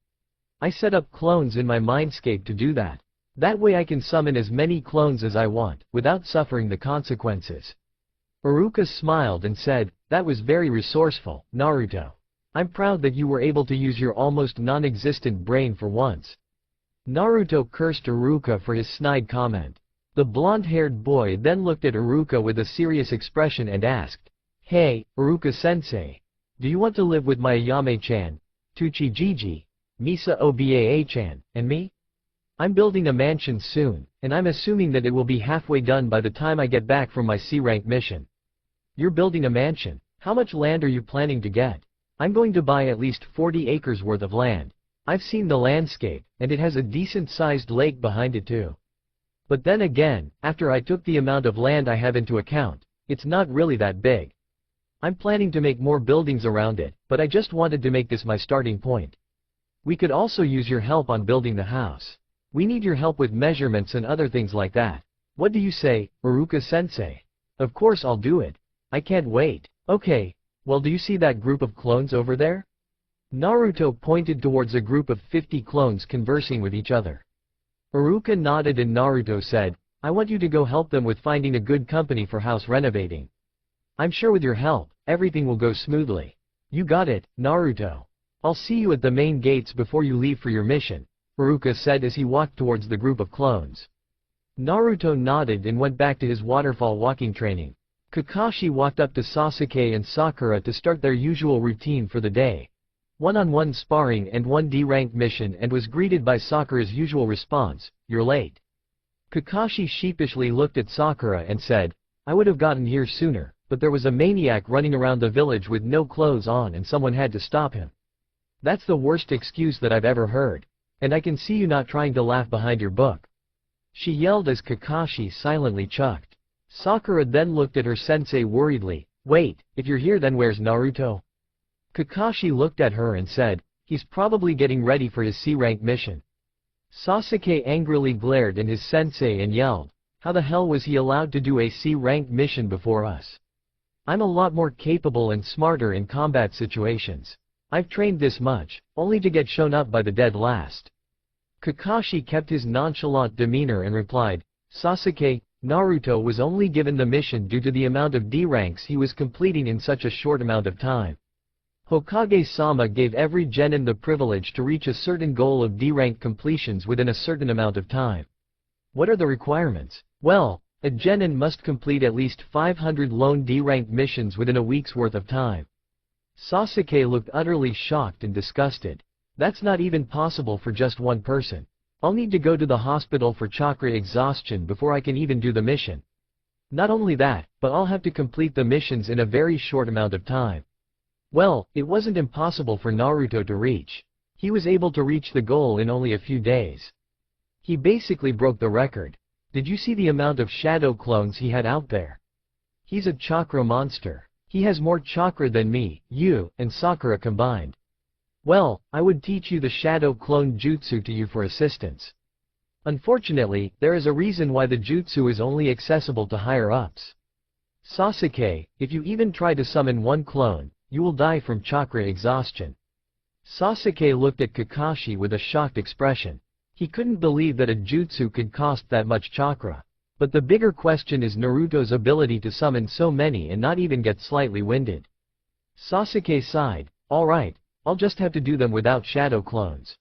I set up clones in my Mindscape to do that. That way I can summon as many clones as I want, without suffering the consequences. Iruka smiled and said, that was very resourceful, Naruto. I'm proud that you were able to use your almost non-existent brain for once. Naruto cursed Iruka for his snide comment. The blonde-haired boy then looked at Iruka with a serious expression and asked, Hey, Iruka-sensei. Do you want to live with my Ayame-chan, Tsuchijiji, Misa Obaa-chan, and me? I'm building a mansion soon, and I'm assuming that it will be halfway done by the time I get back from my C-rank mission. You're building a mansion? How much land are you planning to get? I'm going to buy at least 40 acres worth of land. I've seen the landscape, and it has a decent-sized lake behind it too. But then again, after I took the amount of land I have into account, it's not really that big. I'm planning to make more buildings around it, but I just wanted to make this my starting point. We could also use your help on building the house. We need your help with measurements and other things like that. What do you say, Iruka-sensei? Of course I'll do it. I can't wait. Okay, well, do you see that group of clones over there? Naruto pointed towards a group of 50 clones conversing with each other. Iruka nodded and Naruto said, I want you to go help them with finding a good company for house renovating. I'm sure with your help, everything will go smoothly. You got it, Naruto. I'll see you at the main gates before you leave for your mission, Iruka said as he walked towards the group of clones. Naruto nodded and went back to his waterfall walking training. Kakashi walked up to Sasuke and Sakura to start their usual routine for the day. One-on-one sparring and one D-rank mission, and was greeted by Sakura's usual response, you're late. Kakashi sheepishly looked at Sakura and said, I would have gotten here sooner, but there was a maniac running around the village with no clothes on and someone had to stop him. That's the worst excuse that I've ever heard. And I can see you not trying to laugh behind your book. She yelled as Kakashi silently chucked. Sakura then looked at her sensei worriedly, wait, if you're here then where's Naruto? Kakashi looked at her and said, he's probably getting ready for his C-rank mission. Sasuke angrily glared at his sensei and yelled, how the hell was he allowed to do a C-rank mission before us? I'm a lot more capable and smarter in combat situations. I've trained this much, only to get shown up by the dead last. Kakashi kept his nonchalant demeanor and replied, Sasuke, Naruto was only given the mission due to the amount of D ranks he was completing in such a short amount of time. Hokage-sama gave every genin the privilege to reach a certain goal of D rank completions within a certain amount of time. What are the requirements? Well, a genin must complete at least 500 lone D rank missions within a week's worth of time. Sasuke looked utterly shocked and disgusted. That's not even possible for just one person. I'll need to go to the hospital for chakra exhaustion before I can even do the mission. Not only that, but I'll have to complete the missions in a very short amount of time. Well, it wasn't impossible for Naruto to reach. He was able to reach the goal in only a few days. He basically broke the record. Did you see the amount of shadow clones he had out there? He's a chakra monster. He has more chakra than me, you, and Sakura combined. Well, I would teach you the shadow clone jutsu to you for assistance. Unfortunately, there is a reason why the jutsu is only accessible to higher-ups. Sasuke, if you even try to summon one clone, you will die from chakra exhaustion. Sasuke looked at Kakashi with a shocked expression. He couldn't believe that a jutsu could cost that much chakra. But the bigger question is Naruto's ability to summon so many and not even get slightly winded. Sasuke sighed, alright, I'll just have to do them without shadow clones.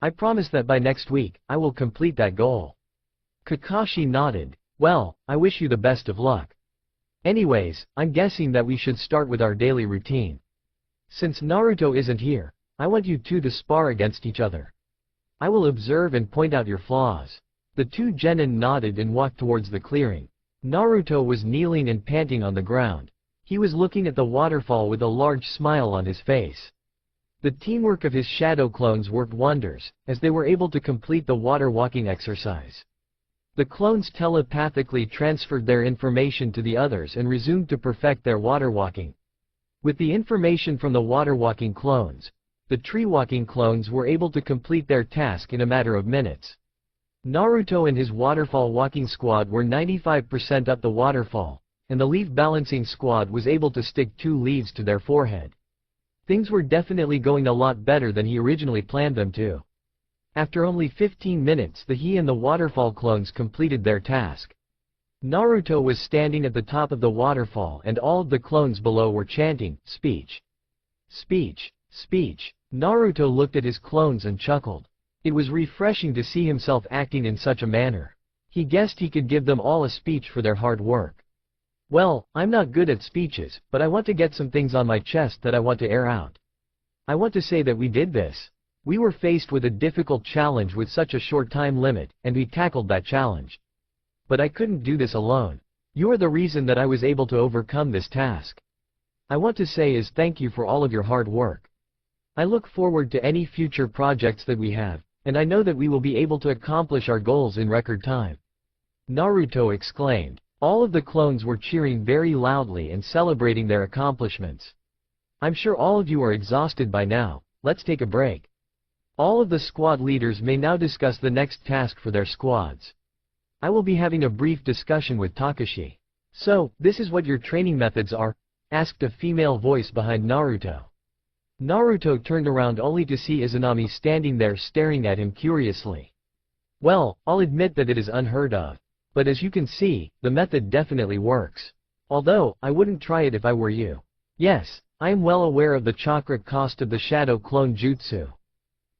I promise that by next week, I will complete that goal. Kakashi nodded, well, I wish you the best of luck. Anyways, I'm guessing that we should start with our daily routine. Since Naruto isn't here, I want you two to spar against each other. I will observe and point out your flaws. The two genin nodded and walked towards the clearing. Naruto was kneeling and panting on the ground. He was looking at the waterfall with a large smile on his face. The teamwork of his shadow clones worked wonders, as they were able to complete the water walking exercise. The clones telepathically transferred their information to the others and resumed to perfect their water walking. With the information from the water walking clones, the tree walking clones were able to complete their task in a matter of minutes. Naruto and his waterfall walking squad were 95% up the waterfall, and the leaf balancing squad was able to stick 2 leaves to their forehead. Things were definitely going a lot better than he originally planned them to. After only 15 minutes, he and the waterfall clones completed their task. Naruto was standing at the top of the waterfall and all of the clones below were chanting, "Speech! Speech! Speech!" Naruto looked at his clones and chuckled. It was refreshing to see himself acting in such a manner. He guessed he could give them all a speech for their hard work. Well, I'm not good at speeches, but I want to get some things on my chest that I want to air out. I want to say that we did this. We were faced with a difficult challenge with such a short time limit, and we tackled that challenge. But I couldn't do this alone. You are the reason that I was able to overcome this task. I want to say is thank you for all of your hard work. I look forward to any future projects that we have, and I know that we will be able to accomplish our goals in record time. Naruto exclaimed. All of the clones were cheering very loudly and celebrating their accomplishments. I'm sure all of you are exhausted by now, let's take a break. All of the squad leaders may now discuss the next task for their squads. I will be having a brief discussion with Takashi. So, this is what your training methods are? Asked a female voice behind Naruto. Naruto turned around only to see Izanami standing there staring at him curiously. Well, I'll admit that it is unheard of. But as you can see, the method definitely works. Although, I wouldn't try it if I were you. Yes, I am well aware of the chakra cost of the shadow clone jutsu.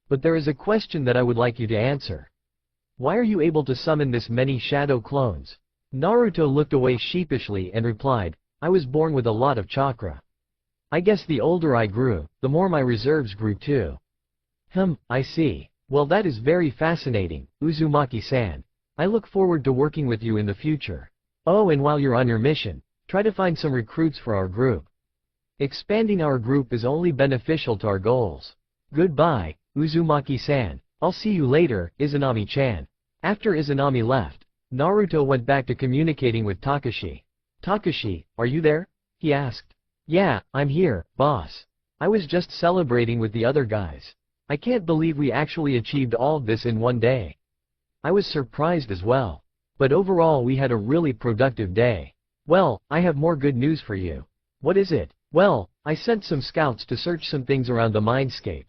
But there is a question that I would like you to answer. Why are you able to summon this many shadow clones? Naruto looked away sheepishly and replied, I was born with a lot of chakra. I guess the older I grew, the more my reserves grew too. I see. Well, that is very fascinating, Uzumaki-san. I look forward to working with you in the future. Oh, and while you're on your mission, try to find some recruits for our group. Expanding our group is only beneficial to our goals. Goodbye, Uzumaki-san. I'll see you later, Izanami-chan. After Izanami left, Naruto went back to communicating with Takashi. Takashi, are you there? He asked. Yeah, I'm here, boss. I was just celebrating with the other guys. I can't believe we actually achieved all of this in one day. I was surprised as well. But overall we had a really productive day. Well, I have more good news for you. What is it? Well, I sent some scouts to search some things around the Mindscape.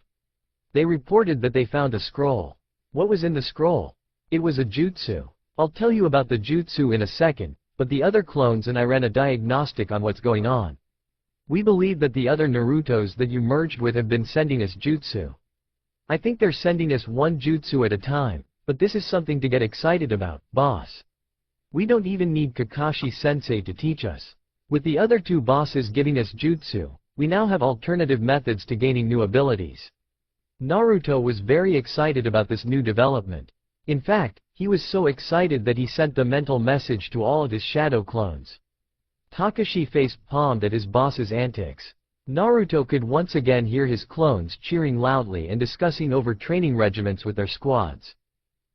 They reported that they found a scroll. What was in the scroll? It was a jutsu. I'll tell you about the jutsu in a second, but the other clones and I ran a diagnostic on what's going on. We believe that the other Narutos that you merged with have been sending us jutsu. I think they're sending us one jutsu at a time, but this is something to get excited about, boss. We don't even need Kakashi-sensei to teach us. With the other 2 bosses giving us jutsu, we now have alternative methods to gaining new abilities. Naruto was very excited about this new development. In fact, he was so excited that he sent the mental message to all of his shadow clones. Takashi face-palmed at his boss's antics. Naruto could once again hear his clones cheering loudly and discussing over training regiments with their squads.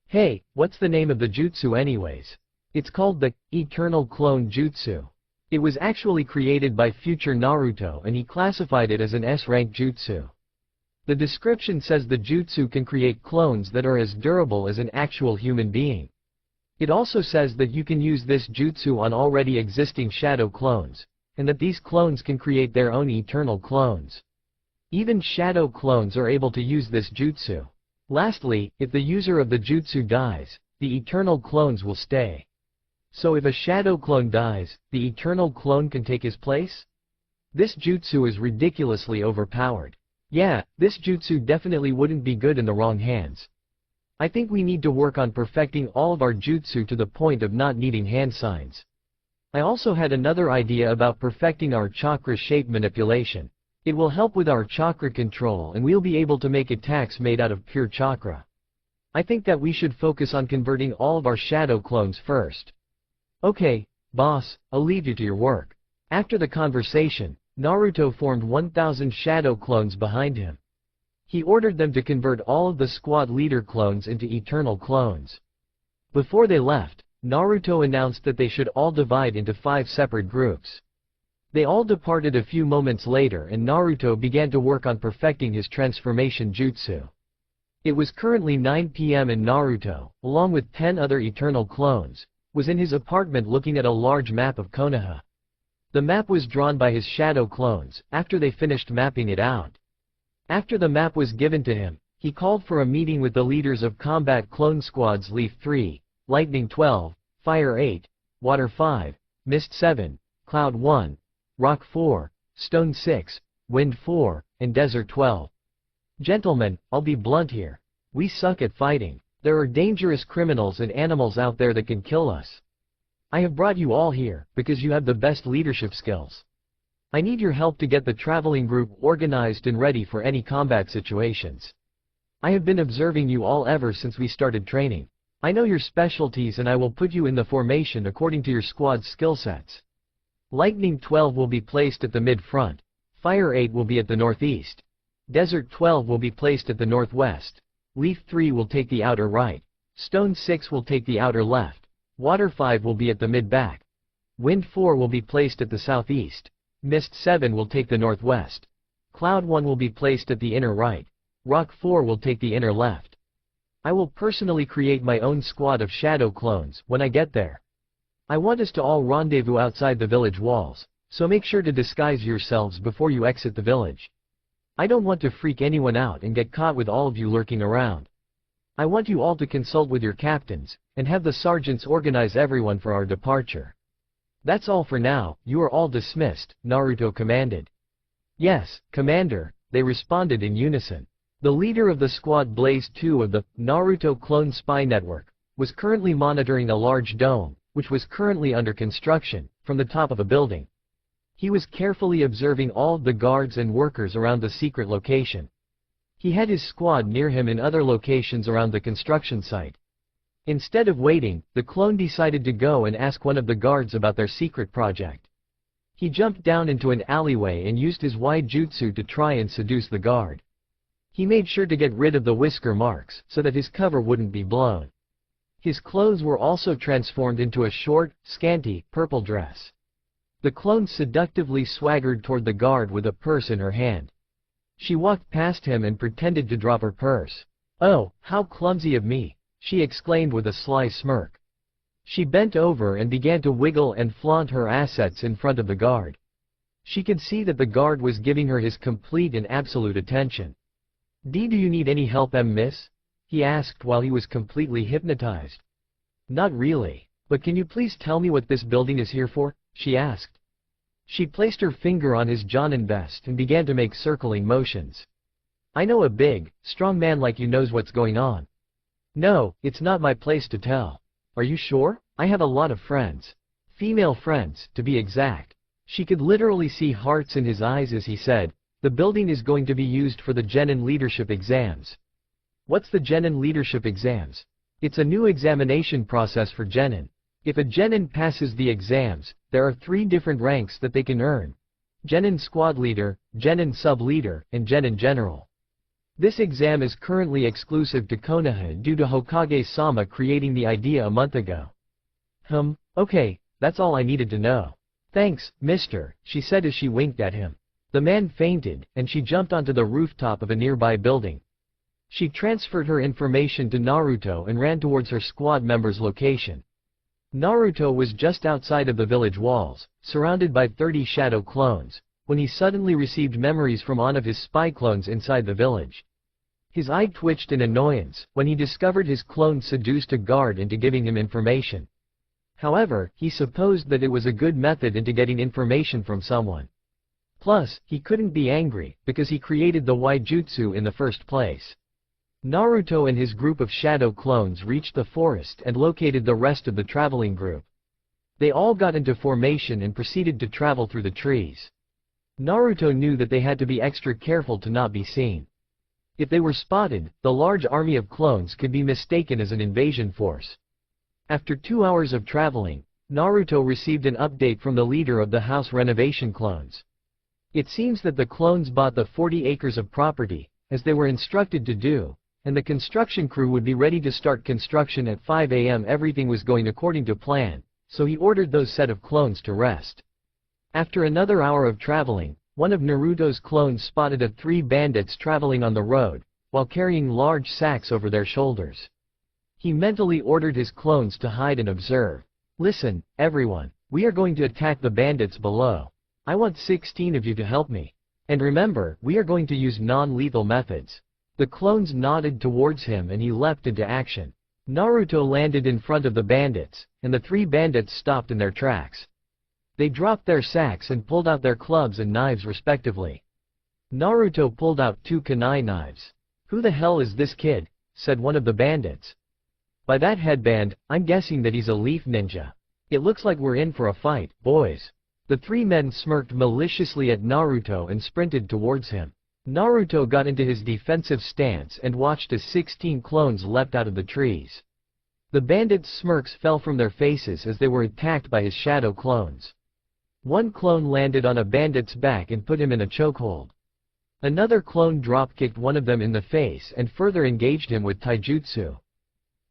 Hey, what's the name of the jutsu anyways? It's called the Eternal Clone Jutsu. It was actually created by future Naruto and he classified it as an S-rank jutsu. The description says the jutsu can create clones that are as durable as an actual human being. It also says that you can use this jutsu on already existing shadow clones, and that these clones can create their own eternal clones. Even shadow clones are able to use this jutsu. Lastly, if the user of the jutsu dies, the eternal clones will stay. So if a shadow clone dies, the eternal clone can take his place? This jutsu is ridiculously overpowered. Yeah, this jutsu definitely wouldn't be good in the wrong hands. I think we need to work on perfecting all of our jutsu to the point of not needing hand signs. I also had another idea about perfecting our chakra shape manipulation. It will help with our chakra control and we'll be able to make attacks made out of pure chakra. I think that we should focus on converting all of our shadow clones first. Okay, boss, I'll leave you to your work. After the conversation, Naruto formed 1,000 shadow clones behind him. He ordered them to convert all of the squad leader clones into eternal clones. Before they left, Naruto announced that they should all divide into 5 separate groups. They all departed a few moments later and Naruto began to work on perfecting his transformation jutsu. It was currently 9 p.m. and Naruto, along with 10 other eternal clones, was in his apartment looking at a large map of Konoha. The map was drawn by his shadow clones after they finished mapping it out. After the map was given to him, he called for a meeting with the leaders of combat clone squads Leaf 3, Lightning 12, Fire 8, Water 5, Mist 7, Cloud 1, Rock 4, Stone 6, Wind 4, and Desert 12. Gentlemen, I'll be blunt here. We suck at fighting. There are dangerous criminals and animals out there that can kill us. I have brought you all here because you have the best leadership skills. I need your help to get the traveling group organized and ready for any combat situations. I have been observing you all ever since we started training. I know your specialties and I will put you in the formation according to your squad's skill sets. Lightning 12 will be placed at the mid-front, Fire 8 will be at the northeast, Desert 12 will be placed at the northwest, Leaf 3 will take the outer right, Stone 6 will take the outer left, Water 5 will be at the mid-back, Wind 4 will be placed at the southeast, Mist 7 will take the northwest, Cloud 1 will be placed at the inner right, Rock 4 will take the inner left. I will personally create my own squad of shadow clones when I get there. I want us to all rendezvous outside the village walls, so make sure to disguise yourselves before you exit the village. I don't want to freak anyone out and get caught with all of you lurking around. I want you all to consult with your captains, and have the sergeants organize everyone for our departure. That's all for now, you are all dismissed, Naruto commanded. Yes, Commander, they responded in unison. The leader of the squad Blaze 2 of the Naruto Clone Spy Network was currently monitoring a large dome, which was currently under construction, from the top of a building. He was carefully observing all of the guards and workers around the secret location. He had his squad near him in other locations around the construction site. Instead of waiting, the clone decided to go and ask one of the guards about their secret project. He jumped down into an alleyway and used his wide jutsu to try and seduce the guard. He made sure to get rid of the whisker marks so that his cover wouldn't be blown. His clothes were also transformed into a short, scanty, purple dress. The clone seductively swaggered toward the guard with a purse in her hand. She walked past him and pretended to drop her purse. "Oh, how clumsy of me," she exclaimed with a sly smirk. She bent over and began to wiggle and flaunt her assets in front of the guard. She could see that the guard was giving her his complete and absolute attention. "Do you need any help, miss?" he asked while he was completely hypnotized. "Not really. But can you please tell me what this building is here for?" she asked. She placed her finger on his Jonin vest and began to make circling motions. "I know a big, strong man like you knows what's going on." "No, it's not my place to tell." "Are you sure? I have a lot of friends. Female friends, to be exact." She could literally see hearts in his eyes as he said, "The building is going to be used for the Genin leadership exams." "What's the Genin leadership exams?" "It's a new examination process for Genin. If a Genin passes the exams, there are 3 different ranks that they can earn: Genin Squad Leader, Genin Sub-Leader, and Genin General. This exam is currently exclusive to Konoha due to Hokage-sama creating the idea a month ago." Okay, that's all I needed to know. "Thanks, mister," she said as she winked at him. The man fainted, and she jumped onto the rooftop of a nearby building. She transferred her information to Naruto and ran towards her squad member's location. Naruto was just outside of the village walls, surrounded by 30 shadow clones, when he suddenly received memories from one of his spy clones inside the village. His eye twitched in annoyance when he discovered his clone seduced a guard into giving him information. However, he supposed that it was a good method into getting information from someone. Plus, he couldn't be angry, because he created the Waijutsu in the first place. Naruto and his group of shadow clones reached the forest and located the rest of the traveling group. They all got into formation and proceeded to travel through the trees. Naruto knew that they had to be extra careful to not be seen. If they were spotted, the large army of clones could be mistaken as an invasion force. After 2 hours of traveling, Naruto received an update from the leader of the house renovation clones. It seems that the clones bought the 40 acres of property, as they were instructed to do, and the construction crew would be ready to start construction at 5 a.m. Everything was going according to plan, so he ordered those set of clones to rest. After another hour of traveling, one of Naruto's clones spotted 3 bandits traveling on the road, while carrying large sacks over their shoulders. He mentally ordered his clones to hide and observe. "Listen, everyone, we are going to attack the bandits below. I want 16 of you to help me. And remember, we are going to use non-lethal methods." The clones nodded towards him and he leapt into action. Naruto landed in front of the bandits, and the 3 bandits stopped in their tracks. They dropped their sacks and pulled out their clubs and knives respectively. Naruto pulled out 2 kunai knives. "Who the hell is this kid?" said one of the bandits. "By that headband, I'm guessing that he's a leaf ninja. It looks like we're in for a fight, boys." The 3 men smirked maliciously at Naruto and sprinted towards him. Naruto got into his defensive stance and watched as 16 clones leapt out of the trees. The bandits' smirks fell from their faces as they were attacked by his shadow clones. One clone landed on a bandit's back and put him in a chokehold. Another clone drop-kicked one of them in the face and further engaged him with taijutsu.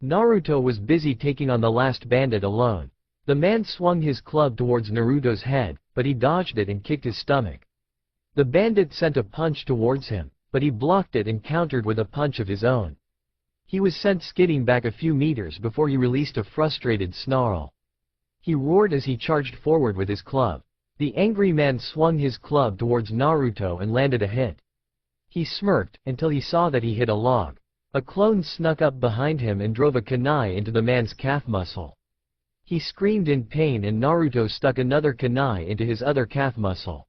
Naruto was busy taking on the last bandit alone. The man swung his club towards Naruto's head, but he dodged it and kicked his stomach. The bandit sent a punch towards him, but he blocked it and countered with a punch of his own. He was sent skidding back a few meters before he released a frustrated snarl. He roared as he charged forward with his club. The angry man swung his club towards Naruto and landed a hit. He smirked until he saw that he hit a log. A clone snuck up behind him and drove a kunai into the man's calf muscle. He screamed in pain and Naruto stuck another kunai into his other calf muscle.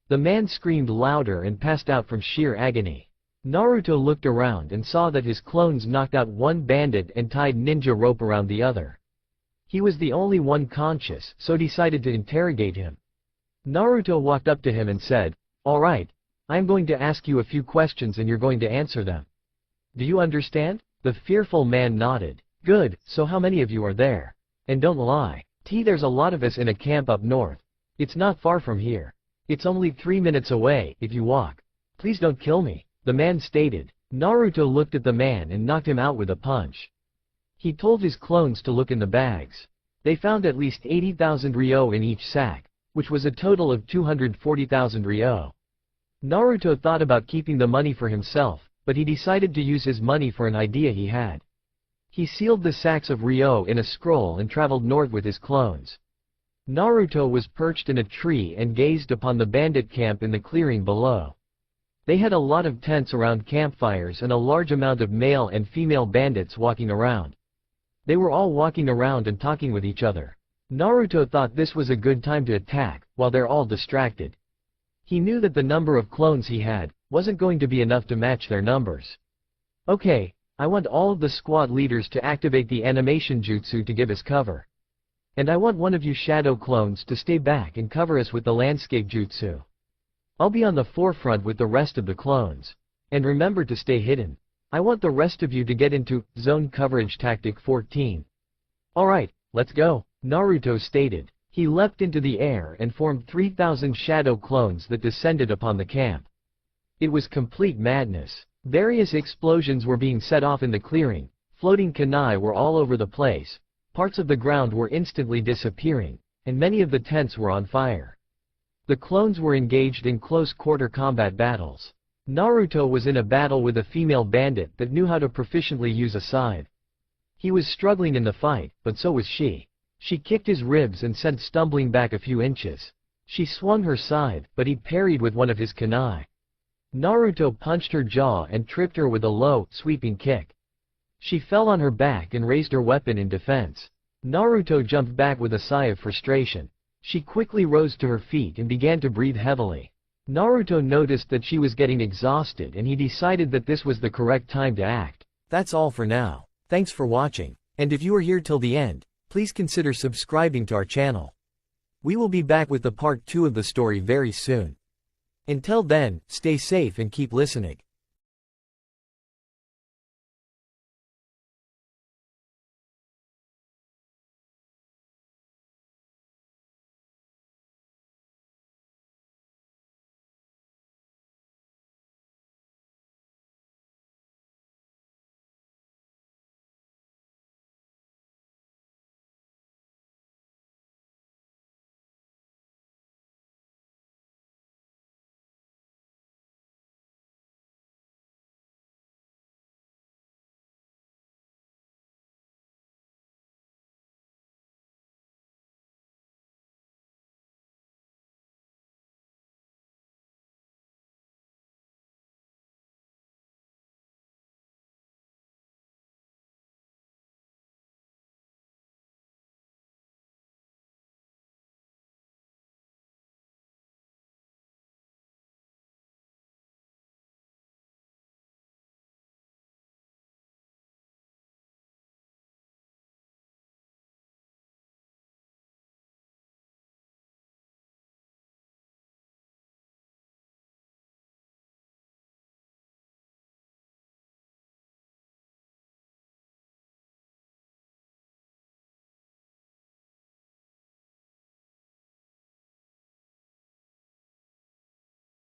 The man screamed louder and passed out from sheer agony. Naruto looked around and saw that his clones knocked out one bandit and tied ninja rope around the other. He was the only one conscious, so decided to interrogate him. Naruto walked up to him and said, "All right, I am going to ask you a few questions and you're going to answer them. Do you understand?" The fearful man nodded. "Good, so how many of you are there? And don't lie. There's a lot of us in a camp up north. It's not far from here. It's only 3 minutes away, if you walk. Please don't kill me," the man stated. Naruto looked at the man and knocked him out with a punch. He told his clones to look in the bags. They found at least 80,000 ryo in each sack, which was a total of 240,000 ryo. Naruto thought about keeping the money for himself, but he decided to use his money for an idea he had. He sealed the sacks of ryo in a scroll and traveled north with his clones. Naruto was perched in a tree and gazed upon the bandit camp in the clearing below. They had a lot of tents around campfires and a large amount of male and female bandits walking around. They were all walking around and talking with each other. Naruto thought this was a good time to attack, while they're all distracted. He knew that the number of clones he had wasn't going to be enough to match their numbers. "Okay, I want all of the squad leaders to activate the animation jutsu to give us cover. And I want one of you shadow clones to stay back and cover us with the landscape jutsu. I'll be on the forefront with the rest of the clones. And remember to stay hidden. I want the rest of you to get into zone coverage tactic 14. Alright, let's go," Naruto stated. He leapt into the air and formed 3,000 shadow clones that descended upon the camp. It was complete madness. Various explosions were being set off in the clearing, floating kunai were all over the place. Parts of the ground were instantly disappearing, and many of the tents were on fire. The clones were engaged in close-quarter combat battles. Naruto was in a battle with a female bandit that knew how to proficiently use a scythe. He was struggling in the fight, but so was she. She kicked his ribs and sent stumbling back a few inches. She swung her scythe, but he parried with one of his kunai. Naruto punched her jaw and tripped her with a low, sweeping kick. She fell on her back and raised her weapon in defense. Naruto jumped back with a sigh of frustration. She quickly rose to her feet and began to breathe heavily. Naruto noticed that she was getting exhausted and he decided that this was the correct time to act. That's all for now. Thanks for watching. And if you are here till the end, please consider subscribing to our channel. We will be back with the part 2 of the story very soon. Until then, stay safe and keep listening.